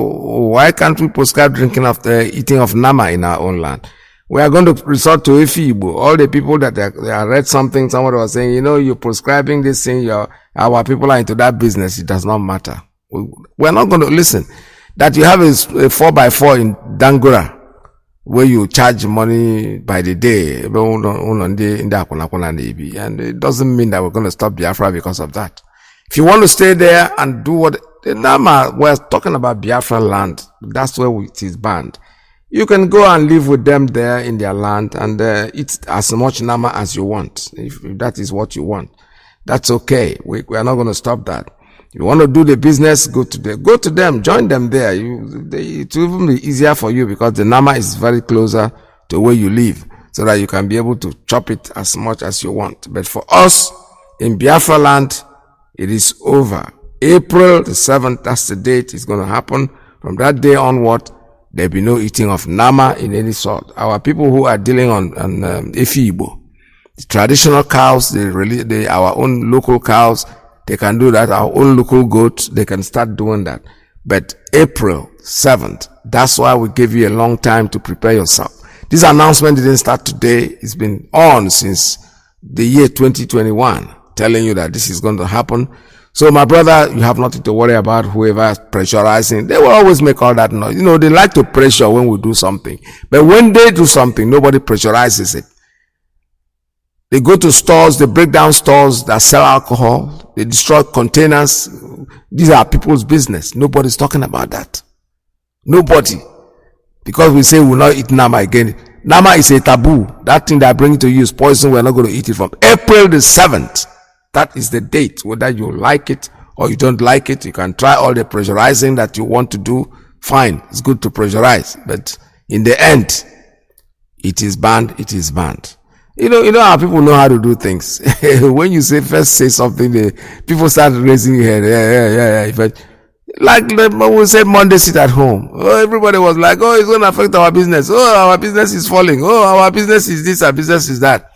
why can't we prescribe drinking of the eating of Nama in our own land? We are going to resort to FEB. All the people that I read something, somebody was saying, you're prescribing this thing, our people are into that business. It does not matter. We're not going to listen. That you have a 4x4 in Dangura, where you charge money by the day, and it doesn't mean that we're going to stop Biafra because of that. If you want to stay there and do what Nama, we're talking about Biafra land. That's where it is banned. You can go and live with them there in their land and eat as much Nama as you want. If that is what you want, that's okay. We are not going to stop that. You want to do the business, go to them, join them there. It will even be easier for you because the Nama is very closer to where you live, so that you can be able to chop it as much as you want. But for us in Biafra land, it is over. April the 7th, that's the date it's going to happen. From that day onward, there'll be no eating of Nama in any sort. Our people who are dealing on FEB, the traditional cows, our own local cows, they can do that. Our own local goats, they can start doing that. But April 7th, that's why we give you a long time to prepare yourself. This announcement didn't start today. It's been on since the year 2021, telling you that this is going to happen. So my brother, you have nothing to worry about. Whoever is pressurizing, they will always make all that noise. They like to pressure when we do something. But when they do something, nobody pressurizes it. They go to stores, they break down stores that sell alcohol, they destroy containers. These are people's business. Nobody's talking about that. Nobody. Because we say we'll not eat Nama again. Nama is a taboo. That thing that I bring to you is poison. We're not going to eat it from April the 7th. That is the date. Whether you like it or you don't like it, you can try all the pressurizing that you want to do. Fine. It's good to pressurize. But in the end, it is banned. It is banned. You know how people know how to do things. When you first say something, people start raising their head. Yeah. Like we said Monday, sit at home. Oh, everybody was like, oh, it's going to affect our business. Oh, our business is falling. Oh, our business is this, our business is that.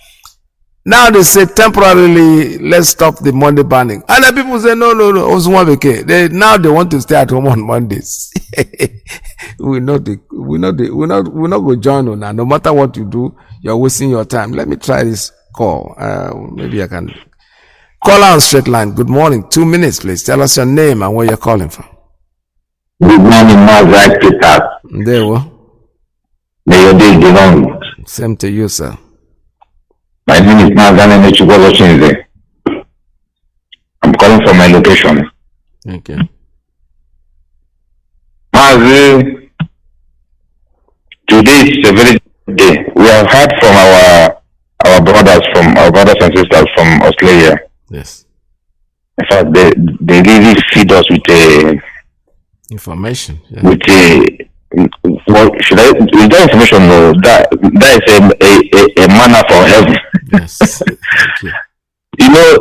Now they say temporarily, let's stop the Monday banning. And then people say, no. Now they want to stay at home on Mondays. We're not going to join on that. No matter what you do, you're wasting your time. Let me try this call. Maybe I can call on straight line. Good morning. 2 minutes, please. Tell us your name and where you're calling from. Good morning, Mazi Peter. There we go. May your day be long. Same to you, sir. My name is Nnamdi. I'm calling from my location. Okay. Mazi, today is a very good day. We have heard from our brothers and sisters from Australia. Yes. In fact, they really feed us with information. Yeah. With well, is that information? No, that is a manna from heaven. Yes. You know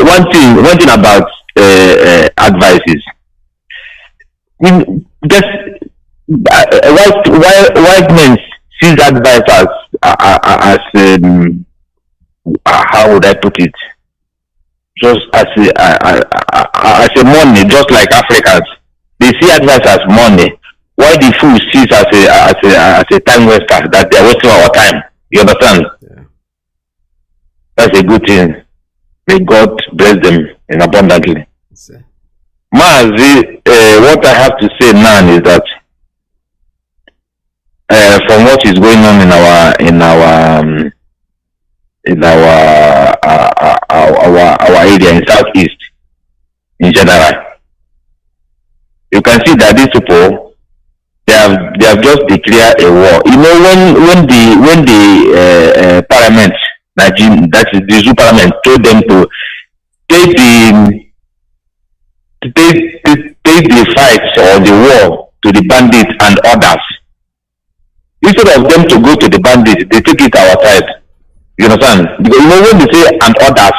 one thing about advices. Just white men see advice as how would I put it? Just as a money, just like Africans, they see advice as money. Why the fool sees as a time waster, that they are wasting our time. You understand? Yeah. That's a good thing. May God bless them in abundantly. Mazi, what I have to say now is that from what is going on in our area in Southeast in general, you can see that these people they have just declared a war. You know, when the parliament, that is the Zoo Parliament, told them to take the fight or the war to the bandits and others. Instead of them to go to the bandits, they take it our side. You understand? Because you know when they say and others,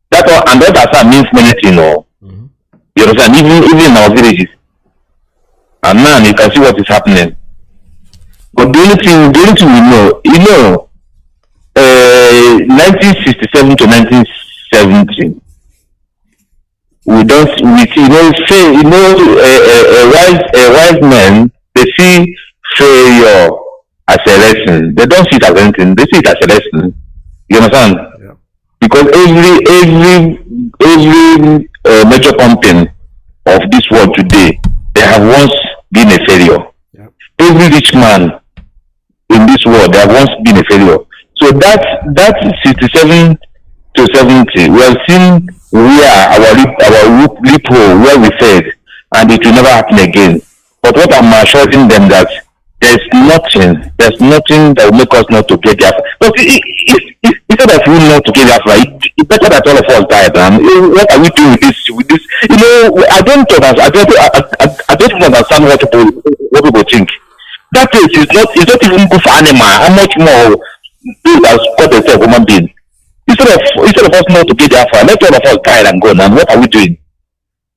that and others means many things. Mm-hmm. You understand? Even in our villages. And now you can see what is happening. But the only thing we know, 1967 to 1970. Wise men, they see failure as a lesson. They don't see it as anything. They see it as a lesson. You understand? Yeah. Because every major company of this world today, they have once been a failure. Yeah. Every rich man in this world, they have once been a failure. So that 67 to 70, we have seen where our loophole, where we said, and it will never happen again. But what I'm assuring them that there's nothing that will make us not to get Biafra. But instead of we not to get Biafra, it's better that all of us died. What are we doing with this? You know, I don't understand what people think. That place is not even good for animal. How much more people has got themselves human being? Instead of us not to get Biafra, let all of us die and go. And what are we doing?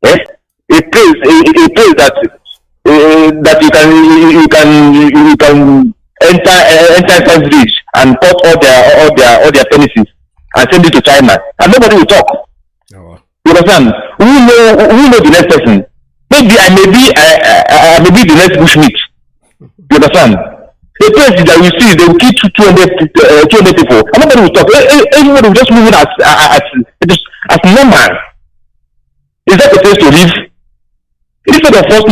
Eh? A place that you can enter South Beach and cut all their penises and send it to China, and nobody will talk. Oh, wow. You understand? Who know the next person? Maybe I may be the next bushmeat. You understand? The place that you see, they will kill 200 people, and nobody will talk. Everybody will just move it as normal. Is that the place to live? Instead of us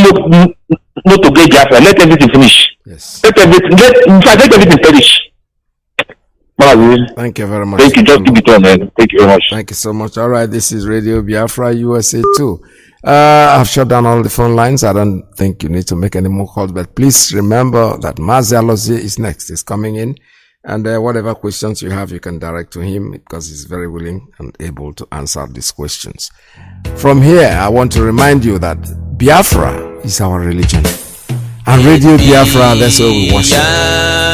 not to get Biafra, let everything finish. Yes. Let everything perish. Thank you very much. Thank you. Just give it on, man. Thank you very much. Thank you so much. All right, this is Radio Biafra USA 2. I've shut down all the phone lines. I don't think you need to make any more calls, but please remember that Mazi is next. He's coming in, and whatever questions you have, you can direct to him because he's very willing and able to answer these questions. From here, I want to remind you that Biafra is our religion. And Radio Biafra, that's where we worship.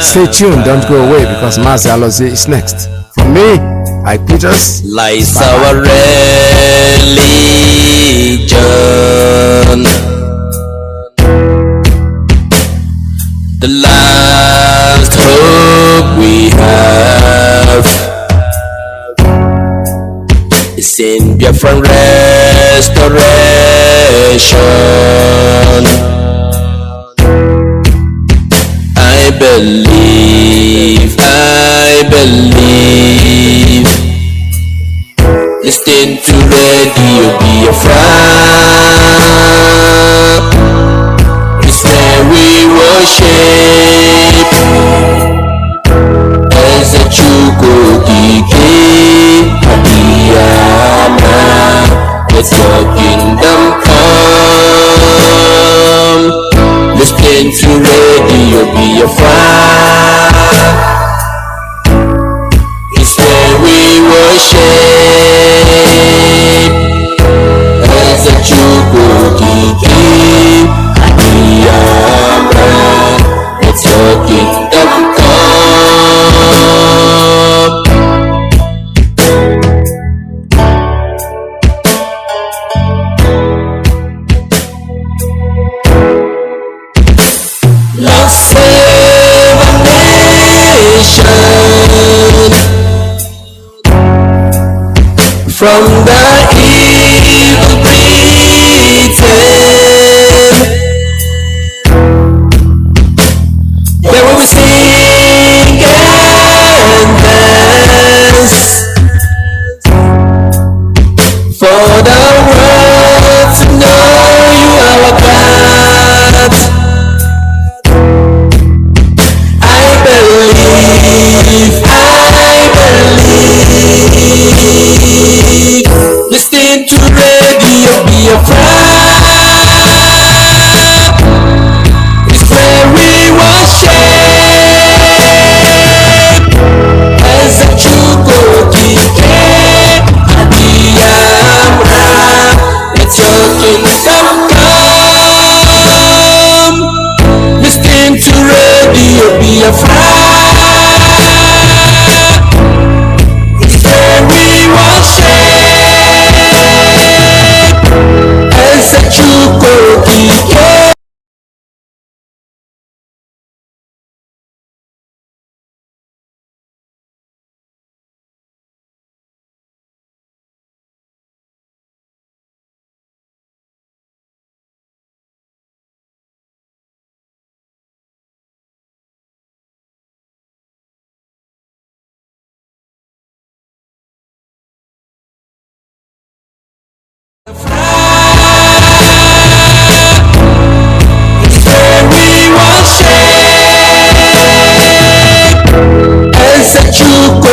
Stay tuned, don't go away because Mazi is next. From me, Ike Peters. Lies our religion. The last hope we have is in Biafran restoration. I believe. Listen to Radio Biafra. It's where we worship. As a Chuko Dike Abiyama, let your kingdom come. Listen to Radio Biafra. It's where we worship. from the evil Britain. There will be sing and dance for the world to know you are our God. I believe. Listen to Radio Biafra. It's where we worship. As a true God, Biafra. Let your kingdom come. Listen to Radio Biafra. It's where we worship. As a true God, it's where we worship. As a true God,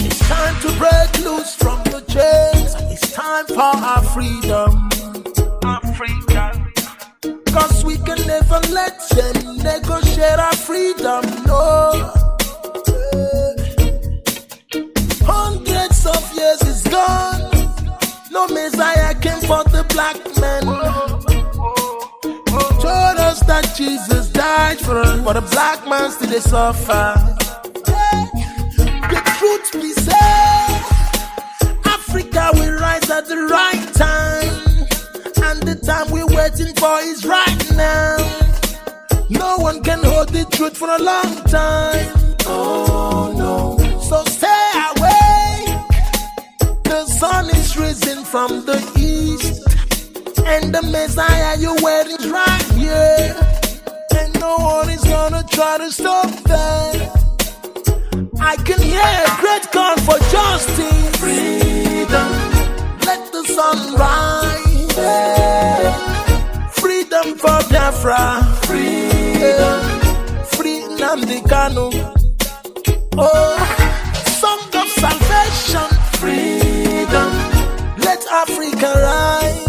It's time to break loose from the chains. It's time for our freedom. Africa. Cause we can never let them negotiate our freedom, no. Hundreds of years is gone. No Messiah came for the black man. Told us that Jesus died for us, but the black man still they suffer. The truth be said, Africa will rise at the right time, and the time we're waiting for is right now. No one can hold the truth for a long time. Oh no. So stay awake. The sun is risen from the east, and the Messiah you're waiting is right here. And no one is gonna try to stop that. I can hear a great call for justice. Freedom. Let the sun rise. Freedom for Biafra. Freedom. Free Nnamdi Kanu. Oh, song of salvation. Freedom. Let Africa rise.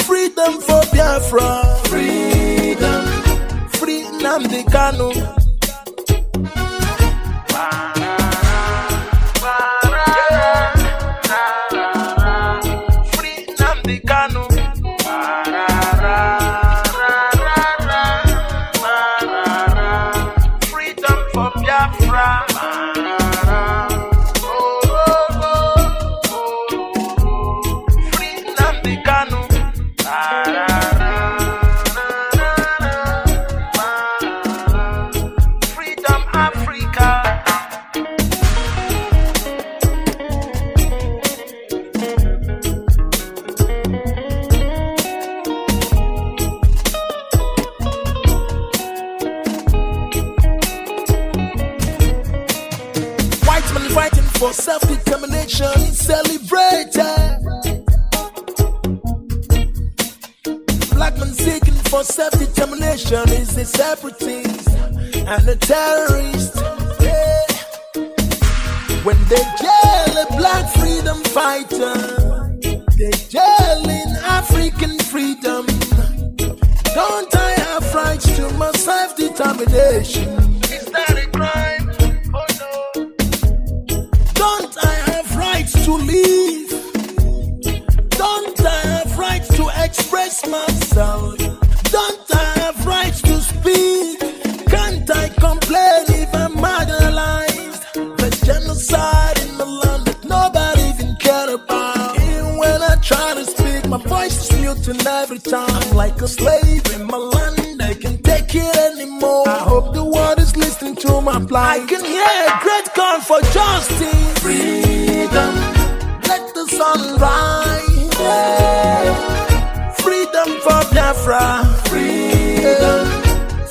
Freedom for Biafra. Freedom. Free Nnamdi Kanu. Free Nnamdi Kanu. Freedom for Biafra. Free Nnamdi Kanu. Freedom Africa. White man fighting for self-determination is celebrated. Black man seeking for self-determination is a separatist and a terrorist. Yeah. When they jail black freedom fighter. They jailing African freedom. Don't I have rights to my self-determination? Is that a crime? Oh no. Don't I have rights to live? Don't I have rights to express myself? Don't I have rights to speak? Can't I complain if I'm marginalized? There's genocide in the land that nobody even cared about. Even when I try to speak, my voice is muted every time. I'm like a slave in my land, I can't take it anymore. I hope the world is listening to my plight. I can hear a great call for justice. Freedom, let the sun rise. Yeah. Freedom for Biafra. Freedom,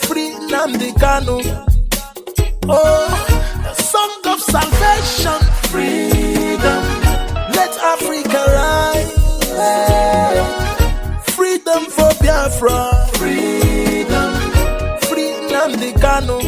free Nnamdi Kanu. Oh, a song of salvation. Freedom, let Africa rise. Yeah. Freedom for Biafra. Freedom, free Nnamdi Kanu.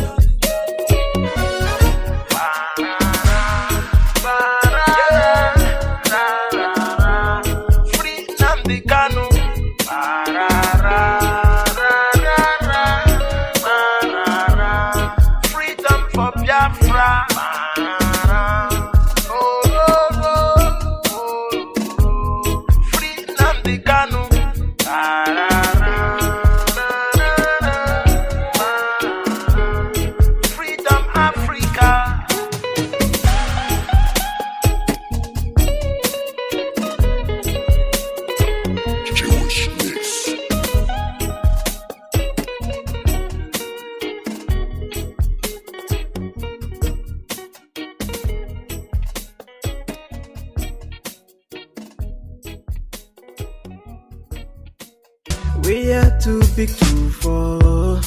We are too big to fall.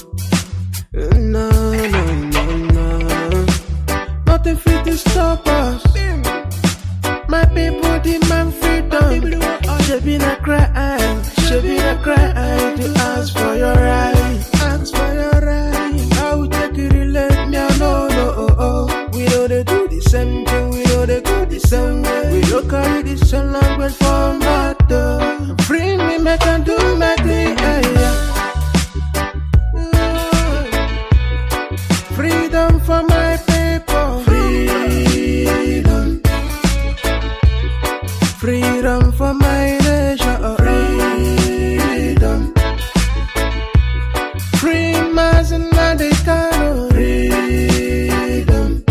No, no, no, no. Nothing fit to stop us. My people demand freedom. Should be not cry, should be not cry to ask for your right. Ask for your right. I will take it, let me know. No, oh, oh. We know they do the same thing. We know they go the same way. We don't carry the same language for matter. Bring me, make and do my thing. Freedom for my people. Freedom. Freedom for my nation. Freedom. Free Mazi and the Kanu. Freedom.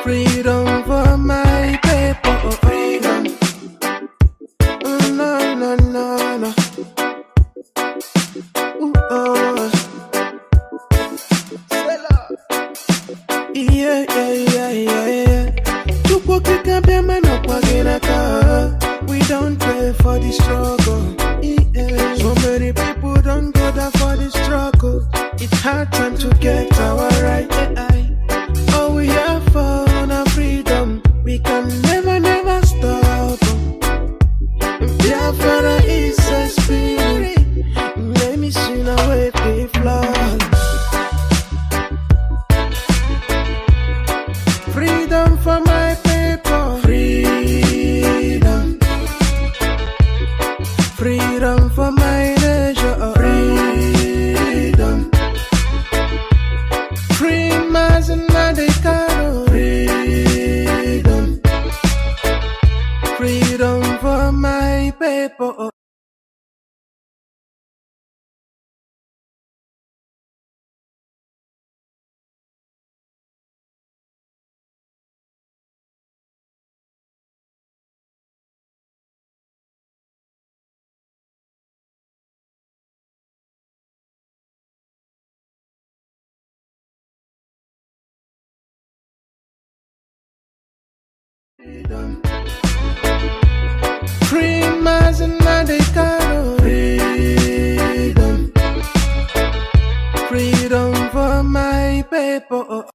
Freedom for my people. Freedom. No, no, no, no. Ooh, oh. Yeah, yeah, yeah, yeah, yeah. We don't pay for the struggle. Yeah. So many people don't go there for the struggle. It's hard time to get our right. All we have for our freedom, we can never, never stop. Biafra is a spirit. Let me see now wave the flag. Freedom for my people. Freedom. Freedom for my nation. Freedom. Free Mazi and the Kanu. Freedom. Freedom for my people. Freedom. Free Mazi and the Kanu. Freedom. Freedom for my people.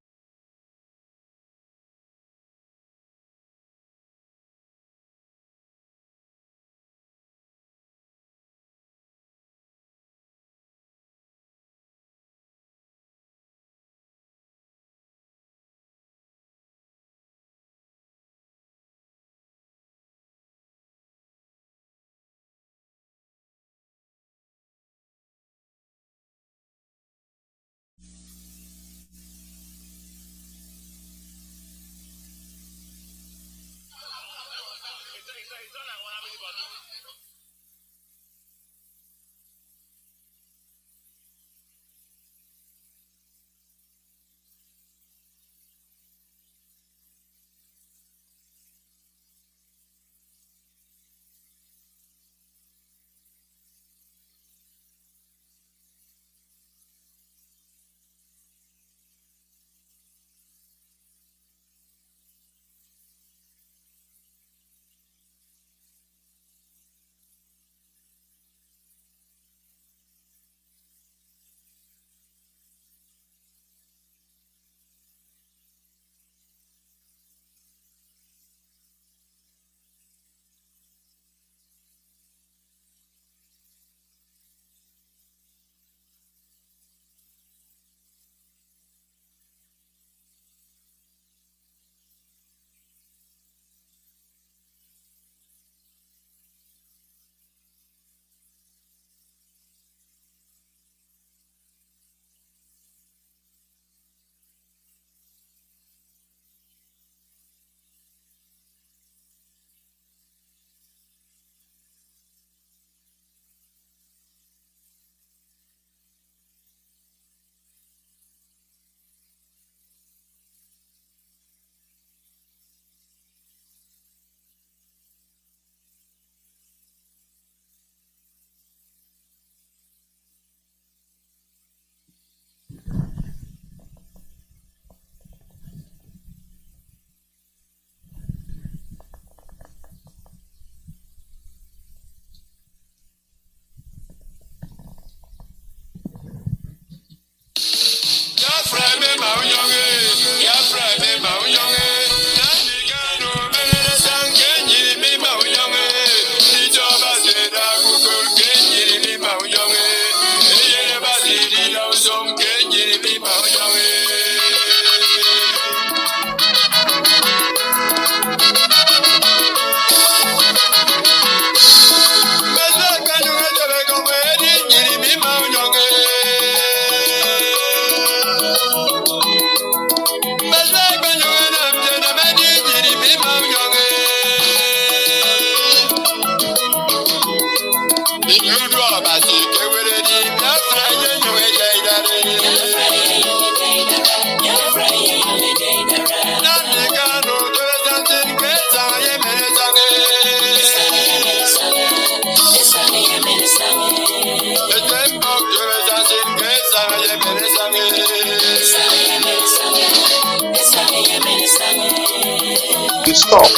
to stop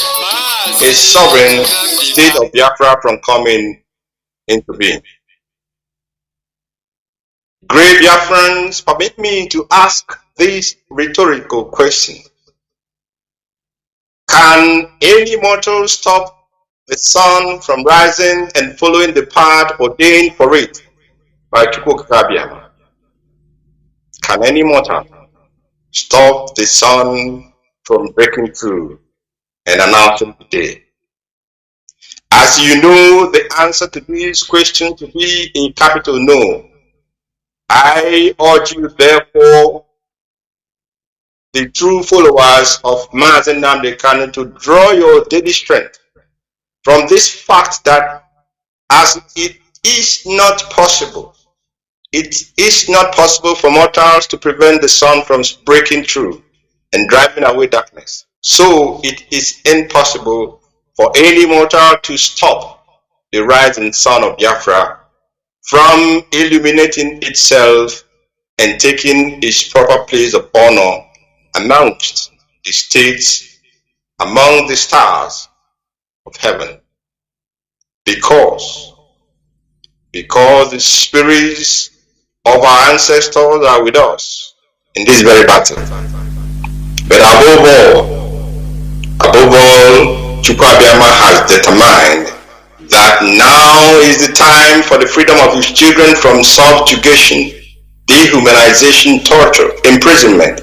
a sovereign state of Biafra from coming into being. Great Biafrans, permit me to ask this rhetorical question. Can any mortal stop the sun from rising and following the path ordained for it by Chukwukabiama? Can any mortal stop the sun from breaking through and announcing the day? As you know the answer to this question to be a capital no, I urge you therefore, the true followers of Mazi Nnamdi Kanu, to draw your daily strength from this fact that as it is not possible for mortals to prevent the sun from breaking through and driving away darkness, so it is impossible for any mortal to stop the rising sun of Biafra from illuminating itself and taking its proper place of honor amongst the states, among the stars of heaven. Because the spirits of our ancestors are with us in this very battle. But above all, Chukwukabiama has determined that now is the time for the freedom of his children from subjugation, dehumanization, torture, imprisonment,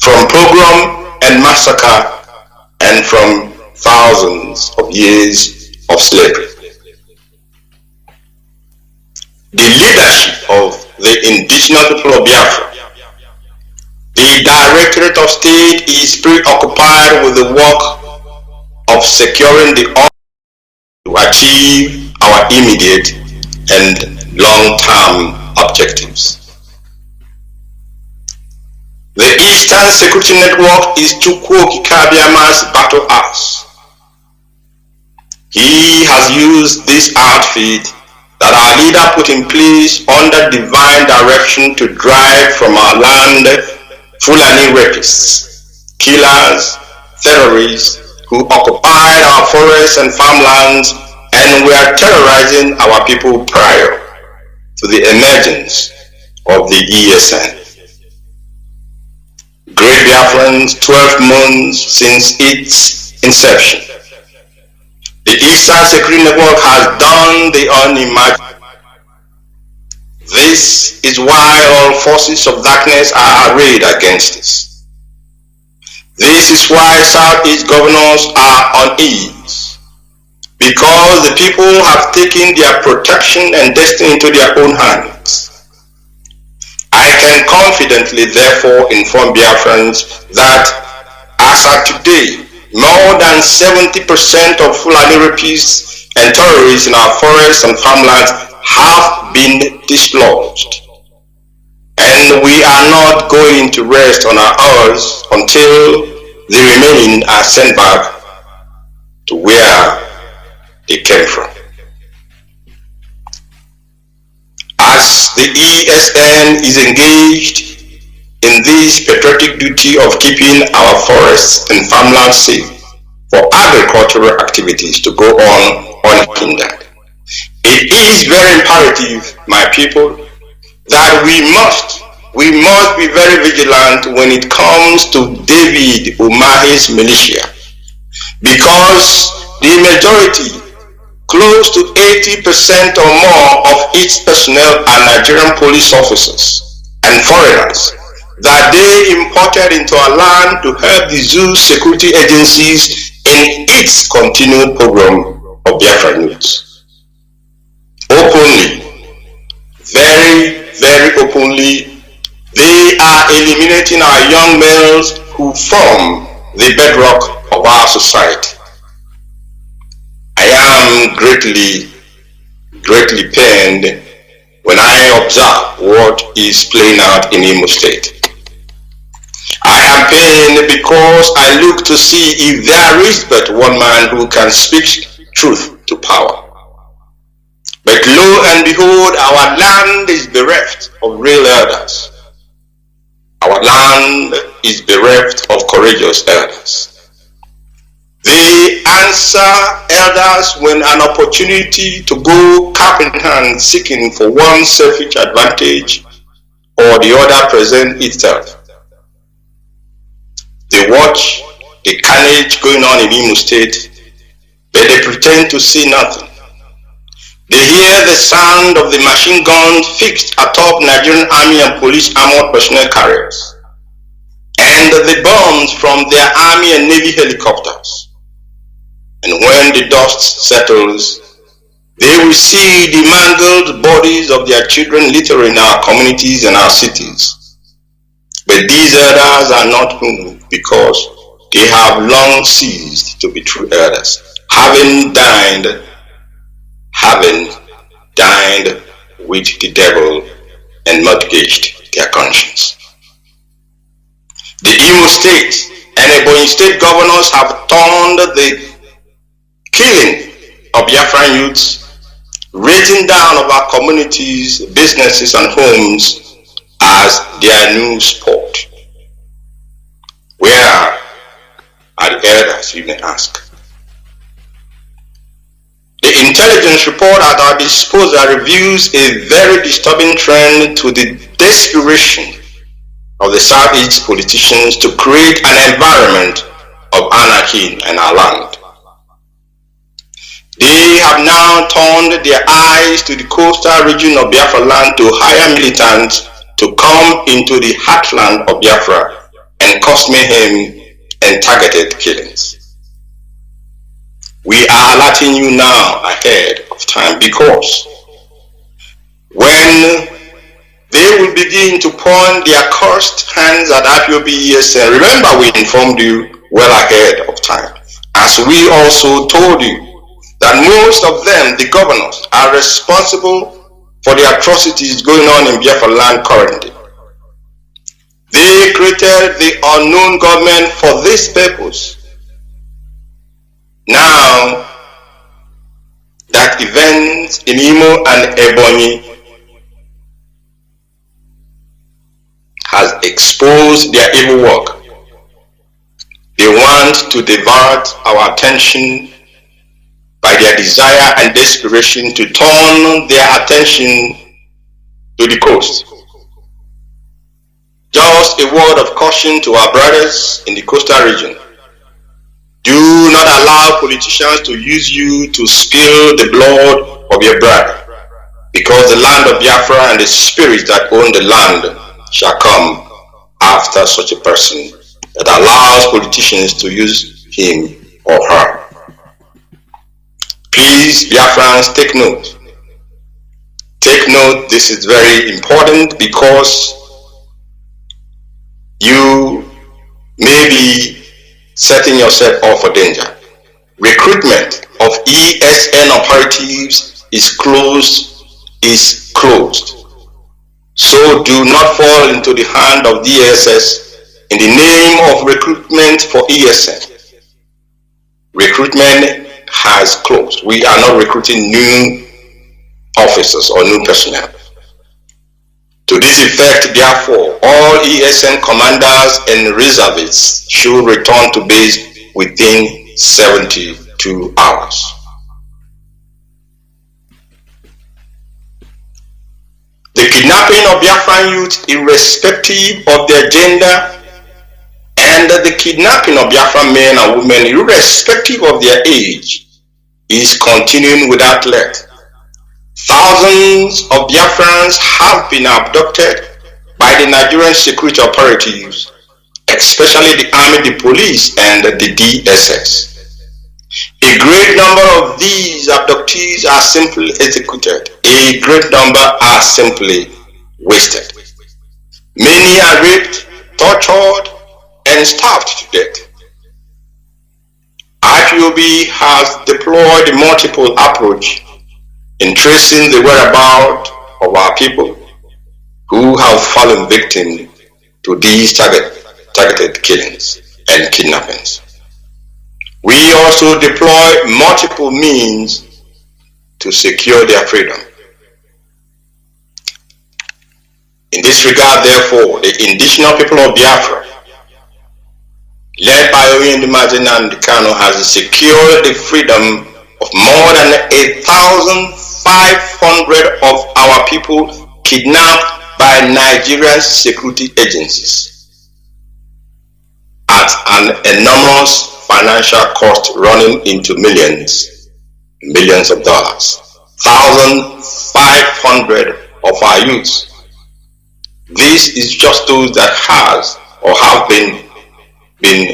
from pogrom and massacre, and from thousands of years of slavery. The leadership of the indigenous people of Biafra, the Directorate of State, is preoccupied with the work of securing the order to achieve our immediate and long-term objectives. The Eastern Security Network is Chukwukabiama's battle axe. He has used this outfit that our leader put in place under divine direction to drive from our land Fulani rapists, killers, terrorists who occupied our forests and farmlands and were terrorizing our people prior to the emergence of the ESN. Great Biafrans, 12 months since its inception, the Eastern Security Network has done the unimaginable. This is why all forces of darkness are arrayed against us. This is why Southeast governors are uneasy, because the people have taken their protection and destiny into their own hands. I can confidently therefore inform Biafrans that as of today, more than 70% of Fulani rapists and terrorists in our forests and farmlands have been dislodged. And we are not going to rest on our oars until the remaining are sent back to where they came from. As the ESN is engaged in this patriotic duty of keeping our forests and farmlands safe for agricultural activities to go on unhindered, it is very imperative, my people, that we must be very vigilant when it comes to David Umahi's militia, because the majority, close to 80% or more of its personnel are Nigerian police officers and foreigners that they imported into our land to help the zoo security agencies in its continued program of Biafra news. Openly, very, very openly, they are eliminating our young males who form the bedrock of our society. I am greatly pained when I observe what is playing out in Imo State. I am pained because I look to see if there is but one man who can speak truth to power. But lo and behold, our land is bereft of real elders. Our land is bereft of courageous elders. answer elders when an opportunity to go cap in hand seeking for one selfish advantage or the other present itself. They watch the carnage going on in Imo State, but they pretend to see nothing. They hear the sound of the machine guns fixed atop Nigerian Army and Police armored personnel carriers, and the bombs from their Army and Navy helicopters. And when the dust settles, they will see the mangled bodies of their children littering our communities and our cities. But these elders are not moved because they have long ceased to be true elders, having dined with the devil and mortgaged their conscience. The Imo State and Ebonyi State governors have turned the killing of Biafran youths, raising down of our communities, businesses and homes as their new sport. Where are the elders, you may ask? The intelligence report at our disposal reveals a very disturbing trend to the desperation of the Southeast politicians to create an environment of anarchy in our land. They have now turned their eyes to the coastal region of Biafra land to hire militants to come into the heartland of Biafra and cause mayhem and targeted killings. We are alerting you now ahead of time because when they will begin to point their cursed hands at Ipob, remember we informed you well ahead of time, as we also told you that most of them, the governors, are responsible for the atrocities going on in Biafra land currently. They created the unknown government for this purpose. Now that events in Imo and Ebonyi has exposed their evil work, they want to divert our attention by their desire and desperation to turn their attention to the coast. Just a word of caution to our brothers in the coastal region. Do not allow politicians to use you to spill the blood of your brother, because the land of Biafra and the spirits that own the land shall come after such a person that allows politicians to use him or her. Please, Biafrans, take note. Take note, this is very important because you may be setting yourself up for danger. Recruitment of ESN operatives is closed. So do not fall into the hand of DSS in the name of recruitment for ESN. Recruitment has closed. We are not recruiting new officers or new personnel. To this effect, therefore, all ESN commanders and reservists should return to base within 72 hours. The kidnapping of Biafran youth, irrespective of their gender, and the kidnapping of Biafran men and women, irrespective of their age, is continuing without let. Thousands of Biafrans have been abducted by the Nigerian security operatives, especially the army, the police, and the DSS. A great number of these abductees are simply executed. A great number are simply wasted. Many are raped, tortured, and starved to death. IPOB has deployed a multiple approach in tracing the whereabouts of our people who have fallen victim to these targeted killings and kidnappings. We also deploy multiple means to secure their freedom. In this regard, therefore, the indigenous people of Biafra, led by Nnamdi Kanu, has secured the freedom of more than 8,500 of our people kidnapped by Nigerian security agencies at an enormous financial cost running into millions of dollars. 1,500 of our youths. This is just those that has or have been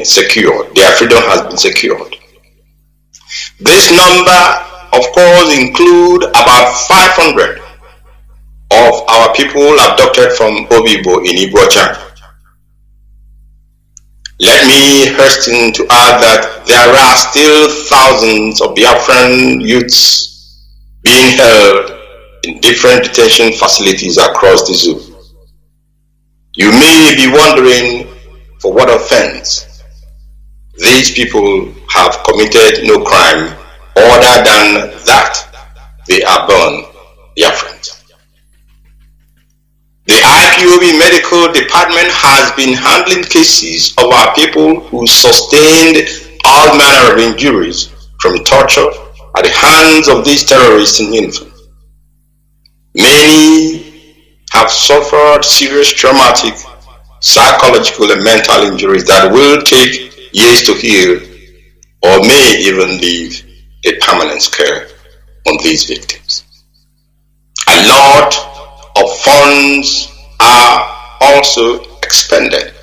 secured. Their freedom has been secured. This number, of course, include about 500 of our people abducted from Obibo in Igbocha. Let me hasten to add that there are still thousands of Biafran youths being held in different detention facilities across the zoo. You may be wondering for what offense. These people have committed no crime other than that they are born Biafrans. The IPOB medical department has been handling cases of our people who sustained all manner of injuries from torture at the hands of these terrorists in uniform. Many have suffered serious traumatic, psychological and mental injuries that will take years to heal or may even leave a permanent scar on these victims. A lot of funds are also expended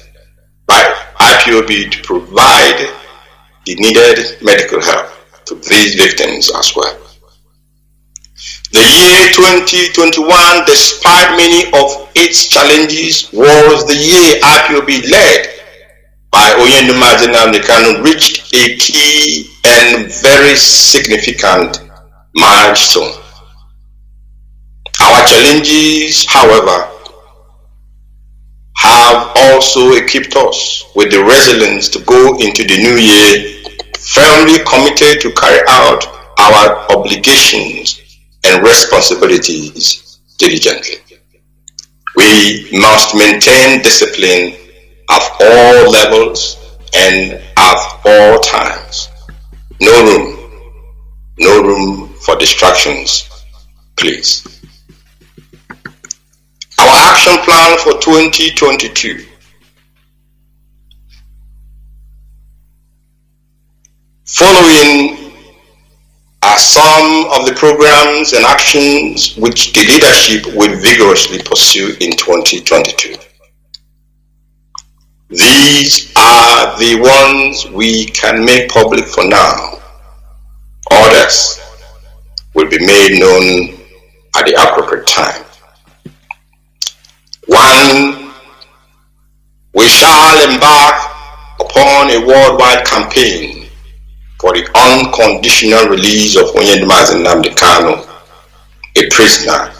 by IPOB to provide the needed medical help to these victims as well. The year 2021, despite many of its challenges, was the year IPOB led by Nnamdi Kanu reached a key and very significant milestone. Our challenges, however, have also equipped us with the resilience to go into the new year firmly committed to carry out our obligations and responsibilities diligently. We must maintain discipline at all levels and at all times. No room for distractions, please. Our action plan for 2022. Following are some of the programs and actions which the leadership will vigorously pursue in 2022. These are the ones we can make public for now. Others will be made known at the appropriate time. 1. We shall embark upon a worldwide campaign for the unconditional release of Nnamdi Kanu, a prisoner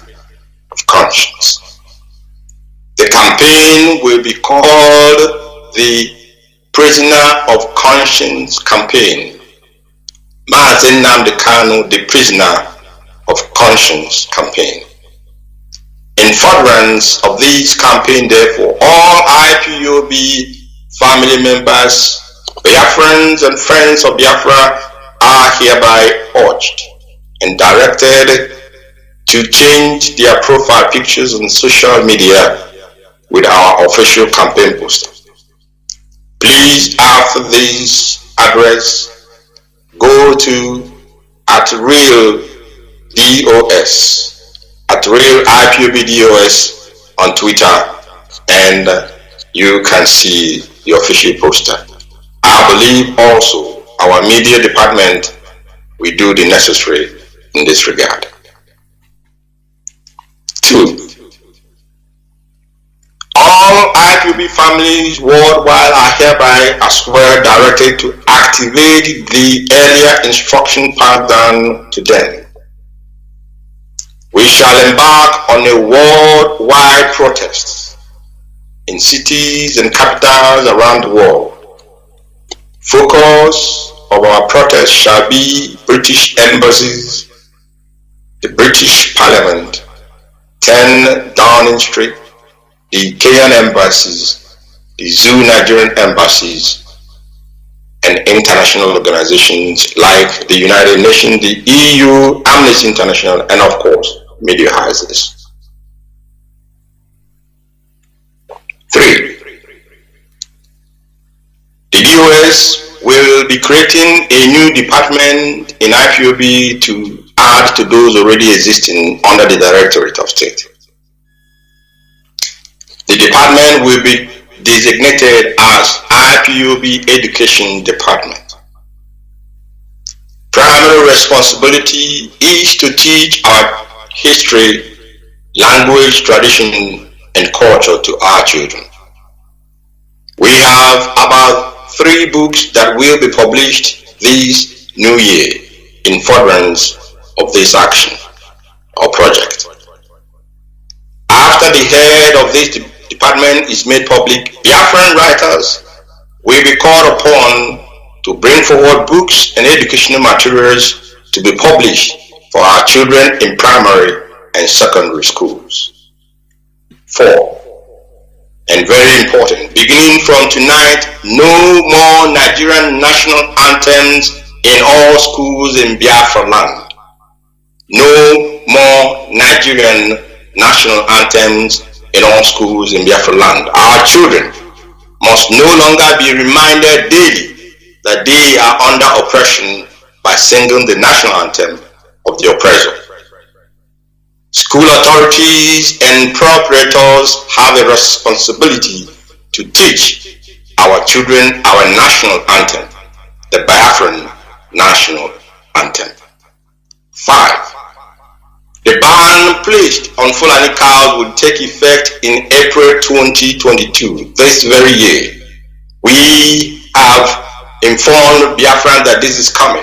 of conscience. The campaign will be called the Prisoner of Conscience Campaign. Mazi Nnamdi Kanu, the Prisoner of Conscience Campaign. In furtherance of this campaign, therefore, all IPOB family members, Biafrans and friends of Biafra are hereby urged and directed to change their profile pictures on social media with our official campaign poster. Please, after this address, go to @RealDOS, @RealIPOBDOS on Twitter, and you can see the official poster. I believe also our media department will do the necessary in this regard. 2. All IPOB families worldwide are hereby as well directed to activate the earlier instruction passed down to them. We shall embark on a worldwide protest in cities and capitals around the world. Focus of our protest shall be British embassies, the British Parliament, 10 Downing Street, the Kenyan embassies, the Zoo Nigerian embassies, and international organizations like the United Nations, the EU, Amnesty International, and of course, media houses. 3. The US will be creating a new department in IPOB to add to those already existing under the Directorate of State. The department will be designated as IPOB Education Department. Primary responsibility is to teach our history, language, tradition, and culture to our children. We have about 3 books that will be published this new year in furtherance of this action or project. After the head of this department is made public, Biafran writers will be called upon to bring forward books and educational materials to be published for our children in primary and secondary schools. 4. And very important, beginning from tonight, no more Nigerian national anthems in all schools in Biafra land. No more Nigerian national anthems in all schools in Biafra land. Our children must no longer be reminded daily that they are under oppression by singing the national anthem of the oppressor. School authorities and proprietors have a responsibility to teach our children our national anthem, the Biafran national anthem. 5. The ban placed on Fulani cows will take effect in April 2022, this very year. We have informed Biafran that this is coming.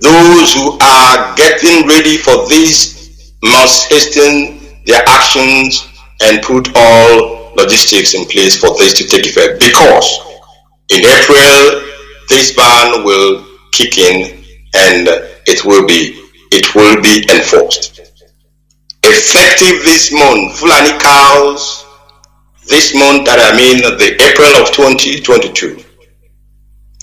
Those who are getting ready for this must hasten their actions and put all logistics in place for this to take effect, because in April this ban will kick in and it will be enforced. Effective this month, Fulani cows, this month that I mean the April of 2022,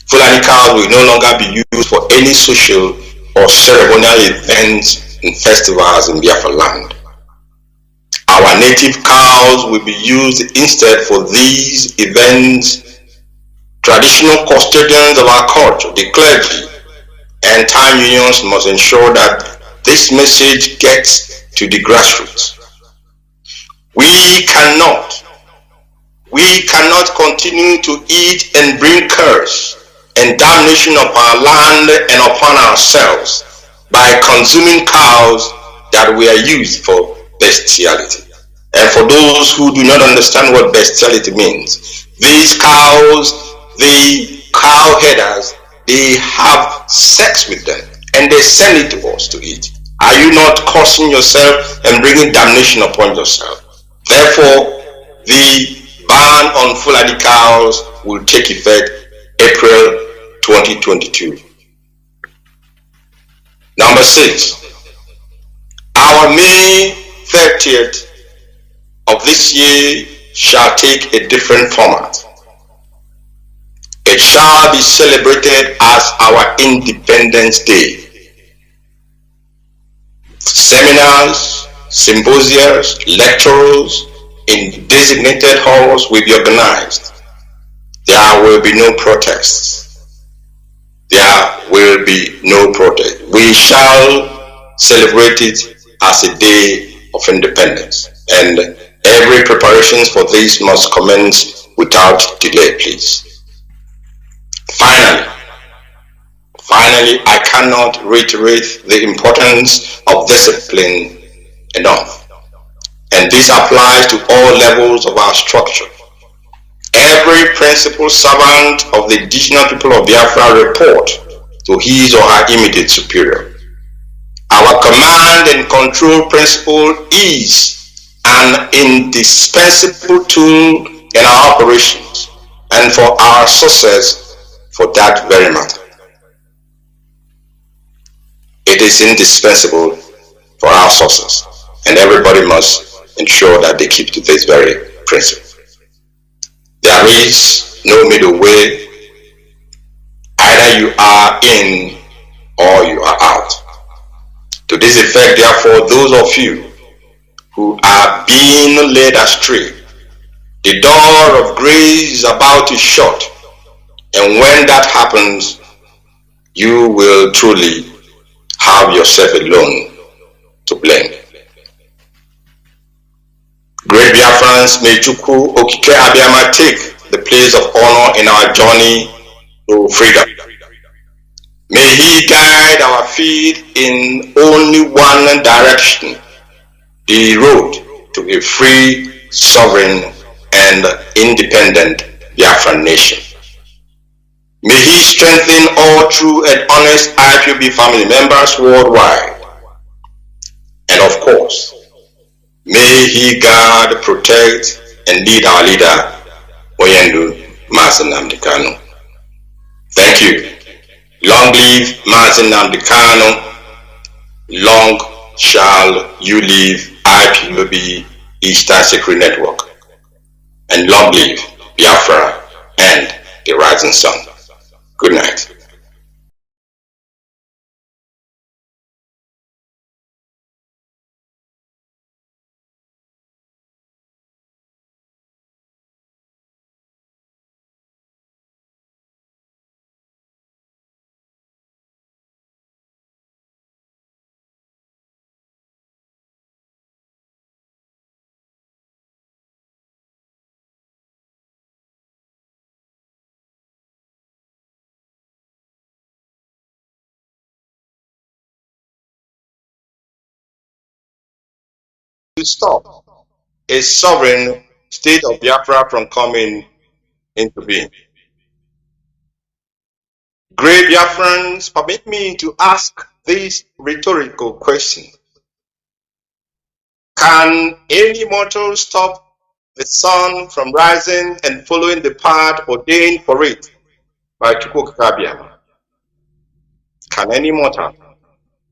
Fulani cows will no longer be used for any social or ceremonial events and festivals in Biafra land. Our native cows will be used instead for these events. Traditional custodians of our culture, the clergy, and time unions must ensure that this message gets to the grassroots. We cannot continue to eat and bring curse and damnation upon our land and upon ourselves by consuming cows that were used for bestiality. And for those who do not understand what bestiality means, these cows, the cow headers, they have sex with them and they send it to us to eat. Are you not cursing yourself and bringing damnation upon yourself? Therefore, the ban on Fulani cows will take effect April 2022. Number 6, our May 30th of this year shall take a different format. It shall be celebrated as our Independence Day. Seminars, symposiums, lectures in designated halls will be organized. There will be no protests. There will be no protest. We shall celebrate it as a day of independence, and every preparations for this must commence without delay, please. Finally, I cannot reiterate the importance of discipline enough, and this applies to all levels of our structure. Every principal servant of the indigenous people of Biafra report to his or her immediate superior. Our command and control principle is an indispensable tool in our operations and for our success for that very matter. It is indispensable for our success, and everybody must ensure that they keep to this very principle. There is no middle way. either you are in or you are out. To this effect, therefore, those of you who are being led astray, the door of grace is about to shut, and when that happens, you will truly have yourself alone to blame. Great Biafrans, may Chukwu Okike Abiyama take the place of honor in our journey to freedom. May He guide our feet in only one direction, the road to a free, sovereign, and independent Biafran nation. May He strengthen all true and honest IPOB family members worldwide. And of course, may He guard, protect, and lead our leader, Mazi Nnamdi Kanu. Thank you. Long live Mazi Nnamdi Kanu. Long shall you live IPOB Eastern Secret Network. And long live Biafra and the rising sun. Good night. To stop a sovereign state of Biafra from coming into being. Great Biafrans, permit me to ask this rhetorical question. Can any mortal stop the sun from rising and following the path ordained for it by Chukwu Abiyama? Can any mortal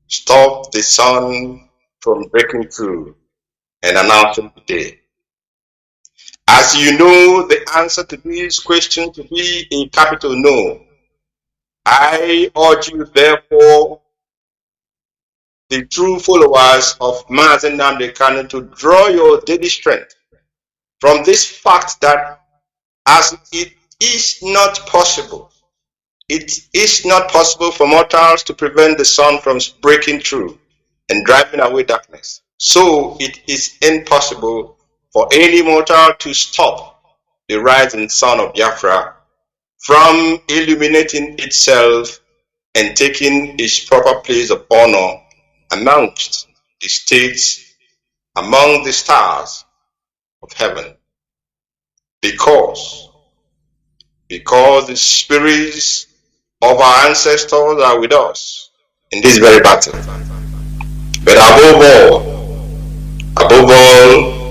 stop the sun from breaking through and announcing the day? As you know the answer to this question to be a capital no, I urge you therefore, the true followers of Mazi Nnamdi Kanu, to draw your daily strength from this fact that as it is not possible for mortals to prevent the sun from breaking through and driving away darkness, so it is impossible for any mortal to stop the rising sun of Biafra from illuminating itself and taking its proper place of honor amongst the states, among the stars of heaven. Because the spirits of our ancestors are with us in this very battle. But above all,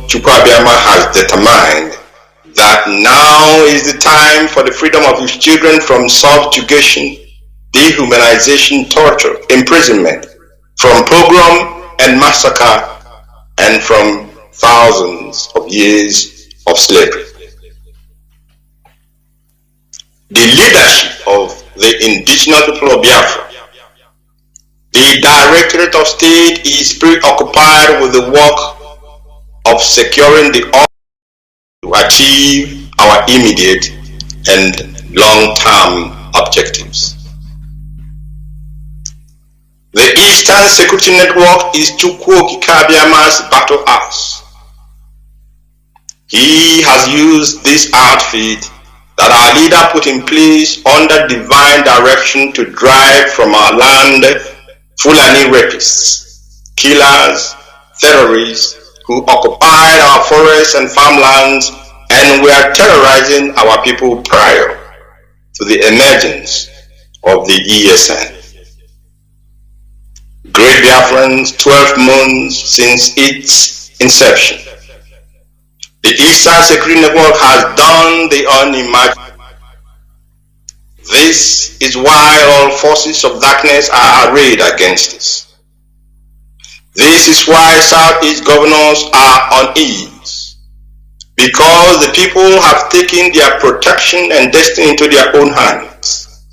Chukwu Abiyama has determined that now is the time for the freedom of his children from subjugation, dehumanization, torture, imprisonment, from pogrom and massacre, and from thousands of years of slavery. The leadership of the indigenous people of Biafra, the Directorate of State, is preoccupied with the work of securing the order to achieve our immediate and long-term objectives. The Eastern Security Network is Chukwu Abiyama's battle axe. He has used this outfit that our leader put in place under divine direction to drive from our land Fulani rapists, killers, terrorists who occupied our forests and farmlands and were terrorizing our people prior to the emergence of the ESN. Great Biafrans, 12 months since its inception, the Eastern Security Network has done the unimaginable. This is why all forces of darkness are arrayed against us. This is why Southeast governors are uneasy, because the people have taken their protection and destiny into their own hands.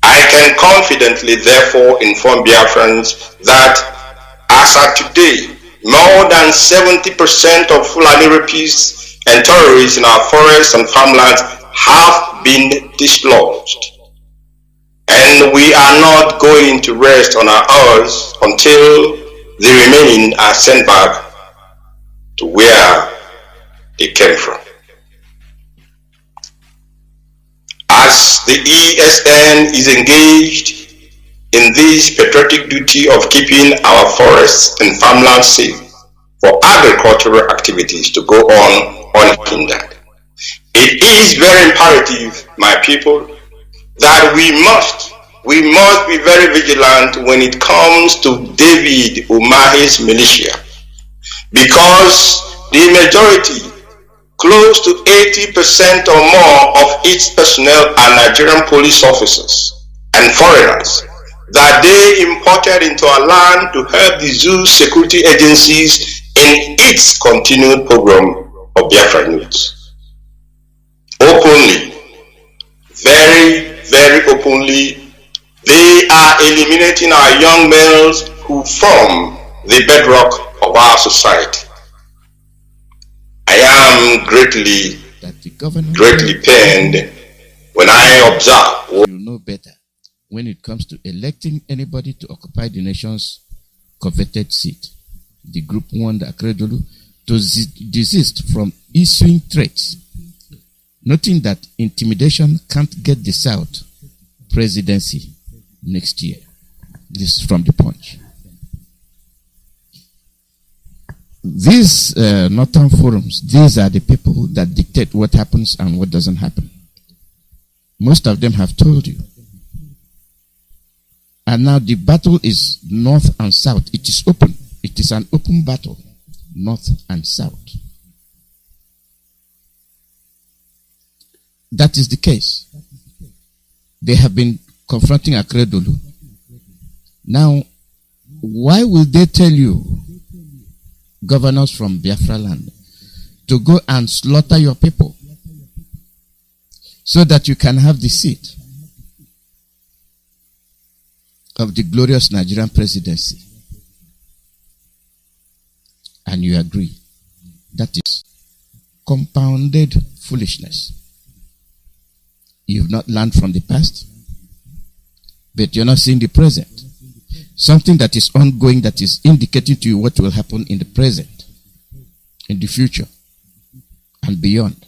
I can confidently therefore inform Biafrans that as at today, more than 70% of Fulani rapists and terrorists in our forests and farmlands have been dislodged. And we are not going to rest on our oars until the remaining are sent back to where they came from. As the ESN is engaged in this patriotic duty of keeping our forests and farmlands safe for agricultural activities to go on unhindered, it is very imperative, my people, that we must be very vigilant when it comes to David Umahi's militia, because the majority, close to 80% or more of its personnel are Nigerian police officers and foreigners that they imported into our land to help the zoo security agencies in its continued program of Biafra news. Openly, very, very openly, they are eliminating our young males who form the bedrock of our society. I am greatly pained when I observe. You know better when it comes to electing anybody to occupy the nation's coveted seat. The group warned Akredolu to desist from issuing threats, noting that intimidation can't get the South presidency next year. This is from the Punch. These northern forums, these are the people that dictate what happens and what doesn't happen. Most of them have told you. And now the battle is north and south. It is open. It is an open battle, north and south. That is the case. They have been confronting Akredolu. Now, why will they tell you, governors from Biafra land, to go and slaughter your people so that you can have the seat of the glorious Nigerian presidency? And you agree that is compounded foolishness. You've not learned from the past, but you're not seeing the present. Something that is ongoing, that is indicating to you what will happen in the present, in the future, and beyond.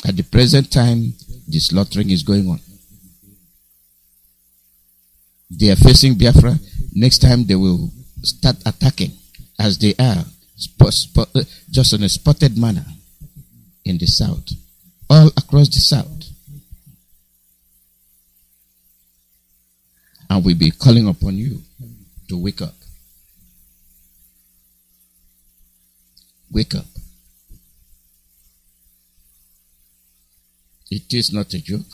At the present time, the slaughtering is going on. They are facing Biafra. Next time they will start attacking, as they are, just in a spotted manner in the South, all across the South. And we'll be calling upon you to wake up. Wake up. It is not a joke.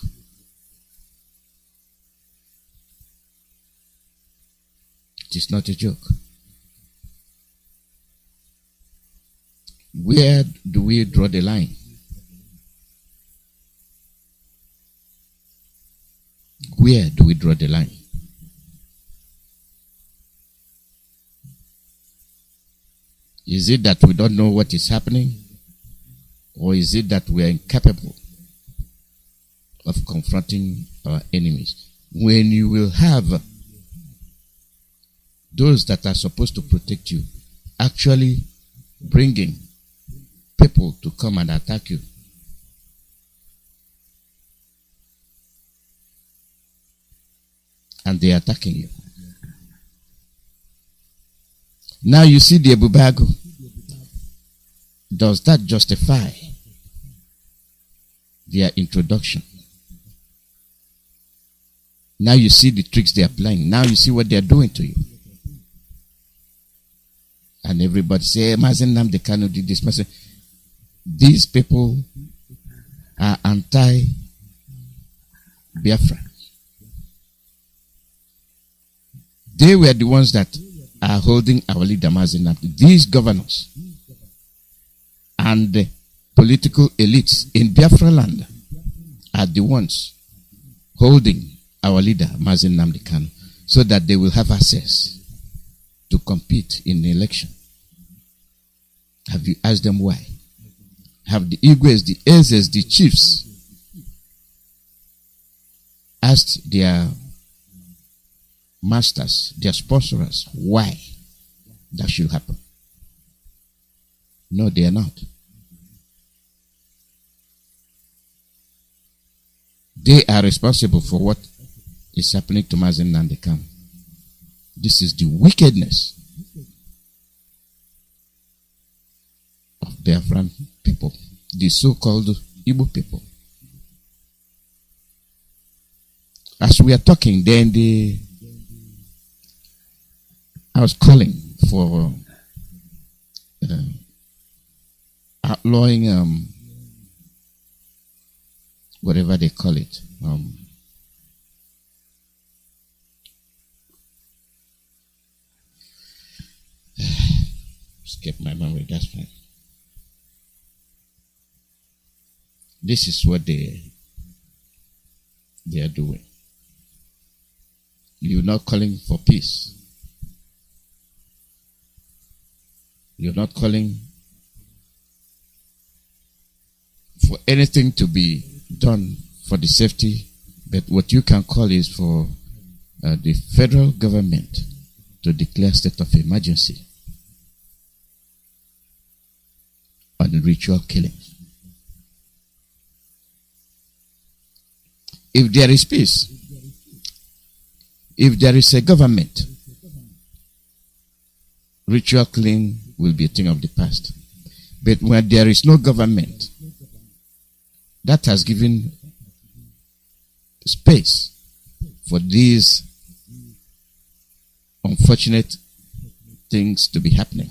It is not a joke. Where do we draw the line? Where do we draw the line? Is it that we don't know what is happening? Or is it that we are incapable of confronting our enemies? When you will have those that are supposed to protect you actually bringing people to come and attack you, and they are attacking you. Now you see the Ebubago. Does that justify their introduction? Now you see the tricks they are playing. Now you see what they are doing to you. And everybody say, Mazi Nnamdi Kanu did this. These people are anti-Biafra. They were the ones that are holding our leader Mazi Nnamdi. These governors and the political elites in Biafra land the ones holding our leader, Mazi Nnamdi Kanu, so that they will have access to compete in the election? Have you asked them why? Have the Igwes, the Ezes, the chiefs asked their masters, their sponsors, why that should happen? No, they are not. They are responsible for what is happening to Mazi Nnamdi Kanu. This is the wickedness of Biafran people, the so-called Igbo people. As we are talking, then I was calling for outlawing whatever they call it. Escape my memory, that's fine. This is what they are doing. You're not calling for peace. You're not calling for anything to be done for the safety, but what you can call is for the federal government to declare state of emergency on ritual killing. If there is peace, if there is a government, ritual killing will be a thing of the past. But when there is no government, that has given space for these unfortunate things to be happening.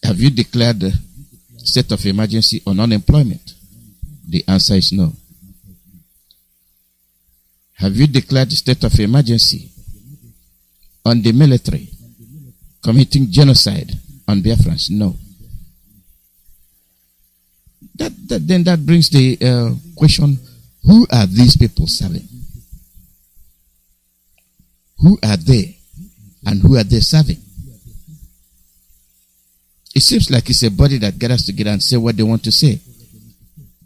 Have you declared the state of emergency on unemployment? The answer is no. Have you declared the state of emergency on the military committing genocide on Biafrans? No. Then that brings the question, who are these people serving? Who are they and who are they serving? It seems like it's a body that gathers together and say what they want to say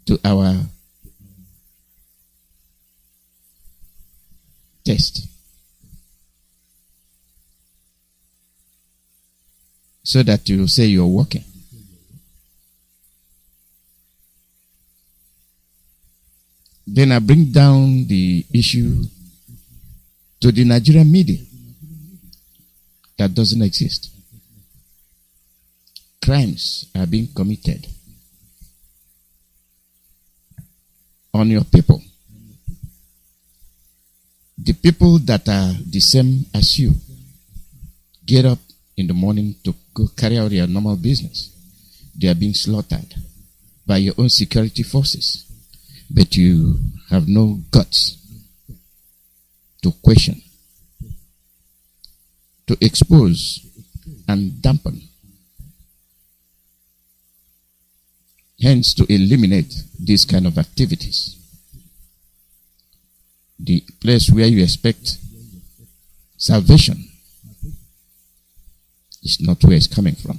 to our test, so that you say you're working. Then I bring down the issue to the Nigerian media that doesn't exist. Crimes are being committed on your people. The people that are the same as you get up in the morning to go carry out your normal business. They are being slaughtered by your own security forces. But you have no guts to question, to expose and dampen, hence to eliminate these kind of activities. The place where you expect salvation is not where it's coming from.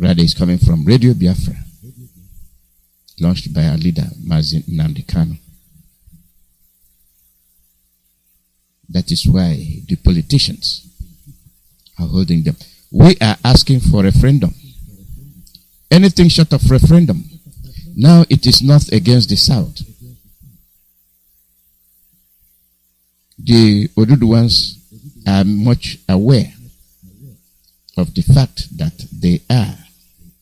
Rather, it's coming from Radio Biafra, launched by our leader, Mazi Nnamdi Kanu. That is why the politicians are holding them. We are asking for referendum. Anything short of referendum. Now it is North against the South. The Oduduwans are much aware of the fact that they are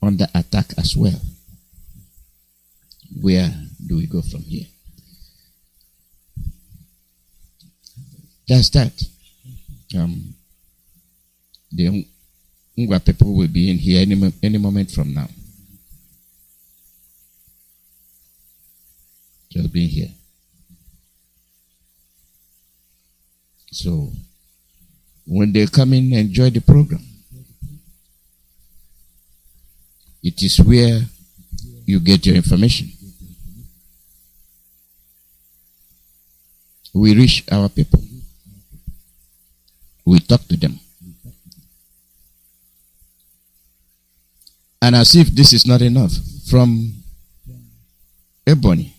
under attack as well. Where do we go from here? That's that. The Ngwa people will be in here any moment from now. They'll be here. So, when they come in and enjoy the program, it is where you get your information. We reach our people. We talk to them. And as if this is not enough, from Ebony,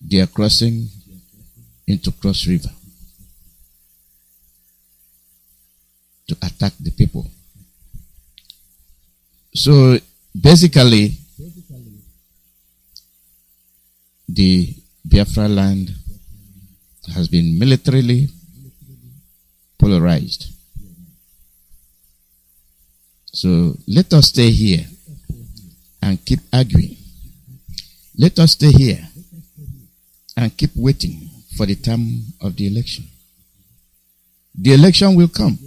they are crossing into Cross River to attack the people. So basically, the Biafra land has been militarily polarized. So let us stay here and keep arguing. Let us stay here and keep waiting for the time of the election. The election will come.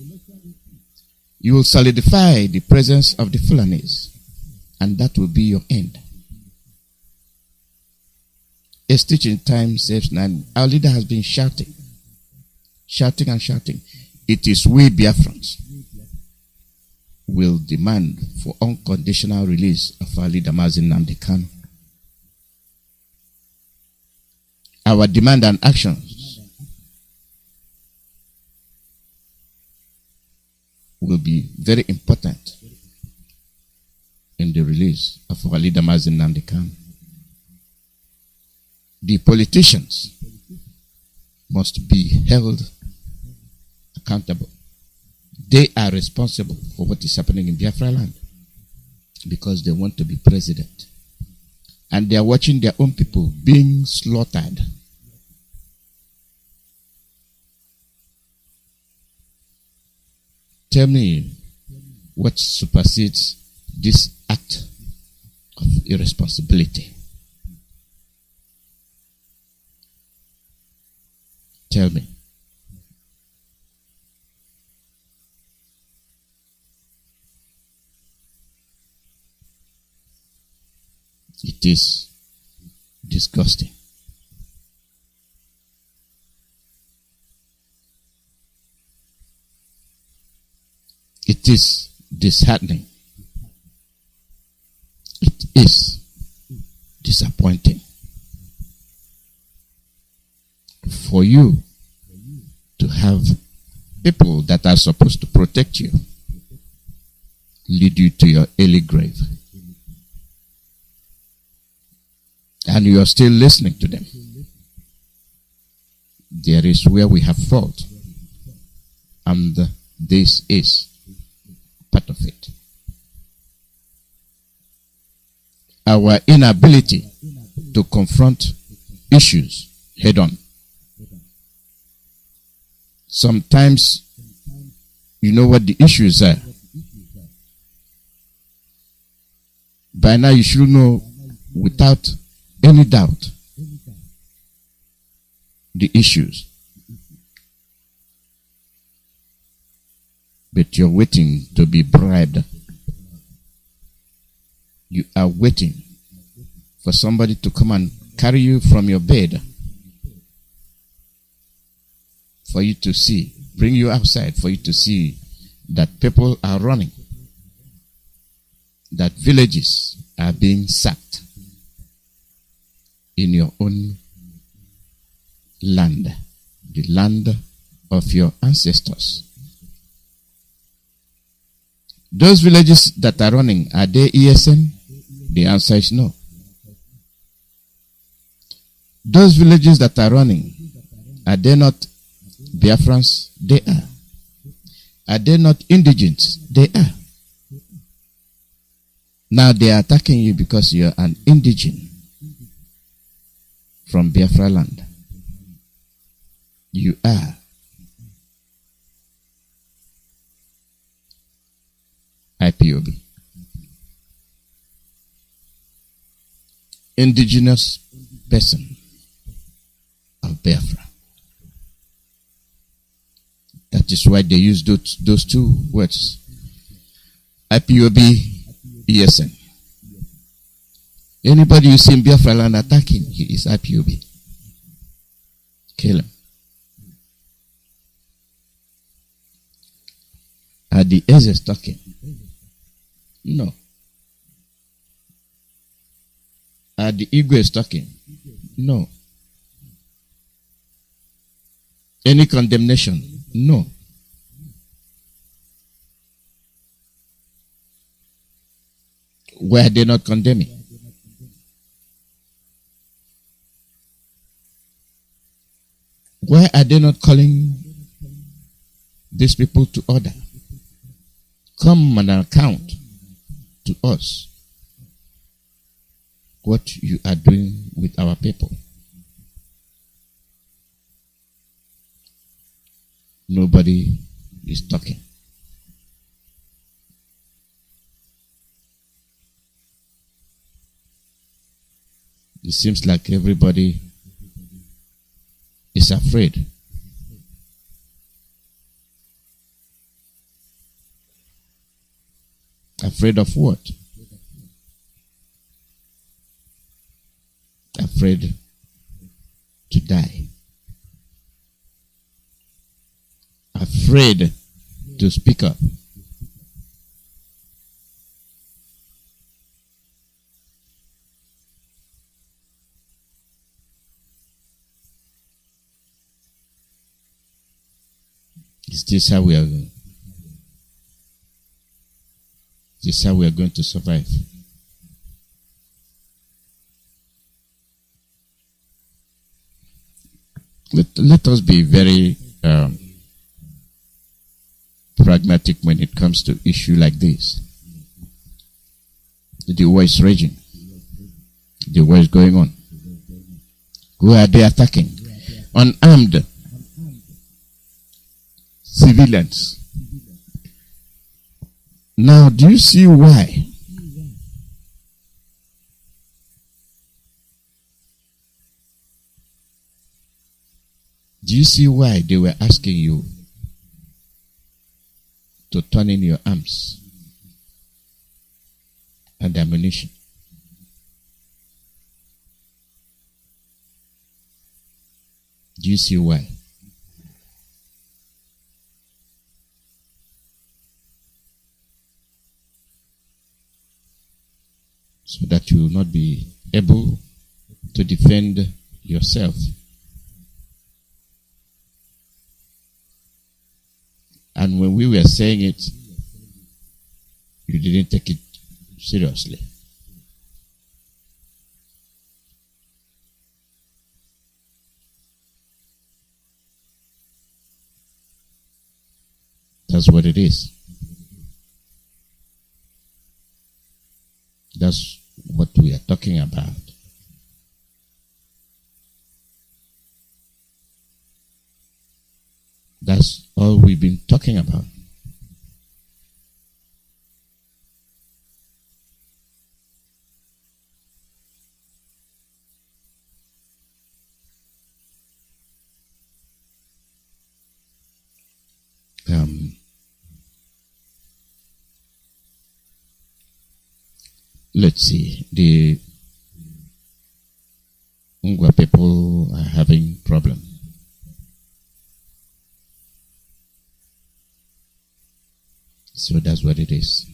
You will solidify the presence of the Fulanis, and that will be your end. A stitch in time saves nine. Our leader has been shouting and shouting. It is we Biafrans will demand for unconditional release of our leader Mazi Nnamdi Kanu. Our demand and actions will be very important in the release of our leader Mazi Nnamdi Kanu. The politicians must be held accountable. They are responsible for what is happening in Biafra land because they want to be president. And they are watching their own people being slaughtered. Tell me what supersedes this act of irresponsibility. Tell me. It is disgusting. It is disheartening. It is disappointing for you to have people that are supposed to protect you lead you to your early grave. And you are still listening to them. There is where we have fault. And this is part of it. Our inability to confront issues head on. Sometimes you know what the issues are. By now you should know without any doubt the issues. But you're waiting to be bribed. You are waiting for somebody to come and carry you from your bed for you to see, bring you outside for you to see that people are running, that villages are being sacked in your own land, the land of your ancestors. Those villages that are running, are they ESN? The answer is no. Those villages that are running, are they not Biafrans? They are. Are they not indigents? They are. Now they are attacking you because you are an indigent from Biafra land. You are. Ipob. Indigenous person of Biafra. That is why they use those two words. Ipob, ESN. Anybody you see in Biafra land attacking, he is Ipob. Kill him. Are the Ezes talking? No. The ego is talking. No. Any condemnation? No. Were they not condemning? Why are they not calling these people to order? Come and account to us what you are doing with our people. Nobody is talking. It seems like everybody is afraid. Afraid of what? Afraid to die. Afraid to speak up. Is this how we are? This is how we are going to survive. Let us be very pragmatic when it comes to issue like this. The war is raging. The war is going on. Who are they attacking? Unarmed civilians. Now, do you see why? Do you see why they were asking you to turn in your arms and ammunition? Do you see why? So that you will not be able to defend yourself. And when we were saying it, you didn't take it seriously. That's what it is. That's what we are talking about. That's all we've been talking about. Let's see. The Ngwa people are having problem. So that's what it is.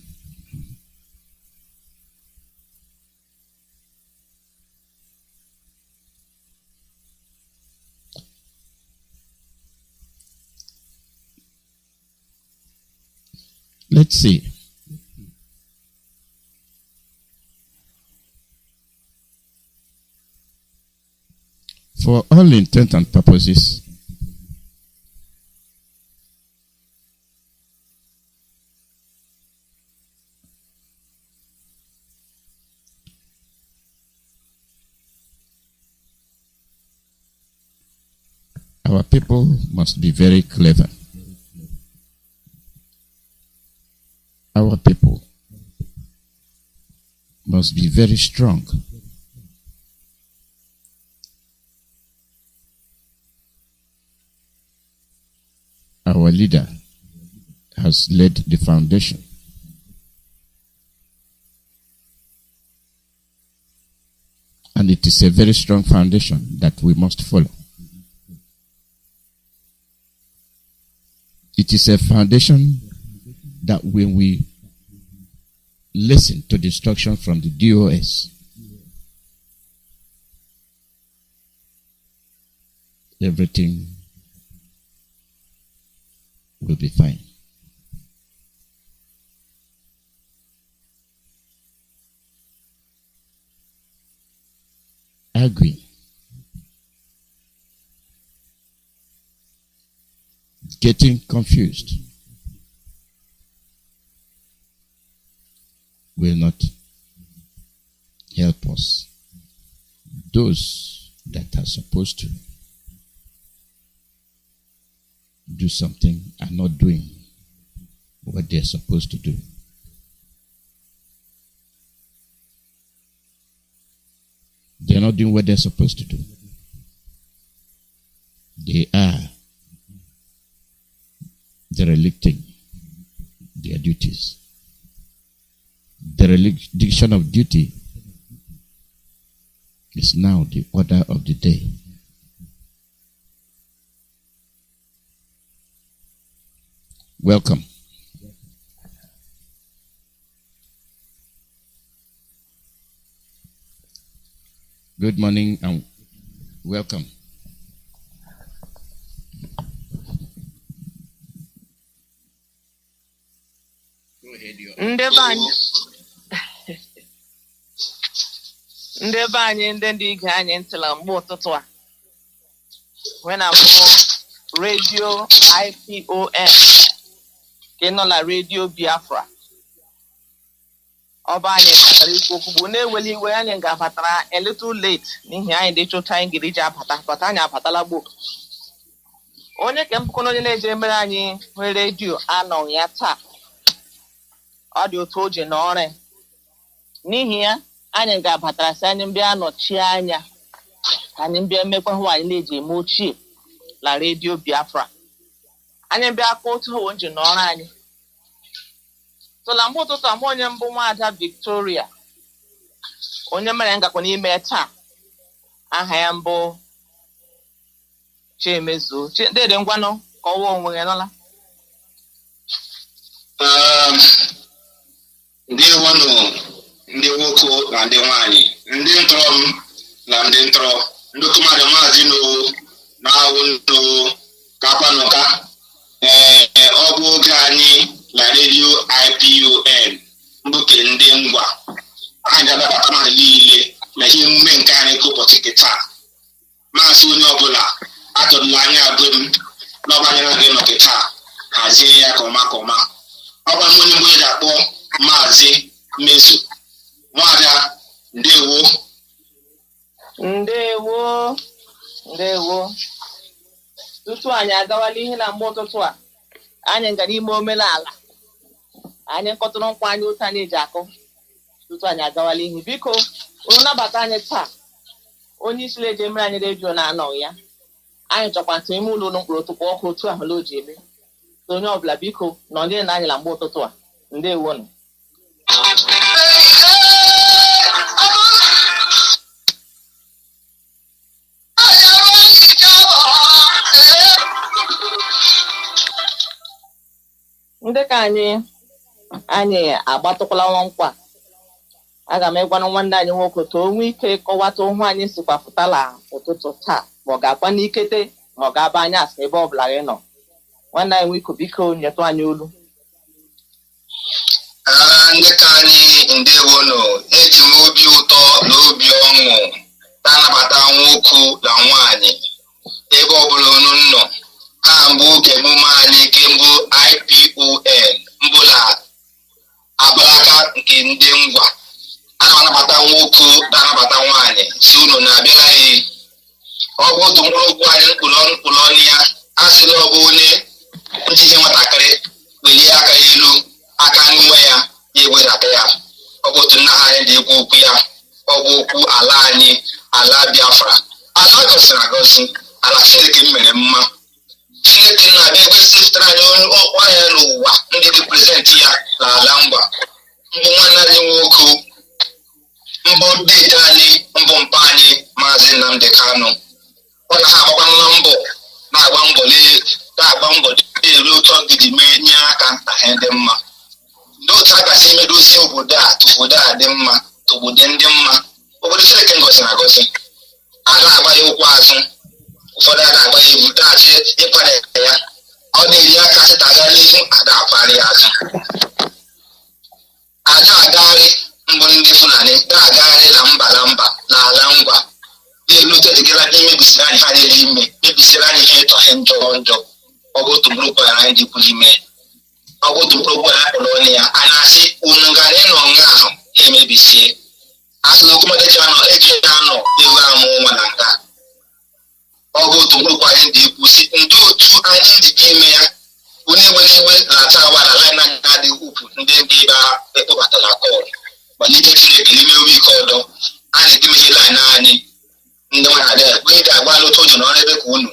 Let's see. For all intent and purposes, our people must be very clever. Our people must be very strong. Our leader has laid the foundation. And it is a very strong foundation that we must follow. It is a foundation that when we listen to the instruction from the DOS, everything will be fine. Arguing, getting confused will not help us. Those that are supposed to do something are not doing what they're supposed to do. They're not doing what they're supposed to do. They are derelicting their duties. Dereliction of duty is now the order of the day. Welcome. Good morning and welcome. Ndị be anyị ndị ige anyị ntịla mgbe ụtụtụ a wena bụ radio IPOM ka nọ na radio Biafra ọba anyị batara ikwu okwu bụ na-eweli iwe anyị ga-abatara a little late n'ihi anyị dị chụta anyị giri ji abata pata anyị abatala gboo onye ka mpụkọ onye na-eje mere anyị nwere redio anọ ya taa ọ dị otu oje n'ọrụ n'ihi ya anyị ga-abatara sị anyị mbịa nọchi anya anyị mbịa mmekwa hụ anyị na-eji eme ochie la redio Biafra anyị mbịa aka otu ho nje n'ọrụ anyị tụla mgbe ụtụtụ ama onye mbụ nwaada Victoria onye mere ngakwa n'ime taa aha ya mbụ Chemezuo dede ngwanụ kọwa onwe ya nọla ndị nwanụ ndị nwoke na ndị nwanyị ndị ntọrọ m na ndị ntọrọ ndị tụmadụ maazị na-awụ ndo kapanoka ọ bụ oge anyị na redio IPON mbuke ndị ngwa anyị ga-adabata mmadụ niile na ihe emume nke anyị ka ụbọchị nke taa maazị onye ọbụla atọrọla anya agụ m n'ọgbanyere gị nọkị taa hazie ya ka ọma ka ọma ọ gwa m onye mgbe eji akpọ Mazi Mezu nwada ndewo tutu anyị agawala ihe na mgbe ụtụtụ a anyị gara ime omenala anyị nkọtụrụ nkwa anyị otu anyị ji akụ tutu anyị agawala ihe biko unu nabata anyị taa onye isi eje mere anyị redio na-anọ ya anyị chọkwa ntị ime ụlọ mkpụrụ tụpụ ọkụ otu ahụ la o ji eme onye ọbụla biko nọ ndị na anyị na mgbe ụtụtụ a ndewonu ndị ka anyị agbatụkwala nwa nkwa aga m ịgwanụ nwanne anyị nwoke ka o nwee ike kọwata ụhụ anyị sikwa pụtala ụtụtụ taa ma ọ ga-akwa n'ikete ma ọ ga-aba anyị asị ebe ọbụla gị nọ nwanne anyị nwiko biko nyetụ anyị olu ndị ka anyị ndewonu eji m obi ụtọ na obi ọṅụ na-anabata nwoke na nwaanyị ebe ọbụla unu nọ ha mbụ oge emume anyị nke mbụ IPON mbụla abalaka nke ndị ngwa ana anabata nwoke na-anabata nwaanyị si unu na-abịaghị ọ bụ otu mkpụrụ okwu anyị mkpụrụ ọnụ ya a sịrị ọ bụ onye njije nwatakịrị welie aka elu aka nwe ya ewedata ya ọ bụ otu nna anyị dị ekwu okwu ya ọ bụ okwu ala anyị ala Biafra ala gọziri agọzi ala Chineke mere mma Chineke na-abịa ebe sifụtara anyị ọkwa ya n'ụwa ndị reprezentị ya n'ala ngwa mbụ nwanne anyị nwoke mbụ dede anyị mbụ mpa anyị maazị Nnamdi Kanu ọ na-agbakwa na-agba mbọ na-eru otu ọgidi mee nye aka na ha dị mma ndị otu a gasị emedozi obodo a dị mma obodo ndị mma obodo Chineke ngọziri agọzi ala agba ya ụkwụ azụ ụfọdụ a ga-agba ya egwu dachi ịkwara ya ọ na-eri aka sịta aga n'ihu ada akwari ya azụ ada agagharị mbụ ndị Fulani ga-agagharị na mba na ala ngwa na-elute dịgara dị mebisiri anyị ha niile ime mebisiri anyị ihe ịtọ ihe njọ ọgụ otumkpụrụkwu ya anyị dịkwu ime ọgụ otumkpụrụkwu ya kpọrọ onye ya a na-asị unu gara ịnọ nga ahụ ha emebisie asụlụ okwumadechi anọ eji anọ ewu amụ nwa na nga ọgụ otumkpụrụkwu anyị dị ikwu si ndị otu anyị dị ime ya onye nwere iwe na-ata awa na laịn anya adịghị ukwu ndị ebe ekpọbatara kọọlụ malite Chineke n'ime obi ike ọdọ a na-edimehie laịn anyị ndị nwere adị onye ga-agba n'otu oji n'ọrụ ebe ka unu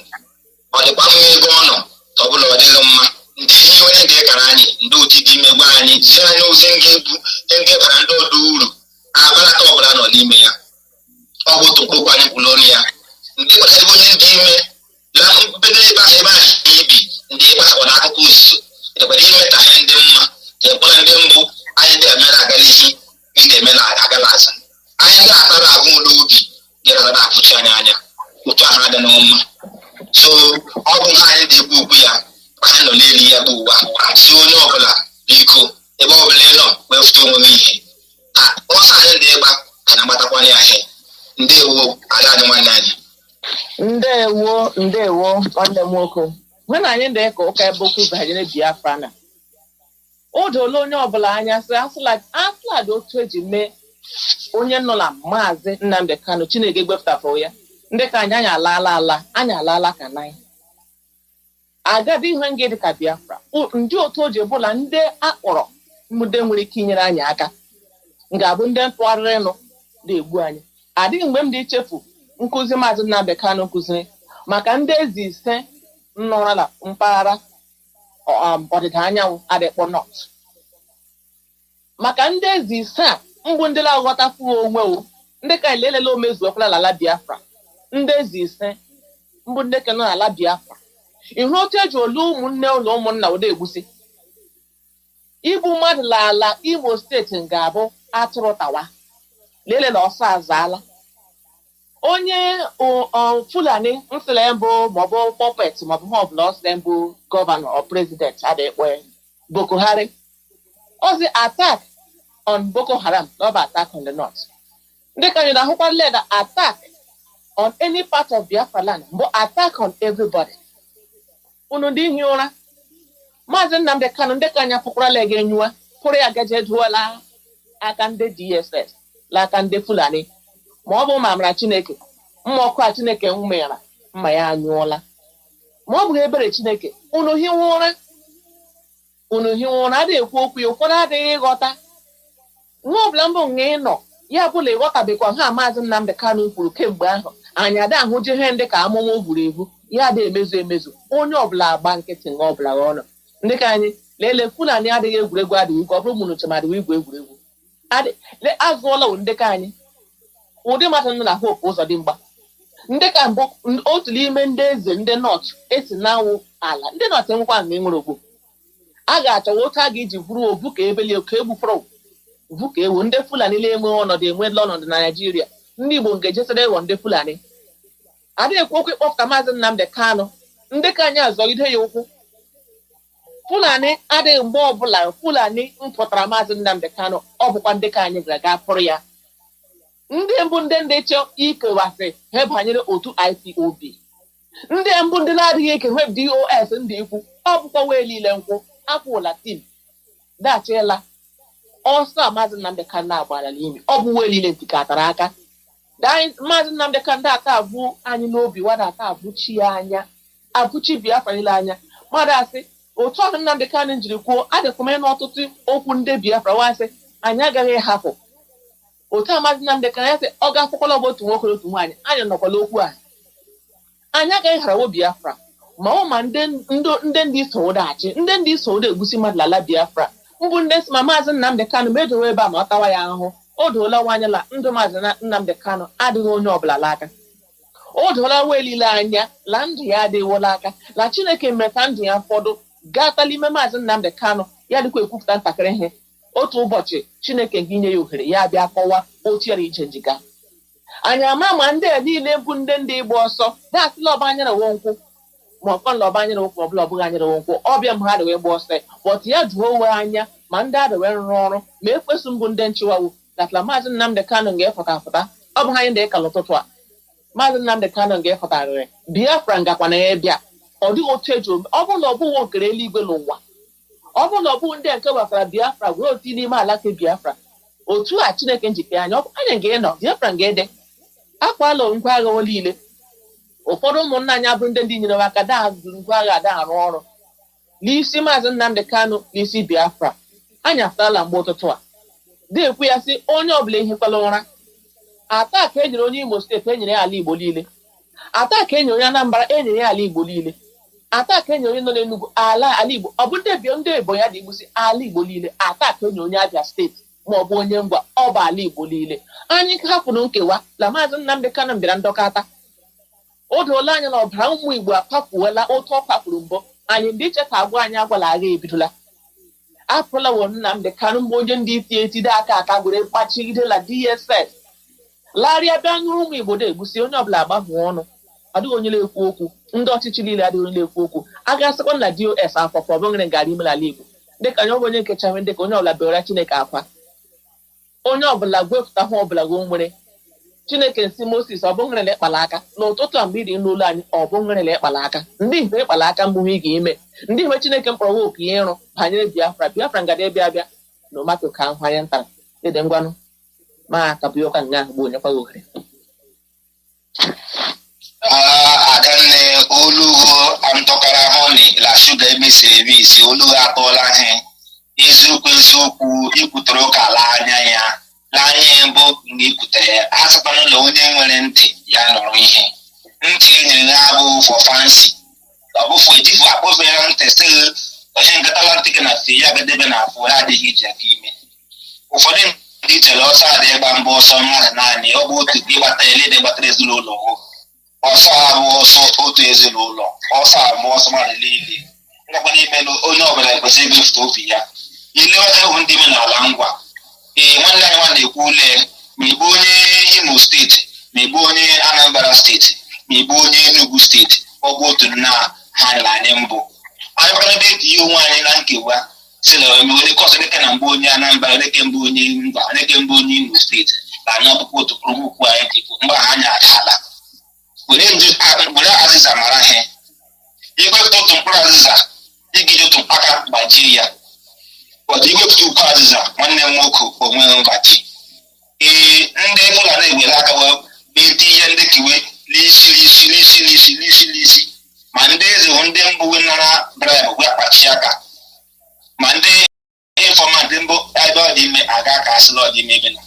ọ dịkwa mma ebe ọ nọ ka ọ bụla ọ dịghị mma nke ihe onye ga-ekara anyị ndị otu dị ime gwa anyị zie anyị ozi nke bara ndị ọdụ uru abalata ọbụla nọ n'ime ya ọ bụ otu mkpụrụ anyị kwuru ọnụ ya ndị kpatara ebe onye ndị ime la mkpedo ebe ahụ ibi ndị ịkpa akpọ na akụkọ uzuzo ekwere imeta ihe ndị mma ekwere ndị mbụ anyị ga-emere agala ihe ị ga-eme na agala azụ anyị ga-atara agụ n'obi ga-ara na-afụchi anyị anya otu ahụ adị n'ọma so ọ bụ ha anyị dị ekwu okwu ya anyị nọ n'elu ya bụ ụwa si onye ọbụla biko ebe ọbụla ị nọ wee fụta onwe m ihe ọsọ anyị dị ịgba ka na-agbatakwanye ya ihe ndewo ada anyị nwanne anyị ndewo nwanne m nwoke hụ na anyị dị ka ụka ebe okwu banyere Biafra na o doola onye ọbụla anya sị asịla dị otu eji mee onye nọ na Maazị Nnamdi Kanu Chineke gbepụtafụ ya ndị ka anyị alaala ka nanya agadi ihe nge dị ka Biafra ndị otu oji bụla ndị akpọrọ mmude nwere ike inyere anyị aka ga-abụ ndị ntụgharịrị nụ na-egbu anyị adịghị mgbe m dị ichefu nkụzi Maazị Nnamdi Kanu nkụziri maka ndị ezi ise nọrọ na mpaghara ọdịda anyanwụ Adịkpọ North maka ndị ezi ise a mgbu ndị na-aghọtafu onwe o ndị ka elelele omezuokwala n'ala Biafra ndị ezi ise mbụ ndị ka nọ n'ala Biafra ihu otu eji olu ụmụnne ụlọ ụmụnna ụda egbusi igbu mmadụ n'ala Imo steeti ga-abụ atụrụ tawa lelele ọsọ azaala onye Fulani nsịla mbụ maọbụ pọpet maọbụ ha ọbụla ọsịla mbụ gọvanọ ọ prezident Adịkpọ Boko Haram ozi attack on Boko Haram not attack on the north ndị ka anyị na-ahụkwa leda attack on any part of Biafra land but attack on everybody unu ndị ihi ụra Maazị Nnamdi Kanu ndị ka anyị apụkwara ga enyuwa pụrụ ya gaje duola aka ndị DSS la aka ndị Fulani ma ọ bụ ma amara Chineke mma ọkụ a Chineke nwụmara mma ya anyụọla ma ọ bụghị ebere Chineke unu hiwe ụra adịghị ekwu okwu ya ụfọdụ adịghị ịghọta nwa ọbụla mbụ nga ịnọ ya bụla ịghọtabekwa ha Maazị Nnamdi Kanu kwuru kemgbe ahụ anyị ada ahụji ihe ndị ka amụma gwuru egwu ya ada emezu onye ọbụla agba nkịtị nga ọbụla ọnụ ndị ka anyị lele Fulani adịghị egwuregwu adịghị ọ bụrụ mụnụ chema adịghị egwuregwu azụọla ndị ka anyị ụdị mmadụ nọ na Hope Uzodimgba ndị ka mbụ otu n'ime ndị eze ndị North esi na-awụ ala ndị North enwekwa mgbe nwere ogbu a ga-achọwa otu a ga-eji bụrụ ovu ka ebeli ka egbufere ovu ka ewu ndị Fulani na-enwe ọnọdụ enwela ọnọdụ na Naịjirịa ndị Igbo ngejesere ịghọ ndị Fulani adịghị ekwu okwu ịkpọpụta Maazị Nnamdi Kanu ndị ka anyị azọgide ya ụkwụ Fulani adịghị mgbe ọbụla Fulani mpụtara Maazị Nnamdi Kanu ọ bụkwa ndị ka anyị gara pụrụ ya ndị mbụ ndị chọ ikewasị ha banyere otu IPOB ndị mbụ ndị na-adịghị ike web DOS ndị ikwu ọ bụkwa wee niile nkwụ akwụla tim dachila ọsọ Maazị Nnamdi Kanu agbara n'imi ọ bụ wee niile ntikatara aka Maazị Nnamdi Kanu aka abụ anyị n'obi wada aka abụchi ya anya abụchi Biafra niile anya mmadụ asị otu ọdụ Nnamdi Kanu jiri kwuo adịkwame n'ọtụtụ okwu ndị Biafra wasị anyị agaghị ịhapụ otu a Maazị Nnamdi Kanu ya sị ọ ga-akwụkwọla ọbụ otu nwoke otu nwaanyị anyị nọkwala okwu anyị agaghị gharawo Biafra ma ọ ma ndị sodachi ndị soda egbusi mmadụ n'ala Biafra mbụ ndị si ma Maazị Nnamdi Kanu ma edowe ebe a ma ọ tawa ya ahụhụ o doola nwanyị la ndụ Maazị Nnamdi Kanu adịghị onye ọbụla n'aka o doola welile anya la ndụ ya adịwola aka la Chineke mere ka ndụ ya fọdụ gatala ime Maazị Nnamdi Kanu ya dịkwa ekwupụta ntakịrị ihe otu ụbọchị Chineke gị nye ya ohere ya bịa kọwa otu yara ije njiga anyị ama ma ndị niile bụ ndị Igbo ọsọ dasịla ọba anya na nkwụ ma ọkọ nlọba anya na nkwụ ọbụla ọbụghị anya na nkwụ ọbịa m ha wee gba ọsọ bọt ya juo onwe anya ma ndị adị wee rụrụ ọrụ ma ekwesị mbụ ndị nchịwawu datala Maazị Nnamdi Kanu ga-efụta afụta ọ bụ anyị ndị ịkala ụtụtụ a Maazị Nnamdi Kanu ga-efụtarịrị Biafra ngakwa na ya bịa ọ dịghị otu eji ome ọ bụrụ na ọ bụghị okere eluigwe n'ụwa ọ bụrụ na ọ bụghị ndị nke gbasara Biafra wee otu n'ime ala ke Biafra otu a Chineke njikọ anya ọ bụ anyị ga-enọ Biafra ga-ede akwala ngwa agha niile ụfọdụ ụmụnna anyị abụrụ ndị nyere aka daa ngwa agha ada arụ ọrụ n'isi Maazị Nnamdi Kanu n'isi Biafra anyị afụtala mgbe ụtụtụ a na-ekwu ya sị onye ọbụla ehikwala ụra ata ka enyere onye Imo steeti enyere ya ala Igbo niile ata ka enyere onye Anambra enyere ya ala Igbo niile ata ka enyere onye nọ n'Enugu ala Igbo ọ bụ ndị Ebonyi dị igbusi ala Igbo niile ata ka enyere onye Abia steeti ma ọ bụ onye Ngwa ọ bụ ala Igbo niile anyị hapụrụ nkewa la Maazị Nnamdi Kanu bịara ndọkọta o doola anya na ọbara ụmụ Igbo akpafuola otu ọ kpapụrụ mbụ anyị ndị iche ka agwa anyị agwala agha ebidola apụla wo Nnamdi Kanu mgbe onye ndị etide aka gwere kpachigidela DSS larịa bịa nyụrụ ụmụ Igbo na-egbusi onye ọbụla agbahụ ọnụ adịghị onye na-ekwu okwu ndị ọchịchị niile adịghị onye na-ekwu okwu a ga-asịkwa na DOS afọfọ bụ nwere gara ime ala Igbo dịka onye onye nke chawe dịka onye ọbụla bịara Chineke akwa onye ọbụla gwepụta hụ ọbụla go nwere Chineke nsi Moses ọ bụ nwere ịkpala aka n'ụtụtụ a mgbe iri n'ụlọ anyị ọ bụ nwere ịkpala aka ndị ihe ịkpala aka mbụ ị ga-eme ndị ihe Chineke mkpọrọ nwoke ya ịrụ banyere Biafra ngada ebe abịa na omato ka ahụ anya ntara dede ngwanụ ma kapịọka nga bụ onye kwa ohere adanne olugo antọkara honi la shuga emesi olugo atọla ihe eziokwu ikwutere ụka ala anya ya n'anya mbụ mgbe ikwutere ya asịkwana ụlọ onye nwere ntị ya nụrụ ihe ntị enyere ya abụ fọ fansi ọ bụ fọ ejifu akpọfere ntị sị onye nkatala ntị gị na fe ya gadebe na afọ ya adịghị iji aka ime ụfọdụ ndị chere ọsọ adị ịgba mbọ ọsọ mmadụ naanị ọ bụ otu gị gbata ele dị gbatara ezinụlọ ọsọ abụ ọsọ otu ezinụlọ ọsọ abụ ọsọ mmadụ niile ngakwa n'ime onye ọbụla kwesịrị ịgụfụta obi ya ile ọcha bụ ndị n'ala Ngwa nwanne anyị nwa na-ekwu ule ma ịbụ onye Imo steeti ma ịbụ onye Anambra steeti ma ịbụ onye Enugu steeti ọ bụ otu na ha nla anyị mbụ anyị kwara ebe etinye onwe anyị na nkewa si na onye kọsọ dịka na mbụ onye Anambra dịka mbụ onye Ngwa dịka mbụ onye Imo steeti na anya ọkpụkpọ otu okwu anyị dị mgbe anyị adala were azịza mara ihe iwepụta otu mkpụrụ azịza igi otu aka gbajie ya ọdụ iwepụta ukwu azịza nwanne m nwoke onwe mgbaji ndị mụla na-ewere aka eti ihe ndị kiwe n'isi ma ndị eze ndị mbụ nara bribe wee kpachi aka ma ndị infọmant mbụ ebe ọ dị ime aga ka asịla ọ dị ime ebe na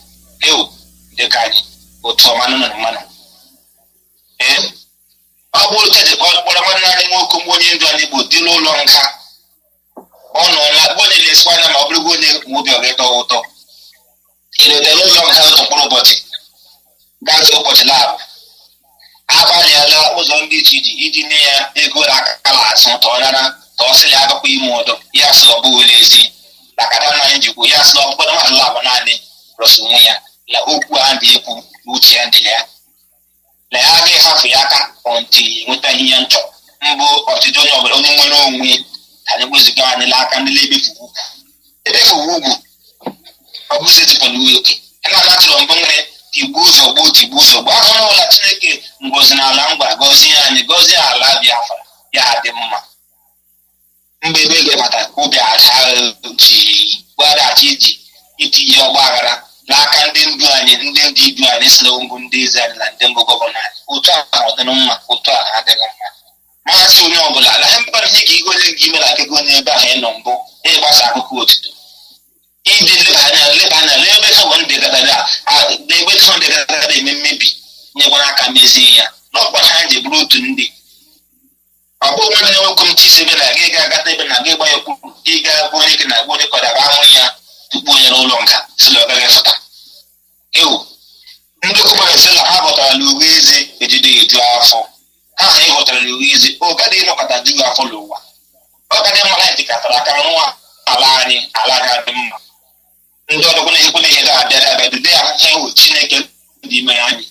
dịka anyị otu ọmanụ na mmanụ ọ bụrụ tedị kpọrọ nwanne anyị nwoke mgbe onye ndụ anyị Igbo dị n'ụlọ nka ọ nọla onye na-esikwa anya ma ọ bụrụgo onye obi ọ ga-etọ ụtọ iredere ụlọ nka otu mkpụrụ ụbọchị gazi ụbọchị labụ agbalịala ụzọ ndị iche iche iji nye ya ego akala azụ ka ọ nara ka ọ sị ya agakwa ime ọdọ ya sị ọ bụghị ezi na kata na anyị jikwu ya sị na ọkpụkpọ mmadụ labụ naanị rọsị onwe ya na okwu a dị ekwu n'uche ya ndị ya na ya agaghị hafụ ya aka ọntị nweta ihe nchọ mbụ ọchịchị onye ọbụla onye nwere onwe anyị gweziga anyị n'aka ndị ebefuwu ugwu ọ bụzi ezipụla oke na-anachọrọ mbụ nwere tigbu ụzọ gboo ahụ n'ụlọ Chineke ngozi n'ala Ngwa gọzie anyị gọzie ala Biafra ya dị mma mgbe ebe ga-ebata obi ji gbadachi iji itinye ọgba aghara n'aka ndị ndu anyị ndị idu anyị si na mbụ ndị eze anyị na ndị mbụ gọvanọ anyị otu a ọdịna mma otu a adịghị mma masị onye ọbụla ala ha mkpara ihe ga igonye gị imere akịgo onye ebe ahụ ị nọ mbụ ịgbasa akụkọ otito iji leba anya n'ebe ha bụ ndị gadara eme mmebi nyegwara aka mezie ya n'ọkwa ha ji bụrụ otu ndị ọ bụ nwanne nwoke m Chisebe na gị ga-agata ebe na gị gba ya okwu gị ga-agwa onye gị na agwa onye kọdara ahụ ya tupu onye n'ụlọ nka si na ọ gaghị fụta ndị gọvanọ sị na ha ghọtara na uwe eze ejide eju afọ ha ha ịghọtara na uwe eze ọgadị ịnọkọta ju afọ n'ụwa ọgadị mara anyị dịkatara aka nwa ala anyị adị mma ndị ọdọkwa na-ekwe na ihe ga-abịa dude ya ahụhụ ewu Chineke dị ime anyị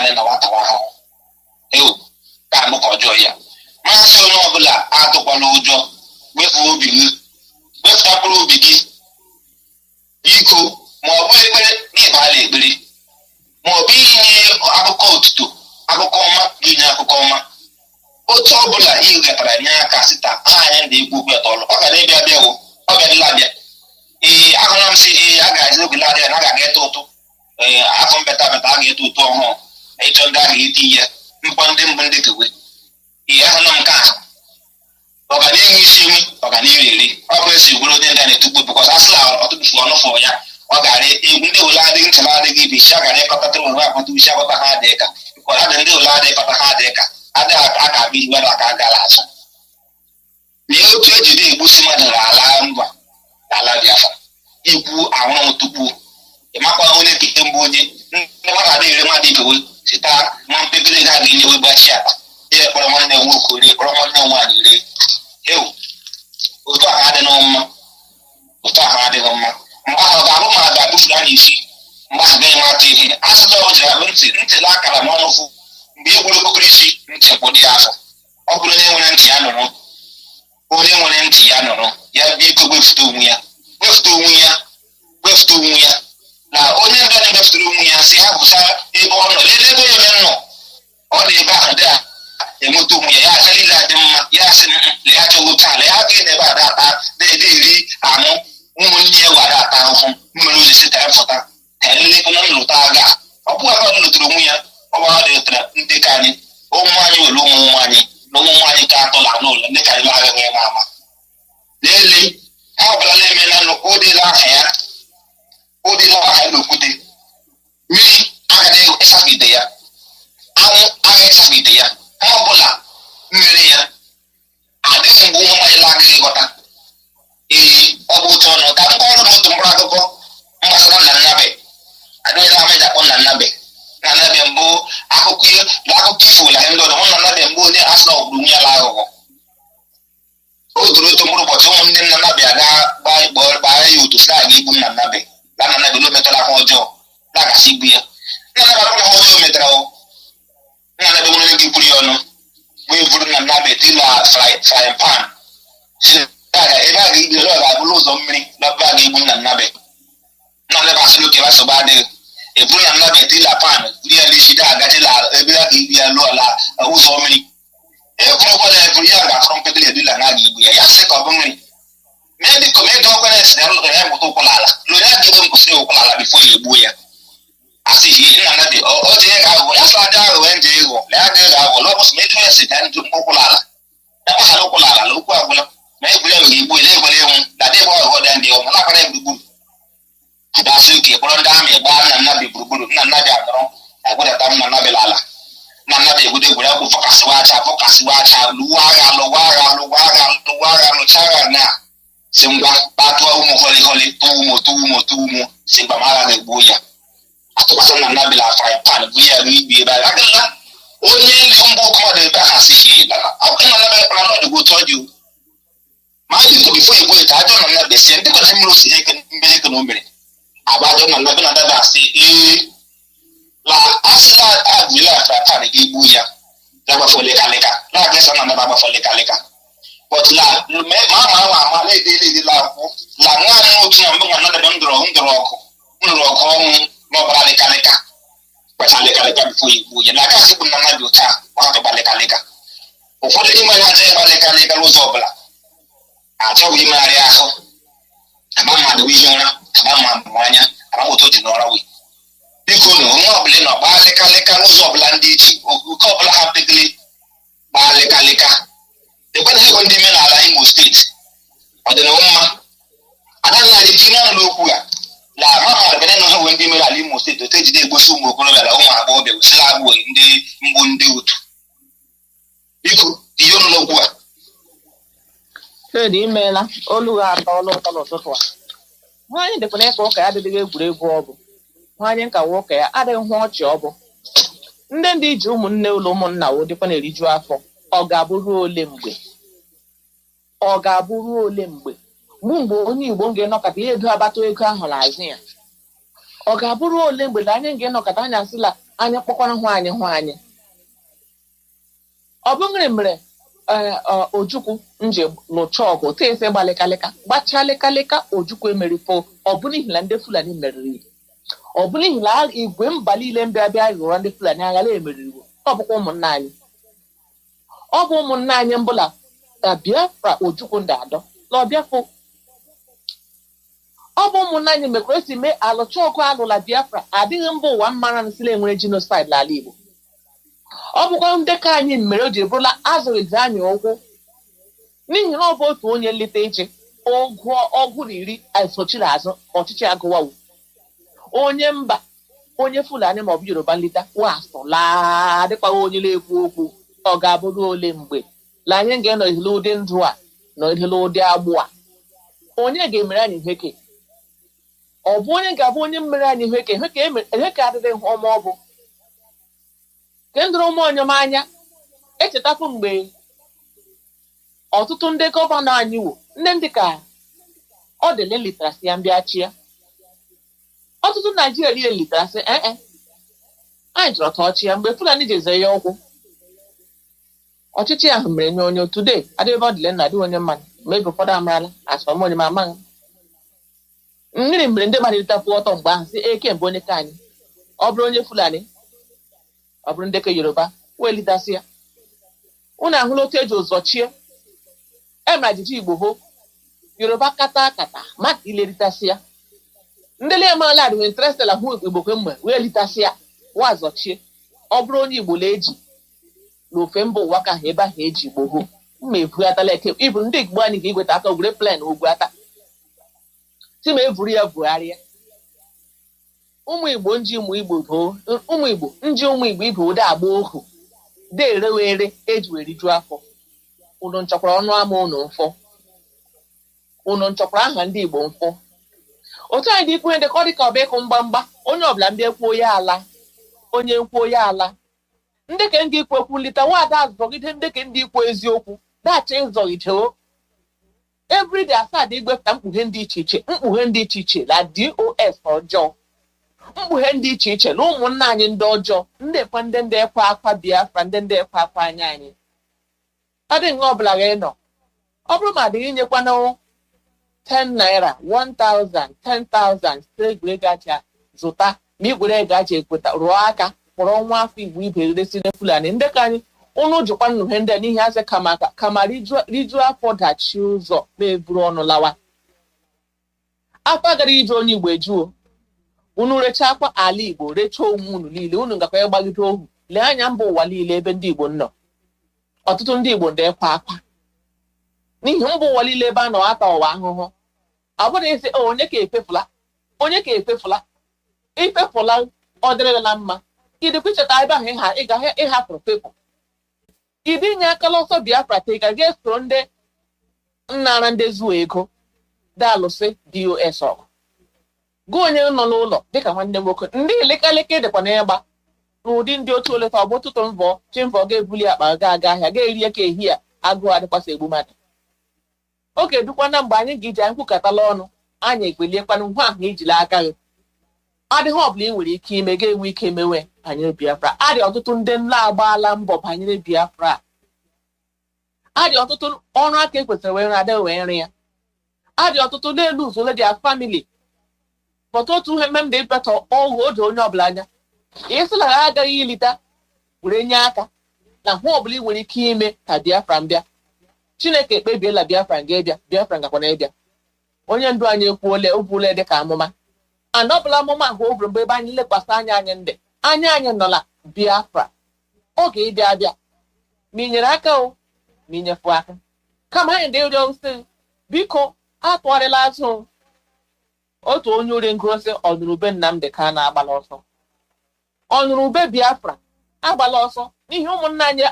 anyị na nwata ahụ ka mụ ka ọjọọ ya masị onye ọbụla atụkwala ụjọ wefuo obi gị wefụtakwara obi gị biko ma ọ bụ ekpere n'ịbala ekpere ma ọ bụ inye akụkọ otuto akụkọ ọma bụ inye akụkọ ọma otu ọbụla ị gatara nye aka sịta anya ndị egwu okwu atọlụ ọ ga na-ebịa bịawo ọ bịadịla abịa ahụla m sị a ga-azi oge ladịa na a ga-aga eto ụtụ afọ mbeta beta a ga-eto ụtụ ọhụụ ịchọ ndị a ga-eti ihe mkpọ ndị mbụ ndị kewe ahụla m nke ahụ ọganihu isi nri ọganihu eri ọ bụ esi gwuru ndị ndị a na-etukwu bụkọs asịla ọtụtụ ọnụfọ ya ọ gara egwu ndị ole adịghị ntị na-adịghị ibe isi a gara ịkọtatara onwe akpata isi akọta ha dị ka ịkwara adị ndị ole adịghị kọta ha dị ka adịghị aka abụ ihu aka gara azụ lee otu ejide egbusi mmadụ n'ala ngwa n'ala Biafra ikwu anwụrụ tupu ịmakwa onye keke mbụ onye ndị mmadụ adịghị ere mmadụ ibewe sita ma mpekere ga ga-enyewe gbachi akpa ihe kpọrọ nwanne nwoke rie kpọrọ nwanne nwaanyị rie otu ahụ adịghị mma otu ahụ adịghị mma mgbe ahụ ga-abụ ma a ga-abụfuru anyị isi mgbe ahụ gaghị mata ihe asịla ọ jiri abụ ntị na akara ma ọnụfụ mgbe e gburu okokoro isi ntị kwụdị ya afọ ọ bụrụ onye nwere ntị ya nụrụ onye nwere ntị ya nụrụ ya biko wefute onwe ya wefute onwe ya wefute onwe ya na onye ndị anyị wefutara onwe ya si ha bụsa ebe ọ nọ lelee ebe onye nọ ọ dị ebe ahụ dị a enweta onwe ya ya aka niile adị mma ya sị lee achọghị otu ala ya agaghị na ebe ada ata na-ede eri anụ ụmụnne ya wada ata ahụhụ mmere ozi si tara fụta elelekwana nlụta aga ọ bụghị aka ọ lụtara onwe ya ọ bụ ọ dịtara ndị ka anyị ụmụ anyị were ụmụ anyị na ụmụ anyị ka atọla n'ụlọ ndị ka anyị agaghị eme ama lelee ha ọbụla emela odela aha ya n'okwute mmiri agaghị ịsafide ya anwụ agaghị ịsafide ya ha ọbụla mmiri ya adịghị mgbe ụmụ anyị agaghị ịghọta ọ bụ otu ọnụ ka m kọọrọ n'otu mkpụrụ akụkọ gbasara Nnamdi adịghịla ama akpọ Nnamdi mbụ akụkọ ifo la ndị ọdụ Nnamdi mbụ onye asịna ọbụrụ onwe ya la aghụghọ o duru otu mkpụrụ ụbọchị ụmụnne Nnamdi aga gbaa ya otu sị aga igbu Nnamdi la Nnamdi lo metara ahụ ọjọọ na-agasị igbu ya Nnamdi akpụrụ ahụ ọjọọ metara Nnamdi nwere gị kwuru ya ọnụ wee buru Nnamdi tila frying pan ebe a ga-igbe ọ ga-abụrụ ụzọ mmiri n'ọbụ a ga-egbu Nnamdi basịrị oke basọba adịghị eburu Nnamdi tila pan buru ya n'isi da agajila ebe a ga-igbu ya lụọ ala ụzọ mmiri ekwurukwala eburu ya ga-afọrọ mpekele edula na aga igbu ya ya sị ka ọ bụ mmiri mee dịka ego ọkwara esi na ụlọ ya nwụta ụkwụla ala lụọ ya ga-ebe mkwụsịrị ụkwụla ala bifo ya egbuo ya asịghị Nnamdi o ji ego aghụghọ ya sọ adị aghụghọ nje ego na ya ga-ego aghụghọ lọbụsị ma eju ya si gaa ndị ụkwụla ala ya gbaghara ụkwụla ala na okwu agwụla ma egwure were igbu ele egwere enwu na dị ebe ọghụghọ dị ndị ọma na-akwara gburugburu adasị oke kpọrọ ndị amị gbaa Nnamdi gburugburu Nnamdi anọrọ na-egwedata Nnamdi ala Nnamdi egwude egwuregwu fọkasịwa acha lụwa agha lụcha agha na si ngwa kpatụọ ụmụ holiholi tụọ ụmụ si mgba ma agha ga-egbuo ya atụkwasị Nnamdi la frying pan bụ ya ru igwe ebe a gadịla onye ndị mbụ kọmọdụ ebe ahụ si hi Nnamdi kpara n'ọdụgbo otu ọ dị ma a dịka bifo egbu ete ajọ Nnamdi si ndị kwanye mmiri osi mmiri eke na o mere agbajọ Nnamdi asị la asịla abụla frying pan ga-egbu ya ga-agbafọ lekaleka na-aga esa Nnamdi agbafọ lekaleka but la ama na-ede la akwụ la nwaanyị otu na mgbe nwa Nnamdi ndụrụ ọkụ ọnwụ n'ọbara lekaleka kpacha lekaleka bifo egbu ya na aka asị bụ Nnamdi otu a ọ hapụ gba lekaleka ụfọdụ n'ime ha achọghị ịgba lekaleka n'ụzọ ọbụla achọghị imegharị ahụ ama mmadụ ihe ụra ama mmadụ anya ama otu dị n'ọra wee biko na onye ọbụla nọ gbaa lekaleka n'ụzọ ọbụla ndị iche oke ọbụla ha pekele gbaa lekaleka ekweghị ego ndị ime n'ala Imo steeti ọdịnihu mma anaghị adị tinye ọnụ n'okwu a la ama mmadụ bene na ha nwe ndị ime n'ala Imo steeti otu ejide egbosi ụmụ okorobịa na ụmụ agbọghọbịa wesịla agbụghị ndị mgbu ndị otu biko tinye ọnụ n'okwu a Fedi imeela olu ha atọ ọlụ ụtọ n'ụtụtụ a nwaanyị dịkwana ịka ụka ya adịghị egwuregwu ọ bụ nwaanyị nkawa ụka ya adịghị hụ ọchị ọ bụ ndị ji ụmụnne ụlọ ụmụnna wo dịkwa na-eriju afọ ọ ga-abụrụ ole mgbe mgbe onye Igbo ga-enọkọta ihe ego agbata ego ahụ n'azụ ya ọ ga-abụrụ ole mgbe na anyị ga-enọkọta anya sịla anya kpọkwana hụ anyị ọ bụghị mere Ojukwu nje lụcha ọgụ tese gbalịkalịka gbachalịkalịka Ojukwu emerifo ọ bụ n'ihi na ndị Fulani meriri ọ bụ n'ihi na igwe mba niile mbịabịa rụrụ ndị Fulani aghala emeriri ọ bụkwa ụmụnna anyị ọ bụ ụmụnna anyị mbụla ka Biafra Ojukwu ndị adọ na ọbịafọ ọ bụ ụmụnna anyị mekwara esi mee alụcha ọgụ alụla Biafra adịghị mba ụwa mmara nsile enwere genocide n'ala Igbo ọ bụkwa ndekọ anyị mere o ji bụrụla azụrịzi anyị ụkwụ n'ihi na ọ bụ otu onye nleta iche ọgụ na iri esochiri azụ ọchịchị agụwawu onye mba onye Fulani maọbụ Yoruba nleta wasụla adịkwaghị onye na-ekwu okwu ọ ga-abụrụ ole mgbe la anyị ga-enọ ihele ụdị ndụ a nọ ihele ụdị agbụ a onye ga-emere anyị iheke ọ bụ onye ga-abụ onye mmere anyị iheke adịghị hụ ọma ọ bụ ke ndụrụ ụmụ onyom anya echetapụ mgbe ọtụtụ ndị gọvanọ anyị wụ ndị ka ọ dịle litrasị ya mbịa chia ọtụtụ Naijiria niile litrasị anyị jụrụ ka ọchị ya mgbe Fulani jeze ya ụkwụ ọchịchị ahụ mere nye onye today adịghị ọ dịle na adịghị onye mmadụ mebe ụfọdụ amarala asọm onye ma amaghị mmiri mere ndị mmadụ litapụ ọtọ mgbe ahụ si eke mbụ onye ka anyị ọ bụrụ onye Fulani ọ bụrụ ndị ka Yoruba wee litasị ya unu ahụla otu eji ụzọ chie emere ajiji Igbo hụ Yoruba kata maka ileritasị ya ndị na-emarala adịghị interested ahụ Igbo kwemgbe wee litasị ya wazọchie ọ bụrụ onye Igbo na-eji n'ofe mba ụwa ka ha ebe ahụ eji Igbo hụ mma ebughatala eke ịbụ ndị Igbo anyị ga-igweta aka were plen ogwuata si ma evuru ya bugharịa ụmụ Igbo ibe ụda agba ohu derewere eji were rijuo afọ unu nchọkwara ọnụ ama unu mfọ unu nchọkwara aha ndị Igbo mfọ otu anyị dị ikwu ndị ka ọ dị ka ọba ịkụ mgbamgba onye ọbụla ndị ekwuo ya ala onye nkwuo ya ala ndị ka ndị ikwu ekwu nlita nwaada azụgide ndị ka ndị ikwu eziokwu dacha ịzọgide o everyday asad igbepụta mkpughe ndị iche iche la DOS ọjọọ mkpughe ndị iche iche na ụmụnna anyị ndị ọjọọ ndị ekwe akwa Biafra ndị ekwe akwa anya anyị adịghị ọbụla gị nọ ọ bụrụ ma adịghị nyekwana 10 naira 1000 10,000 stegwe gacha zụta ma igwere gacha ekweta rụọ aka kpọrọ nwa afọ Igbo ibe resiri Fulani ndị ka anyị ụnụ jụkwa nnụhe ndị a n'ihi asị kama rijuo afọ dachi ụzọ ma eburu ọnụ lawa afọ gara ije onye Igbo ejuo unu rechakwa ala Igbo rechaa onwe unu niile unu gakwa ịgbagide ohu lee anya mba ụwa niile ebe ndị Igbo nọ ọtụtụ ndị Igbo ndị ekwa akwa n'ihi mba ụwa niile ebe a nọ ata ụwa ahụhụ ọ bụrụ isi onye ka efefula ifefula ọ dịrịla mma ịdịkwa icheta ebe ahụ ịhapụrụ pepụ ịdị inye aka n'ọsọ Biafra ta ị gaghị esoro ndị nnara ndị zuo ego dalụsị DOS ọgụ gụ onye nọ n'ụlọ dịka nwanne nwoke ndị elekaleke dịkwa n'ịgba n'ụdị ndị otu oleta ọbụ ụtụtụ mvọ chimvọ ga-ebuli akpa ga-aga ahịa ga-eri eke ehihie agụụ adịkwasị egbu mmadụ oge dukwana mgbe anyị ga-eji anyị kwukọtala ọnụ anyị ekpeliekwana ngwa ahụ ijila aka gị adịghị ọbụla ị nwere ike ime ga-enwe ike mewe banyere Biafra adị ọtụtụ ndị nla agbaala mbọ banyere Biafra adị ọtụtụ ọrụ aka ekwesịrị were adịghị wee nri ya adị ọtụtụ n'elu usoro dị famili pọta otu ihe mmem dị ịpeta ọhụ oge onye ọbụla anya ịsịla ha agaghị ilita were nye aka na hụ ọbụla ị nwere ike ime ka Biafra mbịa Chineke ekpebiela Biafra ga-ebịa Biafra ngakwa na ịbịa onye ndu anyị okwuole dịka amụma ana ọbụla amụma ahụ o buru mgbe ebe anyị lekwasị anyị ndị anyị nọla Biafra oge ịbịa abịa ma inyere aka o ma inyefu aka kama anyị dị rịọ nsị biko atụgharịla azụ otu onye ori ngosi ọnụrụbe Nnamdi ka na-agbala ọsọ ọnụrụbe Biafra agbala ọsọ n'ihi ụmụnna anyị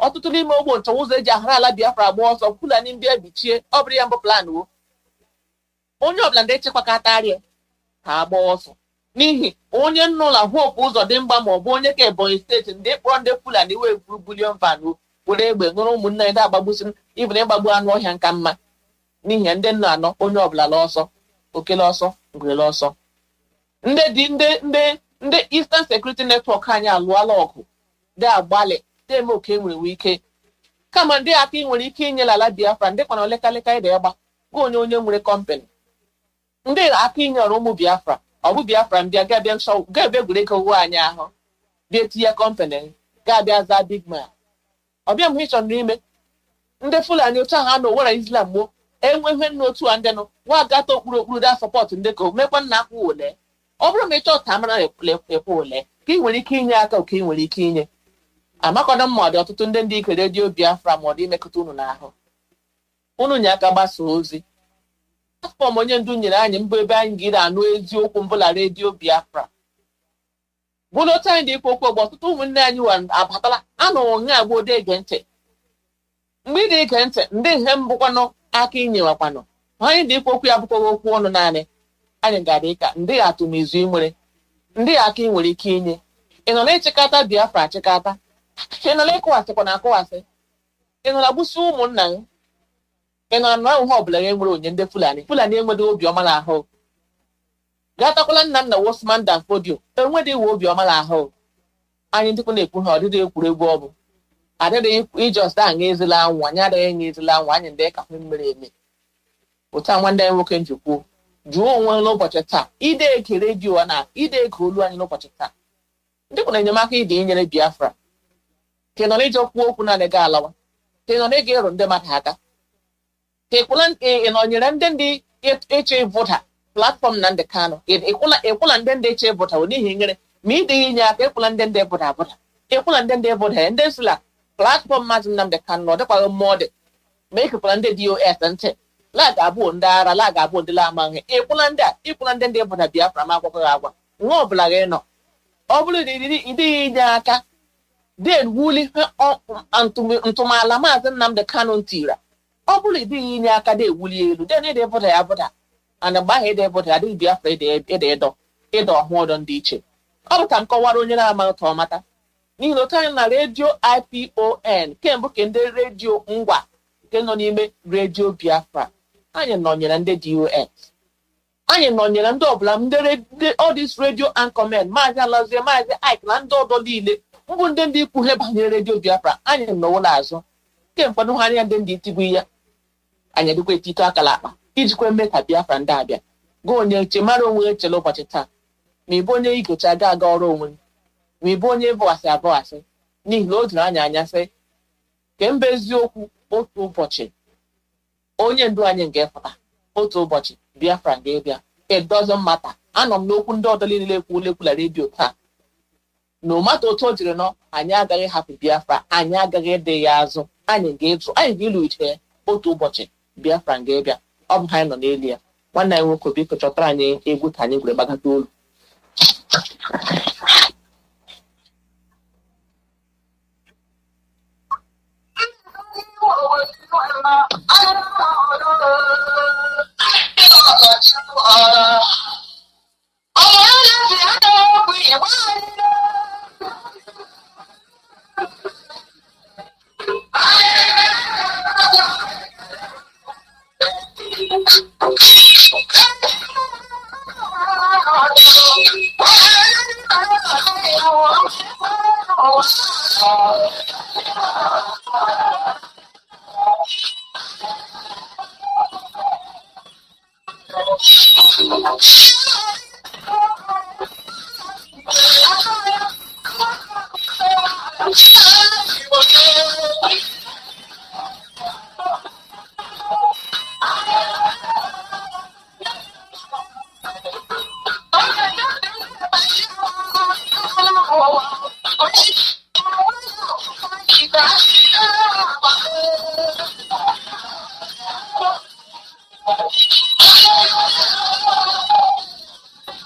ọtụtụ n'ime ogbo nchọwa ụzọ eji ahara ala Biafra agba ọsọ Fulani mbịa bichie ọ bụrụ ya mbụ plan o onye ọbụla ndị echekwa ka atarịa ha agba ọsọ n'ihi onye nnụla hope ụzọ dị mgba ma ọ bụ onye ka Ebonyi steeti ndị kpọrọ ndị Fulani wee buru bulion van were egbe ṅụrụ ụmụnna ndị agbagbusiri ibụ na ịgbagbu anụ ọhịa nka mma n'ihi ndị nna anọ onye ọbụla la ọsọ okele ọsọ ngwele ọsọ ndị ndị Eastern Security Network anyị alụọla ọgụ dị agbalị deme oke nwere ike kama ndị aka ị nwere ike inyere ala Biafra ndị kwana olekaleka ịda ịgba gwa onye nwere kọmpanị ndị aka inyere ụmụ Biafra ọ bụ Biafra mbịa ga-abịa nsọ ga-ebe egwuregwu uwe anyị ahụ bịa etinye kọmpanị ga-abịa za big man ọbịa mgbe ị chọrọ ime ndị Fulani otu ahụ anọ were Islam gboo enwe ihe nna otu a ndị nọ nwa agata okpuru da sọpọtụ ndị ka mekwa nna akwụ ole ọ bụrụ ma ị chọọ ta mara ekwe ole ka ị nwere ike inye aka oke ị nwere ike inye amakọna mma ọ dị ọtụtụ ndị ike redio Biafra ma ọ dị imekọta unu n'ahụ unu nye aka gbasa ozi afọ m onye ndu nyere anyị mbụ ebe anyị giri anụ eziokwu mbụla redio Biafra bụrụ otu anyị dị ikwu okwu ogbe ọtụtụ ụmụnne anyị abatala anụrụ nha agba ode ege ntị mgbe ị dị ige ntị ndị ihe mbụkwanụ aka inyewakwanụ anyị dị ikwu okwu ya bụkwaghị okwu ọnụ naanị anyị ga-adị ka ndị atụmizu nwere ndị aka ị nwere ike inye ị nọ na-echekata Biafra achịkata ị nọ na-ekụwasịkwa na akụwasị ị nọ na-agbusi ụmụnna gị ị nọ na ahụhụ ọbụla ya nwere onye ndị Fulani enweghị obiọma n'ahụ gatakwala nna Wosman Dan Fodio enweghị iwe obiọma n'ahụ anyị ndịkwa na-ekwu ha ọdịdị egwuregwu ọ bụ adịghị ijọsta aṅa ezila anwụ anyị adịghị enye ezila anwụ anyị ndị ka mmiri eme ụta nwanne anyị nwoke njikwu jụọ onwe n'ụbọchị taa ide ege redio na ide ege olu anyị n'ụbọchị taa ndị kwere enyemaka ide inyere Biafra ka ị nọ n'ije kwuo okwu na adịghị alawa ka ị nọ n'ịga ịrụ ndị mmadụ aka ka ị nọnyere ndị ịchọ vota platfọm na ndị Kanu ịkwụla ndị ịchọ vota n'ihi nyere ma ịdịghị inye aka ịkwụla ndị vota ịkwụla ndị vota ndị nsila platfọm Mazi Nnamdi Kanu ọ dịkwaghị mmụọ dị ma ịkụkwara ndị DOS ntị laga abụọ ndị ara laga abụọ ndị lamaghị ịkwụla ndị vota Biafra ma akwụkwọ gị agwa nwa ọbụla gị nọ ọ bụrụ na ịdịghị inye aka den wuli ntụmala Mazi Nnamdi Kanu ntira ọ bụrụ ịdịghị inye aka dị ewuli elu den ịdị vota ya vota ana mgbe ahụ ịdị vota adịghị Biafra ịdọ ọhụụ ọdọ ndị iche ọ bụ ka m kọwara onye na-amaghị ka ọ mata n'ihi na otu anyị na redio IPON kemgbe ka ndị redio ngwa nke nọ n'ime redio Biafra anyị nọnyere ndị DOS anyị nọnyere ndị ọbụla ndị ọdịs redio anchormen Maazị Alazie Maazị Ike na ndị ọdọ niile mbụ ndị ikwu ihe banyere redio Biafra anyị nọwụla azụ kemgbe nụ anya ndị itigbu ya anyị dịkwa etito akala akpa ijikwa mee ka Biafra ndị abịa gụọ onye eche mara onwe echele ụbọchị taa ma ị bụ onye igocha aga ọrụ onwe ma ị bụ onye bọasị n'ihi na o jiri anya sị kemgbe eziokwu otu ụbọchị onye ndu anyị ga-efụta otu ụbọchị Biafra ga-ebịa it doesn't matter anọ m n'okwu ndị ọdọ niile ekwula redio taa na ụmata otu o jiri nọ anyị agaghị hapụ Biafra anyị agaghị ịdị ya azụ anyị ga-ilu ije otu ụbọchị Biafra ga-ebịa ọ bụ ha anyị nọ n'elu ya nwanne anyị nwoke biko chọtara anyị egwu ka anyị gwere gbagata olu